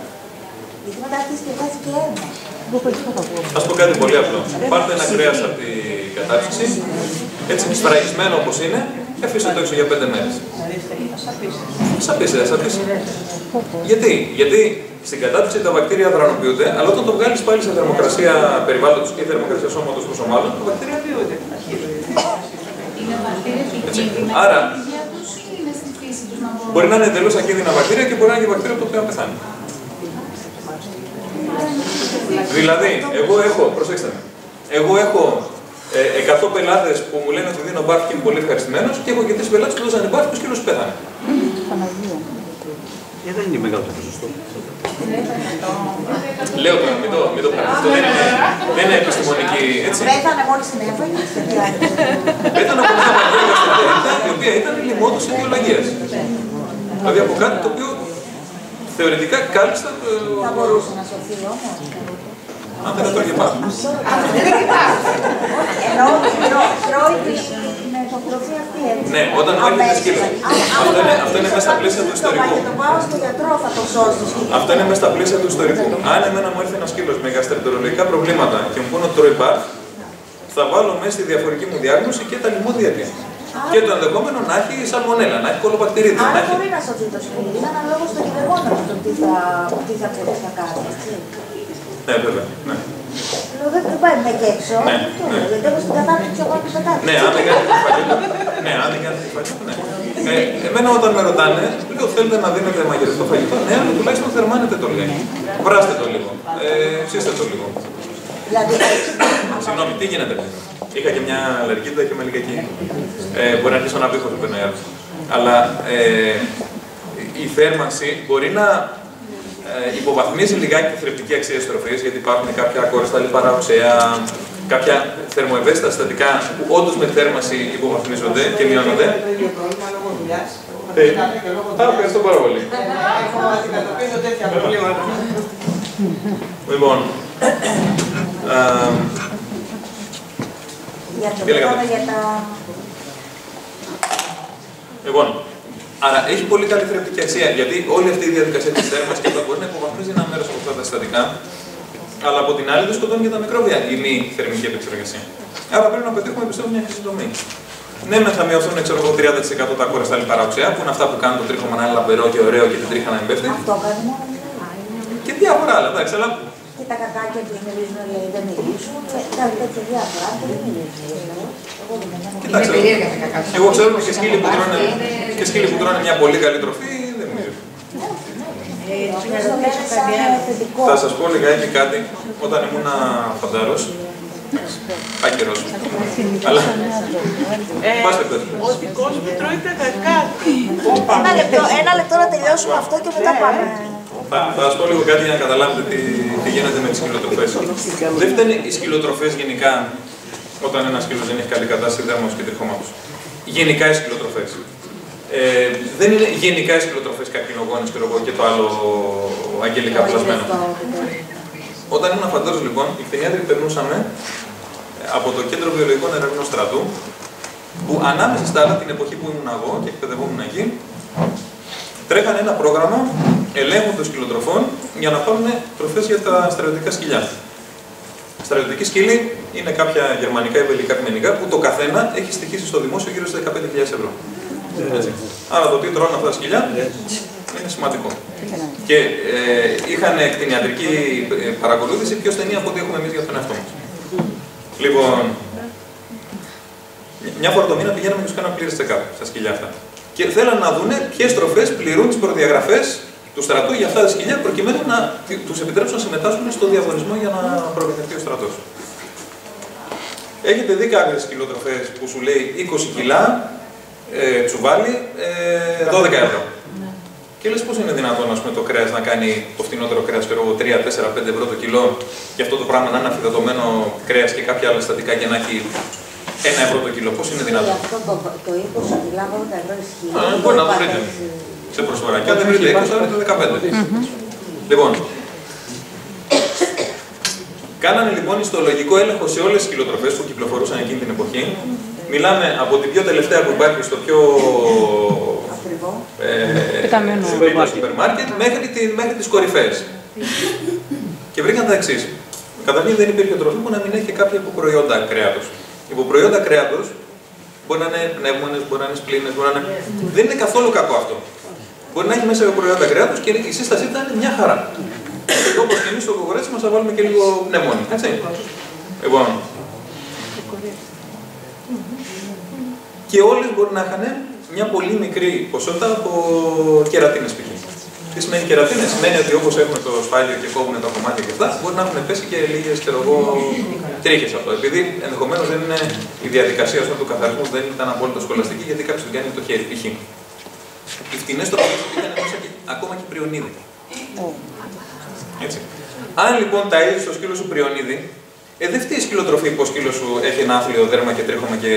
Γιατί μετά αρχίζει και βγάζει και αίμα. Θα σου πω κάτι πολύ απλό. Πάρτε ένα κρέας από την κατάψυξη, έτσι σφραγισμένο όπως είναι, και αφήστε το έξω για 5 μέρες. Σαπίσει. Γιατί στην κατάψυξη τα βακτήρια δρανοποιούνται, αλλά όταν το βγάλεις πάλι σε θερμοκρασία περιβάλλοντος ή θερμοκρασία σώματος προς ομάδων, τα βακτήρια διούνται. Άρα, μπορεί να είναι εντελώς ακίνδυνα βακτήρια και μπορεί να είναι και βακτήριο το οποίο να πεθάνει. Δηλαδή, προσέξτε με, εγώ έχω 100 πελάτες που μου λένε ότι δίνω BARF και είμαι πολύ ευχαριστημένος και έχω και 3 πελάτες που δώσανε BARF και ο σκύλος πέθανε. Δεν είναι μεγάλο το ποσοστό. Λέω τώρα, μην το πάρετε. Αυτό δεν είναι επιστημονική, έτσι. Πέθανε μόλις την έφαγε. Πέθανε από μια βαριά γαστρεντερίτιδα, η οποία ήταν λιμότος αιτιολογίας. Δηλαδή από κάτι το οποίο θεωρητικά κάλλιστα το... Θα μπορούσε να σωθεί όμως. Αν δεν έτρωγε πάνω. Ενώ τρώει με το τροφή αυτή, έτσι. Ναι, όταν μάγεται σκύλο. Αυτό είναι μέσα στα πλαίσια του ιστορικού. Και το πάω στο γιατρό, θα το σώσει το σκύλο. Αυτό είναι μέσα στα πλαίσια του ιστορικού. Αν εμένα μου έρθει ένα σκύλος με γαστρεντερολογικά προβλήματα και μου πούνε ότι τρώει BARF, θα βάλω μέσα στη διαφορική μου διάγνωση και τα λιμώδια αιτία. Και το ενδεχόμενο να έχει σαλμονέλα, να έχει κολοβακτηρίδια. Άρα μπορεί να σωθεί το σκύλο. Είναι αναλόγως στο γεγονός το τι θα κάνει, έτσι. Ναι, βέβαια. Ναι. Δεν πάει με και έξω. Γιατί έχω στην κατάψυξη εγώ και πετάξω. Ναι, αν δεν κάνει τη φαγητό, ναι. Εμένα όταν με ρωτάνε, λέω θέλετε να δίνετε μαγειρευτό φαγητό, ναι, αλλά τουλάχιστον θερμάνετε το λίγο. Βράστε το λίγο. Ψήστε το λίγο. Δηλαδή, συγγνώμη, τι γίνεται. Είχα και μια αλλεργίτιδα και με λιγακή. Μπορεί να αρχίσω να πείχω το πενό. Αλλά η θέρμανση μπορεί να υποβαθμίζει λιγάκι τη θρεπτική αξία της τροφής, γιατί υπάρχουν κάποια ακόριστα λιπαρά οξέα, κάποια θερμοευαίσθητα συστατικά που όντως με θέρμανση υποβαθμίζονται και μειώνονται. Ευχαριστώ πάρα πολύ. Λοιπόν, λοιπόν, άρα έχει πολύ καλή θρεπτική αξία, γιατί όλη αυτή η διαδικασία της θέρμανσης και μπορεί να υποβαθμίζει ένα μέρος από αυτά τα συστατικά, αλλά από την άλλη δεν σκοτώνει και τα μικρόβια η μη θερμική επεξεργασία. Άρα πρέπει να πετύχουμε πιστεύω μια χρυσή τομή. Ναι, θα μειωθούν 30% τα κόρα στα λιπαρά οξέα, που είναι αυτά που κάνουν το τρίχωμα να είναι λαμπερό και ωραίο και την τρίχα να εμπέφτει. Αυτό κάνει μόνο. Και διάφορα άλλα, εντάξει, αλλά. Και τα κακάκια που μυρίζουν, λέει, δεν μυρίζουν. Κάτι τέτοια διάφορα, δεν μυρίζουν. Κοιτάξτε, εγώ ξέρω και σκύλοι που τρώνε μια πολύ καλή τροφή, δεν μυρίζουν. Θα σας πω λιγάκι κάτι, όταν ήμουν φαντάρος, πάει καιρός. Αλλά, πάστε πέτω. Ότι κόσμο τρώει τα κακάτι. Ένα λεπτό να τελειώσουμε αυτό και μετά πάμε. Θα σας πω λίγο κάτι για να καταλάβετε τι γίνεται με τις σκυλοτροφές. Δεν φταίνουν οι σκυλοτροφές γενικά όταν ένα σκύλος δεν έχει καλή κατάσταση δέρματος και τριχώματος. Γενικά οι σκυλοτροφές. Δεν είναι γενικά οι σκυλοτροφές καρκινογόνες και το άλλο αγγελικά πλασμένο. Όταν ήμουν φαντάρος λοιπόν, οι κτηνίατροι περνούσαμε από το Κέντρο Βιολογικών Ερευνών Στρατού, που ανάμεσα στα άλλα την εποχή που ήμουν εγώ και εκπαιδευόμουν εκεί, τρέχανε ένα πρόγραμμα ελέγχου των σκυλοτροφών για να πάρουν τροφές για τα στρατιωτικά σκυλιά. Στρατιωτική σκύλη είναι κάποια γερμανικά ή βελγικά πειμενικά που το καθένα έχει στοιχήσει στο δημόσιο γύρω στα 15.000 ευρώ. Άρα το τι τρώνε αυτά τα σκυλιά είναι σημαντικό. Και είχαν κτηνιατρική παρακολούθηση πιο στενή από ό,τι έχουμε εμείς για τον εαυτό μας. Λοιπόν, μια φορά το μήνα πηγαίναμε και τους κάναμε πλήρες check-up στα σκυλιά αυτά. Και θέλαν να δουν ποιες τροφές πληρούν τις προδιαγραφές του στρατού για αυτά τα σκυλιά, προκειμένου να τους επιτρέψουν να συμμετάσχουν στο διαγωνισμό για να προμηθευτεί ο στρατός. Έχετε δει κάποιες σκυλοτροφές που σου λέει 20 κιλά, τσουβάλι, 12 ευρώ. Και λες πώς είναι δυνατόν το κρέας να κάνει το φτηνότερο κρέας, 3, 4, 5 ευρώ το κιλό, και αυτό το πράγμα να είναι αφυδατωμένο κρέας και κάποια άλλα συστατικά και να έχει 1 ευρώ το κιλό. Πώς είναι δυνατόν? Και αυτό το 20 κιλά, 80 ευρώ ισχύει. Μπορεί να το βρείτε σε προσφορά. Και αν δεν βρείτε 20, θα βρείτε 15. Λοιπόν, κάνανε λοιπόν ιστολογικό έλεγχο σε όλες τις σκυλοτροφές που κυκλοφορούσαν εκείνη την εποχή. Μιλάμε από την πιο τελευταία που υπάρχει στο πιο σούπερ μάρκετ μέχρι τις κορυφαίες. Και βρήκαν τα εξής. Καταρχήν δεν υπήρχε τροφή που να μην έχει κάποια υποπροϊόντα κρέατος. Υποπροϊόντα κρέατος μπορεί να είναι πνεύμονες, μπορεί να είναι σπλήνες, μπορεί να είναι. Δεν είναι καθόλου κακό αυτό. Μπορεί να έχει μέσα προϊόντα κρέατος και η σύστασή θα είναι μια χαρά. Όπως και εμείς στο κοκορέτσι μας θα βάλουμε και λίγο πνεύμονη. Έτσι. Λοιπόν. Και όλες μπορεί να είχαν μια πολύ μικρή ποσότητα από κερατίνες π.χ. Τι σημαίνει κερατίνες? Σημαίνει ότι όπως έχουμε το σφάλιο και κόβουν τα κομμάτια και αυτά, μπορεί να έχουν πέσει και λίγες τρίχες από αυτό. Επειδή ενδεχομένως δεν είναι η διαδικασία του καθαρισμού δεν ήταν απόλυτα σχολαστική, γιατί κάποιος την κάνει με το χέρι π.χ. Οι φτηνές τροφές ήταν μέσα και ακόμα και πριονίδι. Έτσι. Αν λοιπόν ταΐζεις στο σκύλο σου πριονίδι, δεν φταίει η σκυλοτροφή που ο σκύλος σου έχει ένα άθλιο δέρμα και τρίχωμα και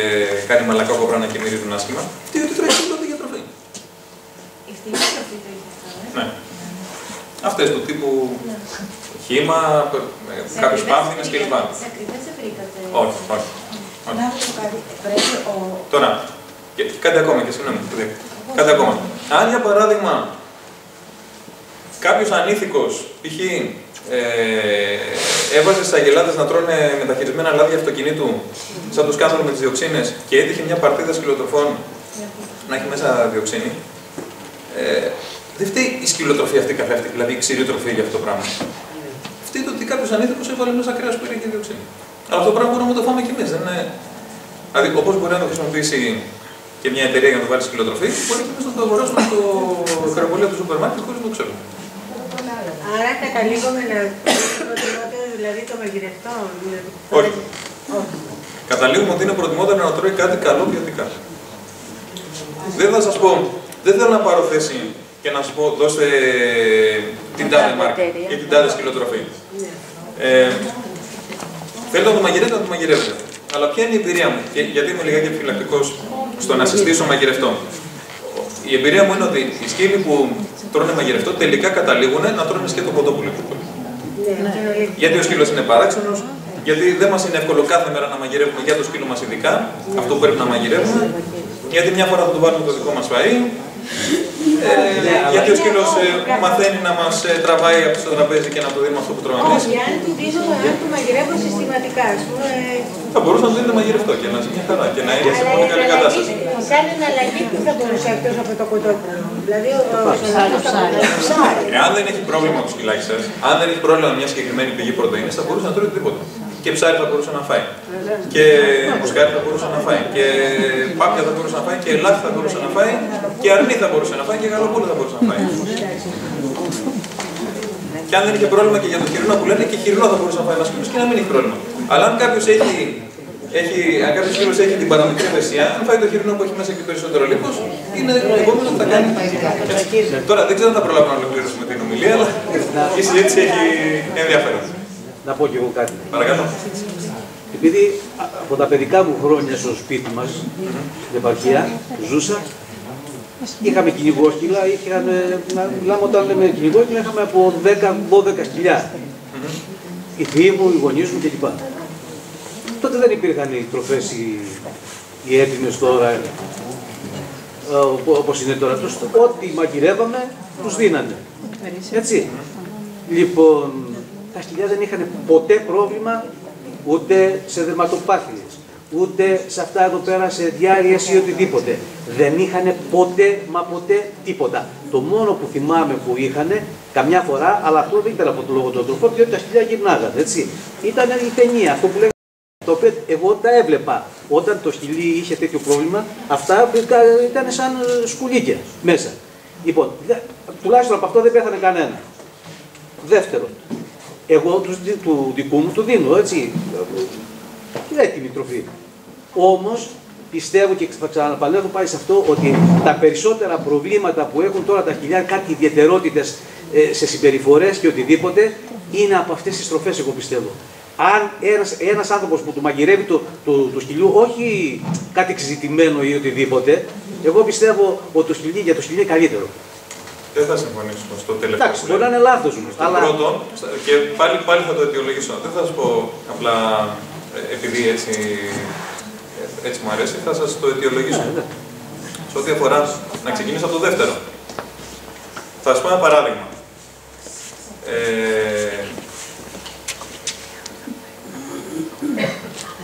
κάνει μαλακά κοπράνα και μυρίζουν άσχημα. Τι ότι τρώει σκύλο για τροφή. Η φτηνή τροφή το έχει αυτό, Ναι. Αυτές του τύπου χύμα, κάποιες πάμφινες κλπ. Σε ακριβές δεν βρήκατε? Όχι. Να ρωτήσω κάτι. Πρέπει Τώρα, κάτι ακόμα και συγγνώμη. Κάτι ακόμα. Αν για παράδειγμα κάποιος ανήθικος, π.χ. έβαζε στις αγελάδες να τρώνε μεταχειρισμένα λάδια αυτοκινήτου, σαν το σκάνδαλο με τις διοξίνες, και έτυχε μια παρτίδα σκυλοτροφών να έχει μέσα διοξίνη, δεν φταίει η σκυλοτροφή αυτή καθ' αυτή, δηλαδή η ξηρή τροφή για αυτό το πράγμα. Φταίει το ότι κάποιος ανήθικος έβαλε μέσα κρέας που είχε διοξίνη. Αλλά αυτό το πράγμα μπορούμε να το φάμε κι εμείς. Δηλαδή, όπως μπορεί να το χρησιμοποιήσει και μια εταιρεία για να το βάλει σκυλοτροφή, μπορεί και εμείς να το αγοράσουμε στο κρεοπολείο του σούπερ μάρκετ χωρίς να το ξέρουμε. Άρα καταλήγουμε να προτιμάτε δηλαδή το μαγειρευτό? Όχι. καταλήγουμε ότι είναι προτιμότερο να τρώει κάτι καλό ποιοτικά. Δεν θα σας πω, δεν θέλω να πάρω θέση και να σας πω δώστε την τάδε μάρκα ή την τάδε σκυλοτροφή. Θέλετε να το μαγειρεύετε, να το μαγειρεύετε. Αλλά ποια είναι η εμπειρία μου, και γιατί είμαι λιγάκι επιφυλακτικός στο να συστήσω μαγειρευτό. Η εμπειρία μου είναι ότι οι σκύλοι που τρώνε μαγειρευτό τελικά καταλήγουν να τρώνε σκέτο κοτόπουλο. Γιατί ο σκύλος είναι παράξενος, γιατί δεν μας είναι εύκολο κάθε μέρα να μαγειρεύουμε για το σκύλο μας ειδικά, αυτό που πρέπει να μαγειρεύουμε, γιατί μια φορά θα του βάλουμε το δικό μας φαΐ, γιατί ο σκύλος μαθαίνει να μας τραβάει από το τραπέζι και να του δίνουμε αυτό που τρώμε εμείς. Όχι, αν του μαγειρεύω συστηματικά, ας πούμε. Θα μπορούσε να του δίνει μαγειρευτό και να ζει μια χαρά και να είναι σε πολύ καλή κατάσταση. Σαν εναλλαγή που θα μπορούσε εκτός από το κοτόπουλο. Δηλαδή, εάν δεν έχει πρόβλημα το σκυλάκι σας, αν δεν έχει πρόβλημα με μια συγκεκριμένη πηγή πρωτεΐνης, θα μπορούσε να τρώει οτιδήποτε. Και ψάρι θα μπορούσε να φάει. Και μουσκάρι θα μπορούσε να φάει. Και πάπια θα μπορούσε να φάει. Και ελάφι θα μπορούσε να φάει. Και αρνί θα μπορούσε να φάει. Και γαλοπούλα θα μπορούσε να φάει. Και αν δεν είχε πρόβλημα και για το χοιρινό που λένε, και χοιρινό θα μπορούσε να φάει ένα σκύλος και να μην έχει πρόβλημα. Αλλά αν κάποιος έχει την παραμικρή ευαισθησία, αν φάει το χοιρινό που έχει μέσα και περισσότερο λίπος, είναι επόμενο που θα κάνει. Τώρα δεν ξέρω αν θα προλάβουμε να ολοκληρώσουμε την ομιλία, αλλά η συζήτηση έχει ενδιαφέρον. Να πω κι εγώ κάτι. Παρακαλώ. Επειδή από τα παιδικά μου χρόνια στο σπίτι μας, στην επαρχία, ζούσα, είχαμε κυνηγόσκυλα, μιλάμε όταν λέμε κυνηγόσκυλα, είχαμε από 10-12 σκυλιά. Οι θείοι μου, οι γονείς μου κλπ. Τότε δεν υπήρχαν οι τροφές οι έτοιμες τώρα, όπως είναι τώρα. Ό,τι μαγειρεύαμε, τους δίνανε. Έτσι. Λοιπόν, τα σκυλιά δεν είχαν ποτέ πρόβλημα ούτε σε δερματοπάθειες, ούτε σε αυτά εδώ πέρα σε διάρειες ή οτιδήποτε. Δεν είχαν ποτέ, μα ποτέ τίποτα. Το μόνο που θυμάμαι που είχαν, καμιά φορά, αλλά αυτό δεν ήταν από το λόγο των τροφών, διότι τα σκυλιά γυρνάγανε, έτσι. Ήταν η ταινία, αυτό που λέγαμε, το οποίο εγώ τα έβλεπα. Όταν το σκυλί είχε τέτοιο πρόβλημα, αυτά ήταν σαν σκουλίκια μέσα. Λοιπόν, τουλάχιστον από αυτό δεν πέθανε κανένα. Δεύτερον, εγώ του δικού μου του δίνω, έτσι, έτοιμη τροφή. Όμως, πιστεύω και θα ξαναπαλεύω πάλι σε αυτό, ότι τα περισσότερα προβλήματα που έχουν τώρα τα σκυλιά, κάτι ιδιαιτερότητες σε συμπεριφορές και οτιδήποτε, είναι από αυτές τις τροφές, εγώ πιστεύω. Αν ένας άνθρωπος που του μαγειρεύει του σκυλιού, όχι κάτι εξειδικευμένο ή οτιδήποτε, εγώ πιστεύω ότι για το σκυλί είναι καλύτερο. Δεν θα συμφωνήσουμε στο τελευταίο. Εντάξει, μπορεί να είναι λάθος μου. Αλλά... Πρώτον, και πάλι θα το αιτιολογήσω. Δεν θα σας πω απλά επειδή έτσι μου αρέσει, θα σας το αιτιολογήσω. Σε ό,τι αφορά, να ξεκινήσω από το δεύτερο. Θα σας πω ένα παράδειγμα.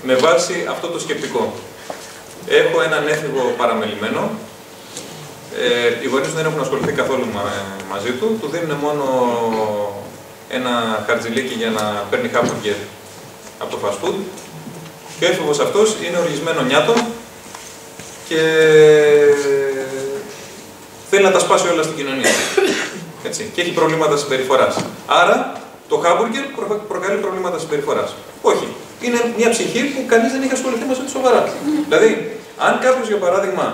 Με βάση αυτό το σκεπτικό. Έχω έναν έφηβο παραμελημένο. Οι γονείς δεν έχουν ασχοληθεί καθόλου μαζί του. Του δίνουν μόνο ένα χαρτζηλίκι για να παίρνει χάμπουργκερ από το fast food. Και ο έφηβος αυτός είναι οργισμένο νιάτο και θέλει να τα σπάσει όλα στην κοινωνία. Έτσι. Και έχει προβλήματα συμπεριφοράς. Άρα το χάμπουργκερ προκαλεί προβλήματα συμπεριφοράς. Όχι. Είναι μια ψυχή που κανείς δεν έχει ασχοληθεί μαζί του σοβαρά. Δηλαδή, αν κάποιος για παράδειγμα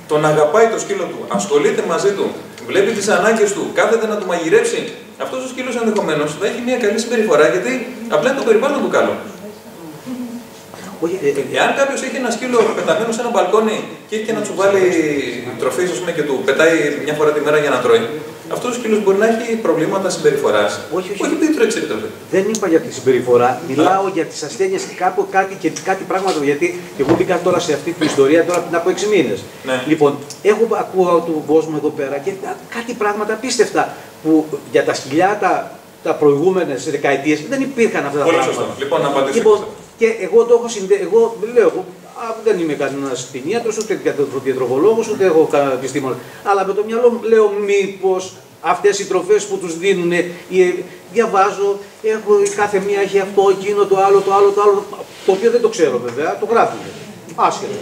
τον αγαπάει το σκύλο του, ασχολείται μαζί του, βλέπει τις ανάγκες του, κάθεται να του μαγειρέψει, αυτός ο σκύλος ενδεχομένως θα έχει μια καλή συμπεριφορά γιατί απλά είναι το περιβάλλον του καλό. Εάν κάποιος έχει ένα σκύλο πεταμένο σε ένα μπαλκόνι και έχει και ένα τσουβάλι τροφής και του πετάει μια φορά τη μέρα για να τρώει, αυτός ο σκύλος μπορεί να έχει προβλήματα συμπεριφοράς. Όχι, δεν τρώει εξαιρετικά. Δεν είπα για τη συμπεριφορά, μιλάω για τις ασθένειες και κάτι πράγματα. Γιατί εγώ μπήκα τώρα σε αυτή την ιστορία τώρα πριν από 6 μήνες. Ναι. Λοιπόν, ακούω του κόσμου εδώ πέρα και κάτι πράγματα απίστευτα που για τα σκυλιά τα προηγούμενες δεκαετίες δεν υπήρχαν αυτά τα πράγματα. Πολύ σωστό. Λοιπόν, να απαντήσω. Και εγώ το έχω εγώ λέω, δεν είμαι κανένας κτηνίατρος, ούτε διατροφολόγος, ούτε έχω κανένα επιστήμονα. Αλλά με το μυαλό μου λέω μήπως αυτές οι τροφές που τους δίνουν, διαβάζω, κάθε μία έχει αυτό, εκείνο, το άλλο, το οποίο δεν το ξέρω βέβαια, το γράφουν. Άσχετο.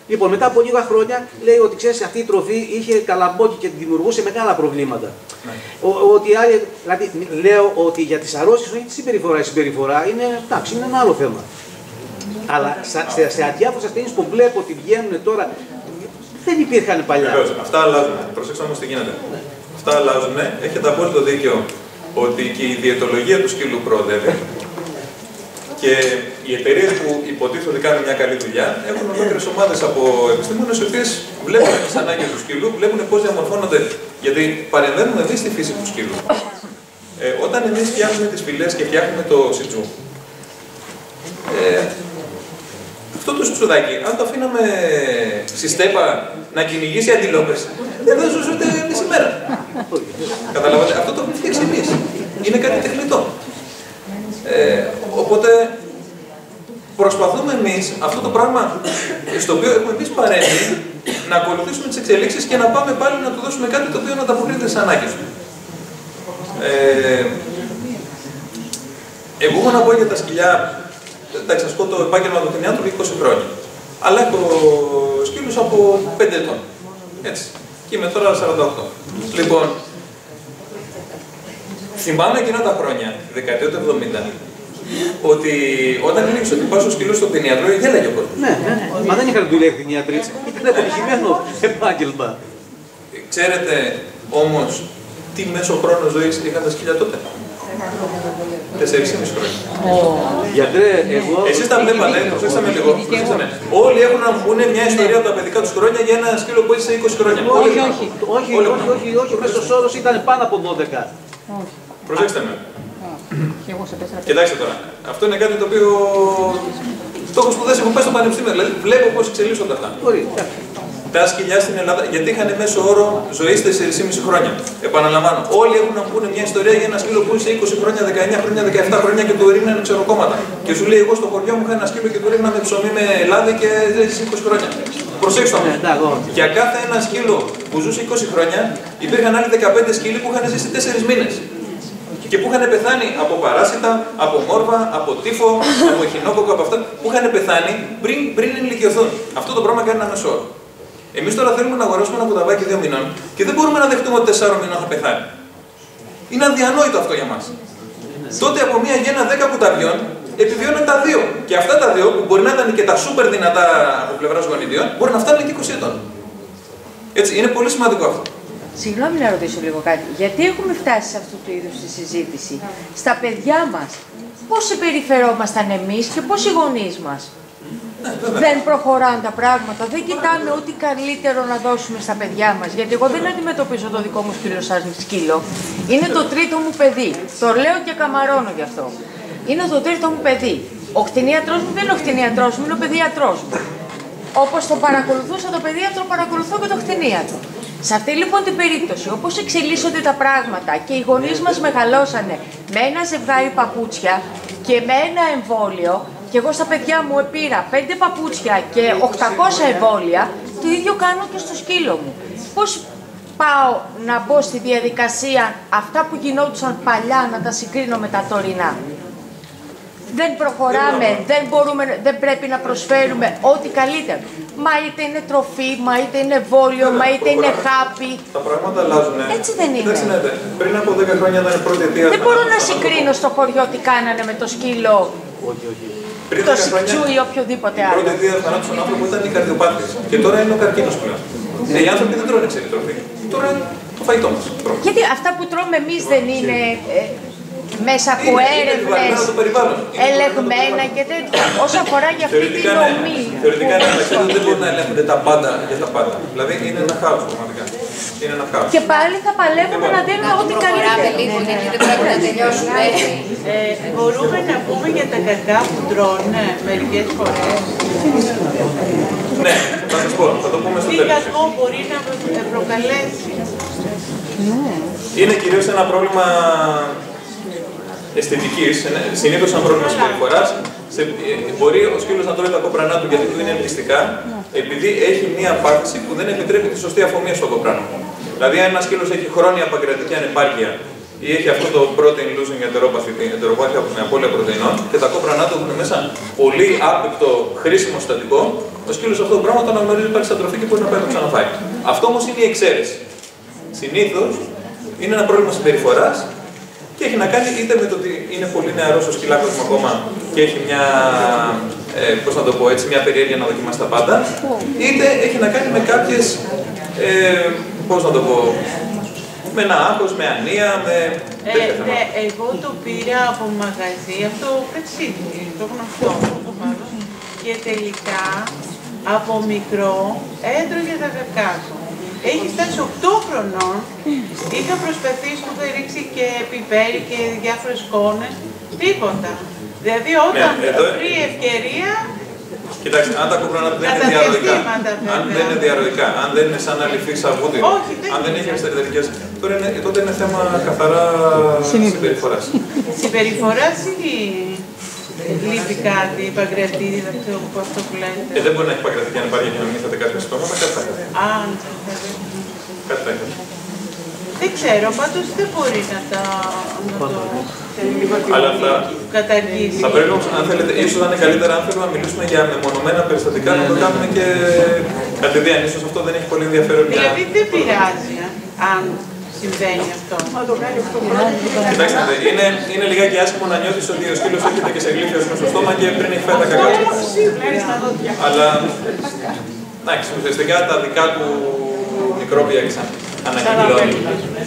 Λοιπόν, μετά από λίγα χρόνια λέει ότι ξέρεις, αυτή η τροφή είχε καλαμπόκι και δημιουργούσε μεγάλα προβλήματα. Ναι. Δηλαδή, λέω ότι για τις αρρώστιες, όχι τη συμπεριφορά, η συμπεριφορά είναι ένα άλλο θέμα. Αλλά σε αδιάφορες ασθένειες που βλέπω ότι βγαίνουν τώρα, δεν υπήρχαν παλιά. Βεβαίως, αυτά αλλάζουν. Προσέξτε όμως τι γίνεται. Αυτά αλλάζουν. Έχετε απόλυτο δίκιο ότι και η διαιτολογία του σκύλου προοδεύει. Και οι εταιρείες που υποτίθεται ότι κάνουν μια καλή δουλειά έχουν ολόκληρες ομάδες από επιστήμονες οι οποίες βλέπουν τις ανάγκες του σκύλου, βλέπουν πώς διαμορφώνονται. Γιατί παρεμβαίνουμε εμείς στη φύση του σκύλου. Όταν εμείς φτιάχνουμε τις φυλές και φτιάχνουμε το σιτζού, αυτό το σουξουδάκι, αν το αφήναμε στη στέπα να κυνηγήσει αντιλόπες, δεν θα ζούσε ούτε μισή μέρα. Καταλαβαίνετε, αυτό το έχουμε φτιάξει εμείς. Είναι κάτι τεχνητό. Οπότε προσπαθούμε εμείς αυτό το πράγμα στο οποίο έχουμε εμείς παρέμβει να ακολουθήσουμε τις εξελίξεις και να πάμε πάλι να του δώσουμε κάτι το οποίο να ανταποκρίνεται στις ανάγκες του. Εγώ έχω να πω για τα σκυλιά, εντάξει, σας πω το επάγγελμα του κτηνιάτρου 20 χρόνια. Αλλά έχω σκύλους από 5 ετών. Έτσι. Και είμαι τώρα 48. Λοιπόν, θυμάμαι εκείνα τα χρόνια, τη δεκαετία του 70, ότι όταν έλεγες ότι πας στο σκύλο στο κτηνιάτρο, γέλαγε ο κόσμος. Ναι, μα δεν είχαν δουλειά κτηνιάτροι, ήταν αποτυχημένο επάγγελμα. Ξέρετε όμως τι μέσο χρόνο ζωής είχαν τα σκύλια τότε? 4,5 χρόνια. Γιατρέ, εγώ... Εσείς τα βλέπατε, προσέξτε με λίγο. Όλοι έχουν να μου πούνε μια ιστορία από τα παιδικά τους χρόνια για ένα σκύλο που έζησε 20 χρόνια. Όχι, ο μέσος όρος ήταν πάνω από 12. Προσέξτε με. Κοιτάξτε τώρα, αυτό είναι κάτι το οποίο το έχω σπουδάσει, έχω πάει στο πανεπιστήμιο, δηλαδή βλέπω πώς εξελίσσονται αυτά. Τα σκυλιά στην Ελλάδα, γιατί είχαν μέσο όρο ζωής 4,5 χρόνια. Επαναλαμβάνω, όλοι έχουν να πούνε μια ιστορία για ένα σκύλο που είσαι 20 χρόνια, 19 χρόνια, 17 χρόνια και του ρίχνανε ξεροκόμματα. Και σου λέει: εγώ στο χωριό μου είχα ένα σκύλο και του ρίχναμε ψωμί με λάδι και ζήσει 20 χρόνια. Προσέξτε όμως. Για κάθε ένα σκύλο που ζούσε 20 χρόνια, υπήρχαν άλλοι 15 σκύλοι που είχαν ζήσει 4 μήνες. Και που είχαν πεθάνει από παράσιτα, από μόρβα, από τύφο, από εχινόκοκο, από αυτά που είχαν πεθάνει πριν ενηλικιωθούν. Αυτό το πράγμα κάνει ένα μέσο όρο. Εμείς τώρα θέλουμε να αγοράσουμε ένα κουταβάκι 2 μηνών και δεν μπορούμε να δεχτούμε ότι 4 μηνών θα πεθάνει. Είναι αδιανόητο αυτό για μας. Τότε από μια γέννα 10 κουταβιών επιβιώνουν τα 2. Και αυτά τα 2 που μπορεί να ήταν και τα σούπερ δυνατά από πλευράς γονιδιών, μπορεί να φτάνουν και 20 ετών. Έτσι, είναι πολύ σημαντικό αυτό. Συγγνώμη να ρωτήσω λίγο κάτι. Γιατί έχουμε φτάσει σε αυτού του είδους τη συζήτηση? Στα παιδιά μας, πώς συμπεριφερόμασταν εμείς και πώς οι γονείς μας? Δεν προχωράνε τα πράγματα, δεν κοιτάμε ό,τι καλύτερο να δώσουμε στα παιδιά μας. Γιατί εγώ δεν αντιμετωπίζω το δικό μου σκύλο σαν σκύλο. Είναι το τρίτο μου παιδί. Το λέω και καμαρώνω γι' αυτό. Είναι το τρίτο μου παιδί. Ο κτηνίατρος μου δεν είναι ο κτηνίατρος μου, είναι ο παιδιατρός μου. Όπως το παρακολουθούσα το παιδίατρο, παρακολουθώ και το κτηνίατρο. Σε αυτή λοιπόν την περίπτωση, όπως εξελίσσονται τα πράγματα και οι γονείς μας μεγαλώσανε με ένα ζευγάρι παπούτσια και με ένα εμβόλιο, και εγώ στα παιδιά μου πήρα 5 παπούτσια και 800 εμβόλια, το ίδιο κάνω και στο σκύλο μου. Πώς πάω να μπω στη διαδικασία αυτά που γινόντουσαν παλιά να τα συγκρίνω με τα τωρινά? Δεν προχωράμε, δεν πρέπει να προσφέρουμε ό,τι καλύτερο. Μα είτε είναι τροφή, μα είτε είναι εμβόλιο, μα είτε είναι χάπι. Τα πράγματα αλλάζουν. Έτσι δεν είναι. Πριν από 10 χρόνια ήταν η πρώτη αιτία. Δεν μπορώ να συγκρίνω στο χωριό τι κάνανε με το σκύλο, το σιτζού ή οποιοδήποτε άλλο. Η πρώτη αιτία θανάτου στον άνθρωπο ήταν η καρδιοπάθεια. Και τώρα είναι ο καρκίνος πλέον. Οι άνθρωποι δεν τρώνε ξένη τροφή. Τώρα είναι το φαγητό μας. Γιατί αυτά που τρώμε εμείς δεν είναι μέσα από έρευνες, ελεγμένα και τέτοια. Όσον αφορά για αυτή τη δομή. Θεωρητικά δεν μπορεί να ελέγχονται τα πάντα για τα πάντα. Δηλαδή είναι ένα χάος πραγματικά. Είναι ένα χάος. Και πάλι θα παλεύουμε να δίνουμε ό,τι καλύτερο. Λίγο, γιατί δεν πρέπει να τελειώσουμε έτσι. Μπορούμε να πούμε για τα κακά που τρώνε μερικές φορές? Ναι, θα σας πω, θα το πούμε στο τέλος. Τι κακό μπορεί να προκαλέσει? Είναι κυρίως ένα πρόβλημα αισθητικής, συνήθως ένα πρόβλημα συμπεριφοράς. Μπορεί ο σκύλος να τρώει τα κόπρανά του γιατί του είναι ελκυστικά, επειδή έχει μία πάθηση που δεν επιτρέπει τη σωστή αφομοία στο κόπρανο. Δηλαδή, αν ένα σκύλος έχει χρόνια παγκρατική ανεπάρκεια ή έχει αυτό το protein losing εντεροπάθεια με απώλεια πρωτεϊνών και τα κόπρανά του έχουν μέσα πολύ άπικτο χρήσιμο συστατικό, ο σκύλος αυτό το πράγμα το αναγνωρίζει πάλι στα τροφή και μπορεί να πάει να το ξαναφάει. Αυτό όμως είναι η εξαίρεση. Συνήθως είναι ένα πρόβλημα συμπεριφοράς Και έχει να κάνει είτε με το ότι είναι πολύ νεαρός ο σκυλάκος μου ακόμα και έχει μια, πώς να το πω έτσι, μια περιέργεια να δοκιμάσει τα πάντα, είτε έχει να κάνει με κάποιες, πώς να το πω, με ένα άγχος, με ανία, με τέτοια θέματα. Ναι, εγώ το πήρα από μαγαζί, αυτό πετσίδι, το γνωστό, και τελικά από μικρό έτρωγε τα γευκά του. Έχει φτάσει 8 χρονών, είχα προσπαθήσει, του είχα ρίξει και πιπέρι και διάφορες κόνες, τίποτα. Δηλαδή όταν βρει ευκαιρία... Κοιτάξτε, αν τα κουμπρόνα δεν είναι διαρροϊκά, αν δεν είναι διαρροϊκά, αν δεν είναι σαν να ληφθεί σαβούδι, αν δεν έχει εξωτερικές, τότε είναι θέμα καθαρά συμπεριφοράς. Συμπεριφοράς ή λείπει κάτι, παγκρατήδη, αυτό που λέτε. Δεν μπορεί να έχει παγκρατήδη για να υπάρχει και να μην έχετε κάποια συμπτώματα, κάτι θα έχετε. Κάτι θα έχετε. Δεν ξέρω, πάντως δεν μπορεί να το καταργήσει. Θα πρέπει όμως, αν θέλετε, ίσως να είναι καλύτερα αν θέλουμε να μιλήσουμε για μεμονωμένα περιστατικά, να το κάνουμε και κατηδίαν. Ίσως αυτό δεν έχει πολύ ενδιαφέρον. Δηλαδή δεν πειράζει αν συμβαίνει αυτό. Κοιτάξτε, είναι λιγάκι άσχημο να νιώθεις ότι ο σκύλος έρχεται και σε γλύφει στο στόμα και πριν έχει φάει τα κακά του. Αλλά, εντάξει, ουσιαστικά τα δικά του μικρόβια ανακυκλώνει.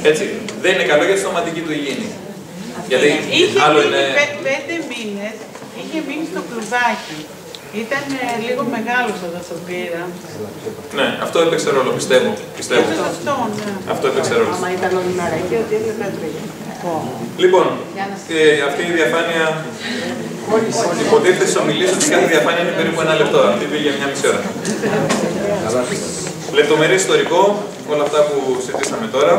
Έτσι, δεν είναι καλό για τη στοματική του υγιεινή. Γιατί άλλο είναι... 5 μήνες, είχε μείνει στο κλουβάκι. Ήταν λίγο μεγάλος όταν το πήρα. Ναι, αυτό έπαιξε ρόλο, πιστεύω. Αυτό έπαιξε ρόλο. Άμα ήταν όλη μέρα εκεί, ότι έβλεπε έτρωγε. Λοιπόν, αυτή η διαφάνεια υποτίθεται στις ομιλίες ότι κάθε διαφάνεια είναι περίπου 1 λεπτό. Αυτή πήγε μια μισή ώρα. Λεπτομερή ιστορικό, όλα αυτά που συζητήσαμε τώρα.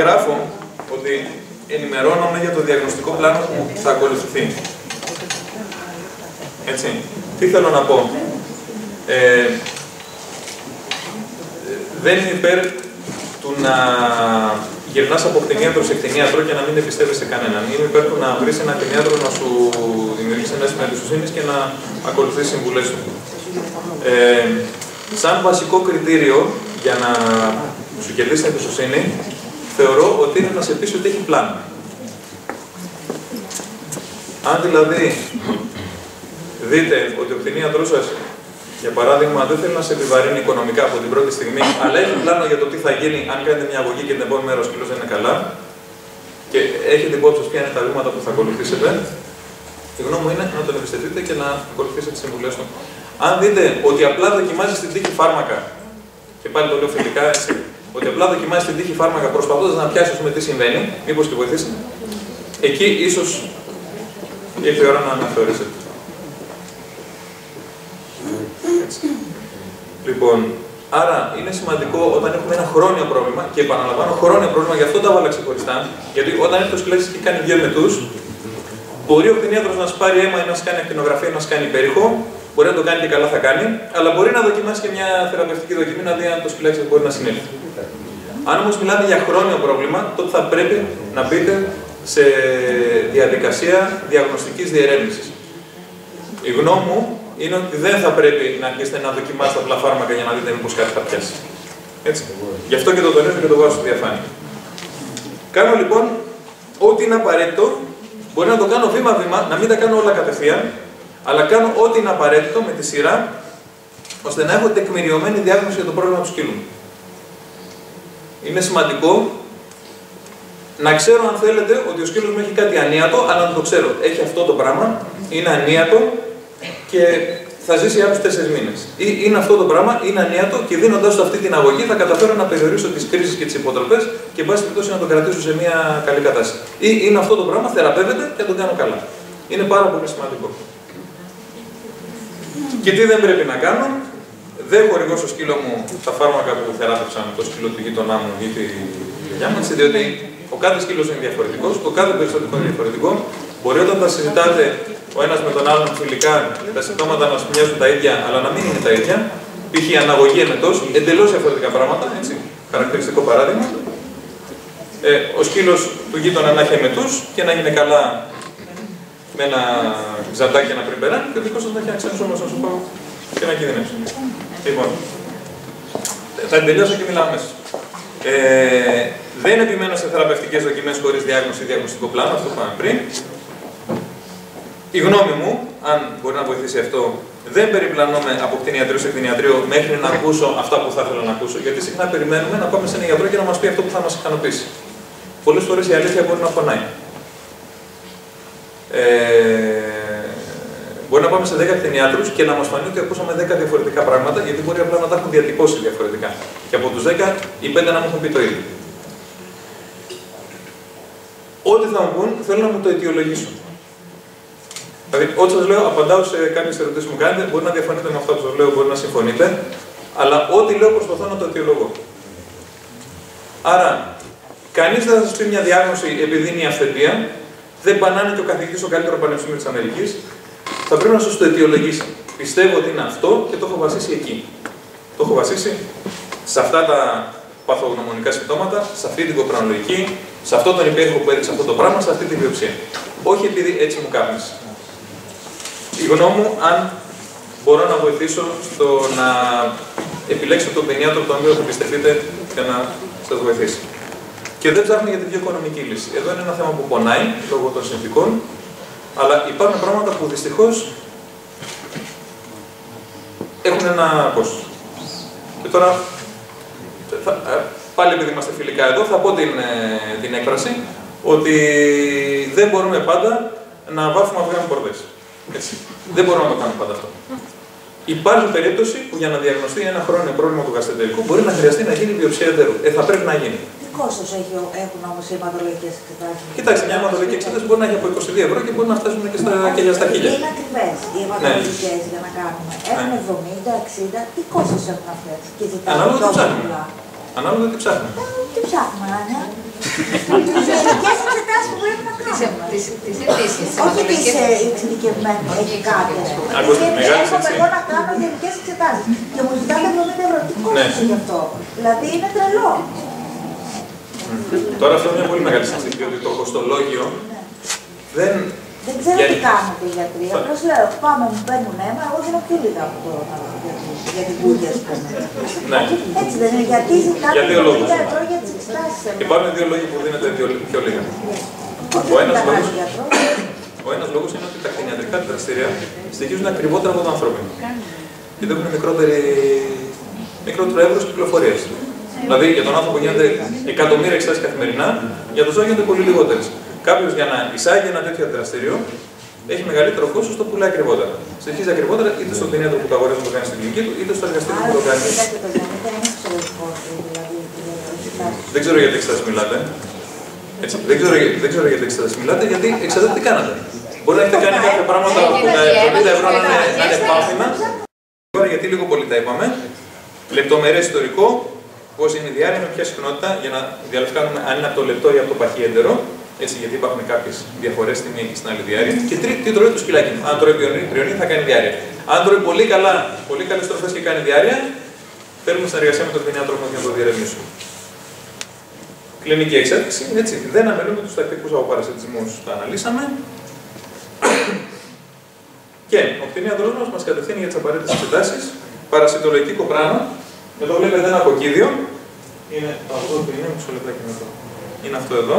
Γράφω ότι ενημερώνομαι για το διαγνωστικό πλάνο που θα ακολουθηθεί. Έτσι. Τι θέλω να πω. Δεν είναι υπέρ του να γυρνάς από κτηνίατρο σε κτηνίατρο και να μην εμπιστεύεσαι σε κανέναν. Είναι υπέρ του να βρεις ένα κτηνίατρο να σου δημιουργήσει ένα αίσθημα εμπιστοσύνης και να ακολουθείς συμβουλές του. Σαν βασικό κριτήριο για να σου κερδίσει την εμπιστοσύνη, θεωρώ ότι είναι να σε πείσει ότι έχει πλάνο. Αν δηλαδή δείτε ότι ο κτηνίατρός σας, για παράδειγμα, δεν θέλει να σε επιβαρύνει οικονομικά από την πρώτη στιγμή, αλλά έχει πλάνο για το τι θα γίνει αν κάνετε μια αγωγή και την επόμενη μέρα ο σκύλος δεν είναι καλά, και έχετε υπόψη σας ποια είναι τα βήματα που θα ακολουθήσετε, η γνώμη μου είναι να τον εμπιστευτείτε και να ακολουθήσετε τις συμβουλές του. Αν δείτε ότι απλά δοκιμάζει την τύχη φάρμακα, και πάλι το λέω φιλικά έτσι, ότι απλά δοκιμάζει την τύχη φάρμακα προσπαθώντας να πιάσει με τι συμβαίνει, μήπως τη βοηθήσει, εκεί ίσως ήρθε η ώρα να αναθεωρήσετε. Λοιπόν, άρα είναι σημαντικό όταν έχουμε ένα χρόνιο πρόβλημα, και επαναλαμβάνω χρόνιο πρόβλημα, γι' αυτό τα βάλα ξεχωριστά, γιατί όταν έρθει ο σκυλάκης και κάνει 2 μετούς, μπορεί ο κτηνίατρος να σου πάρει αίμα ή να σου κάνει ακτινογραφία ή να σου κάνει υπέρηχο, μπορεί να το κάνει και καλά θα κάνει, αλλά μπορεί να δοκιμάσει και μια θεραπευτική δοκιμή να δει αν το σκυλάκι σας μπορεί να συνέλθει. Αν όμως μιλάμε για χρόνιο πρόβλημα, τότε θα πρέπει να μπείτε σε διαδικασία διαγνωστικής διερεύνησης. Η γνώμη μου είναι ότι δεν θα πρέπει να αρχίσετε να δοκιμάσετε απλά φάρμακα για να δείτε μήπως κάτι θα πιάσει. Έτσι. Γι' αυτό και το τονίζω και το βάζω στη διαφάνεια. Κάνω λοιπόν ό,τι είναι απαραίτητο, μπορεί να το κάνω βήμα-βήμα, να μην τα κάνω όλα κατευθείαν, αλλά κάνω ό,τι είναι απαραίτητο με τη σειρά, ώστε να έχω τεκμηριωμένη διάγνωση για το πρόβλημα του σκύλου. Είναι σημαντικό να ξέρω, αν θέλετε, ότι ο σκύλος μου έχει κάτι ανίατο, αλλά να το ξέρω. Έχει αυτό το πράγμα, είναι ανίατο και θα ζήσει άλλους 4 μήνες. Ή είναι αυτό το πράγμα, είναι ανίατο και δίνοντας του αυτή την αγωγή θα καταφέρω να περιορίσω τις κρίσεις και τις υποτροπές και, εν πάση περιπτώσει, να το κρατήσω σε μια καλή κατάσταση. Ή είναι αυτό το πράγμα, θεραπεύεται και τον κάνω καλά. Είναι πάρα πολύ σημαντικό. Και τι δεν πρέπει να κάνω, δεν χορηγώ στο σκύλο μου τα φάρμακα που θεράπευσαν το σκύλο του γείτονά μου ή τη γιαγιά μου, διότι ο κάθε σκύλος είναι διαφορετικός, το κάθε περιστατικό είναι διαφορετικό. Μπορεί όταν τα συζητάτε ο ένας με τον άλλον φιλικά, τα συμπτώματα να σου μοιάζουν τα ίδια, αλλά να μην είναι τα ίδια. Π.χ. αναγωγή εμετός, εντελώς διαφορετικά πράγματα, έτσι, χαρακτηριστικό παράδειγμα. Ο σκύλος του γείτονα να έχει εμετούς και να γίνει καλά με ένα ζαντάκι να πριν περάσει, και ο δικός σας να έχει αξένους όμως να σου πάω και να κινδυνεύσει. Λοιπόν, θα τελειώσω και μιλάω μέσα. Δεν επιμένω σε θεραπευτικές δοκιμές χωρίς διάγνωση ή διαγνωστικό πλάνο, αυτό που είπαμε πριν. Η γνώμη μου, αν μπορεί να βοηθήσει αυτό, δεν περιπλανόμαι από κτηνιατρίο σε κτηνιατρίο μέχρι να ακούσω αυτά που θα ήθελα να ακούσω, γιατί συχνά περιμένουμε να πάμε σε έναν γιατρό και να μας πει αυτό που θα μας ικανοποιήσει. Πολλές φορές η αλήθεια μπορεί να φωνάει. Μπορεί να πάμε σε 10 κτηνιάτρους και να μας φανεί ότι ακούσαμε 10 διαφορετικά πράγματα, γιατί μπορεί απλά να τα έχουν διατυπώσει διαφορετικά. Και από τους 10, οι 5 να μου έχουν πει το ίδιο. Ό,τι θα μου πούν, θέλω να μου το αιτιολογήσουν. Δηλαδή, ό,τι σας λέω, απαντάω σε κάποιες ερωτήσεις που μου κάνετε, μπορεί να διαφωνείτε με αυτά που σας λέω, μπορεί να συμφωνείτε, αλλά ό,τι λέω προσπαθώ να το αιτιολογώ. Άρα, κανείς δεν θα σας πει μια διάγνωση επειδή είναι η αυθεντία, δεν πανάνε και ο καθηγητής στο καλύτερο πανεπιστήμιο της Αμερικής, θα πρέπει να σας το αιτιολογήσει. Πιστεύω ότι είναι αυτό και το έχω βασίσει εκεί. Το έχω βασίσει σε αυτά τα παθογνωμονικά συμπτώματα, σε αυτή την κοπρανολογική, σε αυτόν τον υπέροχο που έδειξε αυτό το πράγμα, σε αυτή τη βιοψία. Όχι επειδή έτσι μου κάπνισε. Η γνώμη μου, αν μπορώ να βοηθήσω στο να επιλέξετε τον κτηνίατρο τον οποίο θα πιστευτείτε για να σας βοηθήσει. Και δεν ψάχνω για την πιο οικονομική λύση. Εδώ είναι ένα θέμα που πονάει λόγω των συνθηκών, αλλά υπάρχουν πράγματα που δυστυχώς έχουν ένα κόστος. Και τώρα, πάλι επειδή είμαστε φιλικά εδώ, θα πω την έκφραση ότι δεν μπορούμε πάντα να βάφουμε αυγά με πορδές. Έτσι. Δεν μπορούμε να το κάνουμε πάντα αυτό. Υπάρχει περίπτωση που για να διαγνωστεί ένα χρόνιο πρόβλημα του γαστρεντερικού μπορεί να χρειαστεί να γίνει βιοψία εντερού. Θα πρέπει να γίνει. Τι κόστος έχουν όμως οι αιματολογικές εξετάσεις? Κοιτάξτε, μια αιματολογική εξέταση μπορεί να έχει από 22 ευρώ και μπορεί να φτάσουν και στα 1000. Είναι ακριβές οι αιματολογικές για να κάνουμε. Έχουν 70, 60, τι κόστος έχουν αυτές? Ανάλογα τι ψάχνουμε. Ανάλογα τι ψάχνουμε. Τι ψάχνουμε, Άνια? Τις γενικές εξετάσεις που πρέπει να κάνουμε. Όχι τις εξειδικευμένες, έχει κάτι. Έχω εγώ να κάνω γενικές εξετάσεις και μου ζητάτε 70 ευρώ. Τι κόστος γι' αυτό? Δηλαδή είναι τρελό. Τώρα αυτό είναι μια πολύ μεγάλη συζήτηση, διότι το κοστολόγιο δεν... Δεν ξέρω τι κάνετε οι γιατροί. Απλώς λέω, πάμε, μου παίρνουν αίμα, εγώ δίνω πιο λίγα από το για την κούγια, ας πούμε. Ναι. Έτσι δεν είναι, γιατί ζητάτε 70 ευρώ για τις εξετάσεις. Υπάρχουν δύο λόγοι που δίνετε πιο λίγα. Ο ένας λόγος είναι ότι τα κτηνιατρικά δικαστήρια στοιχίζουν ακριβότερα από το ανθρώπινο. Γιατί έχουν μικρότερο εύρος κυκλοφορίας. Δηλαδή για τον άνθρωπο γίνονται εκατομμύρια εξετάσεις καθημερινά, για το ζώο γίνονται πολύ λιγότερες. Κάποιος για να εισάγει ένα τέτοιο δραστήριο έχει μεγαλύτερο κόστος, το πουλάει ακριβότερα. Στοιχίζει ακριβότερα είτε στον κτηνίατρο που το αγοράζει να το κάνει στην κλινική του, είτε στο εργαστήριο που το κάνει. Δεν ξέρω γιατί εξετάσεις μιλάτε. Έτσι, δεν ξέρω γιατί εξετάσεις μιλάτε, γιατί εξαρτάται τι κάνατε. Μπορεί να έχετε κάνει κάποια πράγματα που τα 70 ευρώ να είναι πάθημα. Τώρα γιατί λίγο πολύ τα είπαμε. Λεπτομερές ιστορικό, πώς είναι η διάρκεια, με ποια συχνότητα, για να διαλευκάνουμε αν είναι από το λεπτό ή από το παχύ έντερο. Έτσι, γιατί υπάρχουν κάποιες διαφορές στη μία και στην άλλη διάρκεια. Και τι τρώει το σκυλάκι μου. Αν τρώει πριονί, θα κάνει διάρκεια. Αν τρώει πολύ καλές τροφές και κάνει διάρκεια, θέλουμε συνεργασία με τον κτηνίατρο μας για να το διερευνήσουμε. Κλινική εξάρτηση, έτσι. Δεν αμελούμε τους τακτικούς αποπαρασιτισμούς, τα αναλύσαμε. Και ο κτηνίατρος μας κατευθύνει για τις απαραίτητες εξετάσεις. Παρασιτολογική κοπράνο. Εδώ βλέπετε ένα κοκκίδιο. Είναι αυτό που είναι, μισό λεπτάκι μετά. Είναι αυτό εδώ.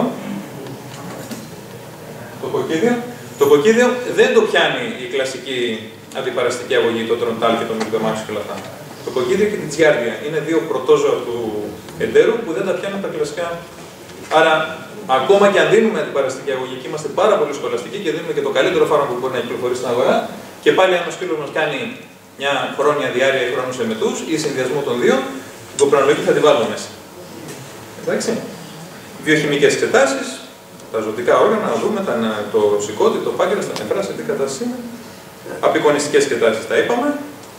Το κοκκίδιο. Το κοκκίδιο δεν το πιάνει η κλασική αντιπαραστική αγωγή, το τροντάλ και το μιλτομάξιο και όλα αυτά. Το κοκκίδιο και την τζιάρδια είναι δύο πρωτόζωα του εντέρου που δεν τα πιάνουν τα κλασικά. Άρα, ακόμα και αν δίνουμε αντιπαραστική αγωγή, είμαστε πάρα πολύ σχολαστικοί και δίνουμε και το καλύτερο φάρμακο που μπορεί να κυκλοφορήσει στην αγορά. Και πάλι, αν ο σκύλος μας κάνει μια χρόνια διάρκεια ή χρόνους εμετούς ή συνδυασμό των δύο, την κοπρανολογική θα την βάλουμε μέσα. Εντάξει. Βιοχημικές εξετάσεις, τα ζωτικά όργανα, να δούμε το σηκώτη, το πάγκρας, τα νεφρά, σε τι κατάσταση είναι. Απεικονιστικές εξετάσεις τα είπαμε.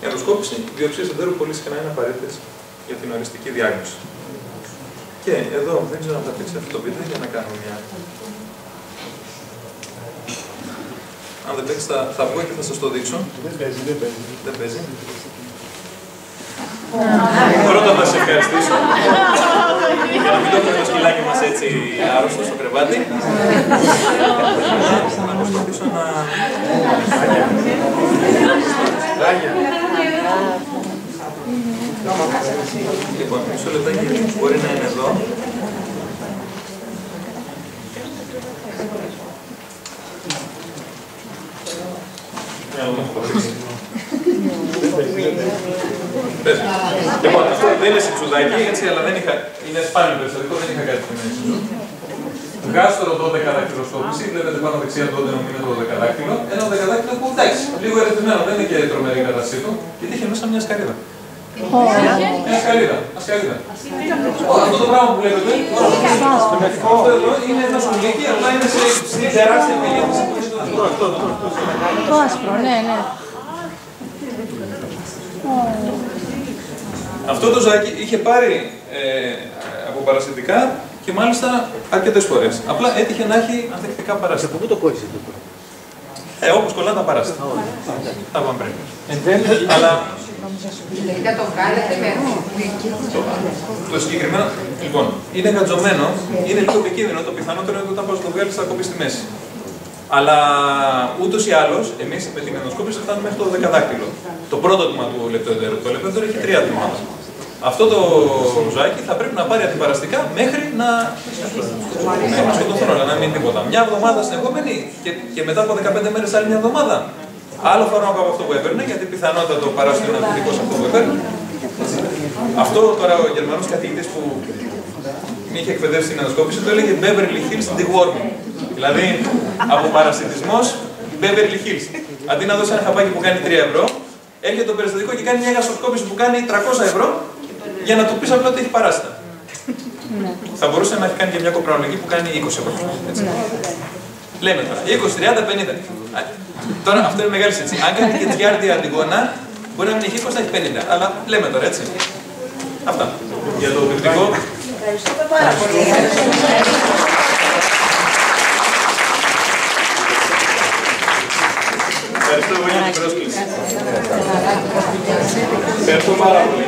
Η ενδοσκόπηση, βιοψίες εντέρου πολύ συχνά είναι απαραίτητες για την οριστική διάγνωση. Και εδώ δεν ξέρω αν θα παίξει αυτό το βίντεο για να κάνω μια. Αν δεν παίξει, θα βγω και θα σας το δείξω. Δεν παίζει. Δεν παίζει. Πρώτα θα σε ευχαριστήσω. Για να μην το έχουμε το σκυλάκι μας έτσι άρρωστο στο κρεβάτι. Να προσπαθήσω να... Λοιπόν, μισό λεπτάκι, μπορεί να είναι εδώ. Λοιπόν, αυτό δεν είναι σιτσουδάκι, έτσι, αλλά δεν είχα, είναι σπάνιο περιστατικό, δεν είχα κάτι με σιτσου. Γάστρο 12 δακτυλοσκόπηση, βλέπετε πάνω δεξιά το 12 δάκτυλο. Ένα 12 δάκτυλο που εντάξει, λίγο ερεθισμένο, δεν είναι και τρομερή η κατάστασή του, γιατί είχε μέσα μια σκαρίδα. Μια σκαρίδα, αυτό το πράγμα που βλέπετε, αυτό εδώ είναι ένα σκουλίκι, αλλά είναι σε τεράστια μεγέθυνση. Το άσπρο, ναι. Αυτό το ζάκι είχε πάρει από παρασιτικά και μάλιστα αρκετές φορές. Απλά έτυχε να έχει ανθεκτικά παράσιτα. Από πού το κόλλησε το πρώτο? Όπως κολλάνε τα παράσιτα. Τα είπαμε πριν. Αλλά τελικά το βγάλετε με το συγκεκριμένο, λοιπόν, είναι γατζωμένο, είναι λίγο επικίνδυνο. Το πιθανότερο είναι ότι όταν πας το βγάλεις θα κοπεί στη μέση. Αλλά ούτως ή άλλως, εμείς με την ενδοσκόπηση φτάνουμε μέχρι το 12 το πρώτο τμήμα του λεπτοεντέρου. Το λεπτοεντέρο έχει 3 τμήματα. Αυτό το ζωάκι θα πρέπει να πάρει αντιπαραστικά μέχρι να σκοτωθούν όλα, να μην τίποτα. Μια εβδομάδα στην επόμενη και μετά από 15 μέρες άλλη μια εβδομάδα. Άλλο φάρμακο από αυτό που έπαιρνε, γιατί πιθανότατα το παράσιτο είναι αντιθετικό σε αυτό που έπαιρνε. Αυτό τώρα ο Γερμανός καθηγητής που με είχε εκπαιδεύσει στην ενδοσκόπηση το έλεγε Beverly Hills deworming. Δηλαδή από παρασιτισμός Beverly Hills. Αντί να δώσει ένα χαπάκι που κάνει 3 ευρώ, έρχεται το περιστατικό και κάνει μια γαστροσκόπηση που κάνει 300 ευρώ για να του πεις απλά ότι έχει παράσιτα. Θα μπορούσε να έχει κάνει και μια κοπρανολογική που κάνει 20 ευρώ. Λέμε τώρα, 20, 30, 50. Τώρα αυτό είναι μεγάλη συζήτηση. Αν κάνει και τζιάρδια αντιγόνα, μπορεί να μην έχει 20, να έχει 50. Αλλά λέμε τώρα, έτσι. Αυτά. Για το κριτικό. Ευχαριστούμε πάρα πολύ. Ευχαριστώ πολύ για την πρόσκληση. Ευχαριστώ πάρα πολύ.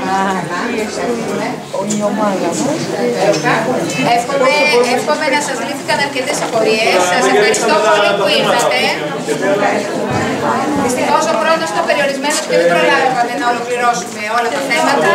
Εύχομαι να σας λύθηκαν αρκετές απορίες. Σας ευχαριστώ πολύ που ήρθατε. Δυστυχώς ο χρόνος ήταν περιορισμένος και δεν προλάβαμε να ολοκληρώσουμε όλα τα θέματα.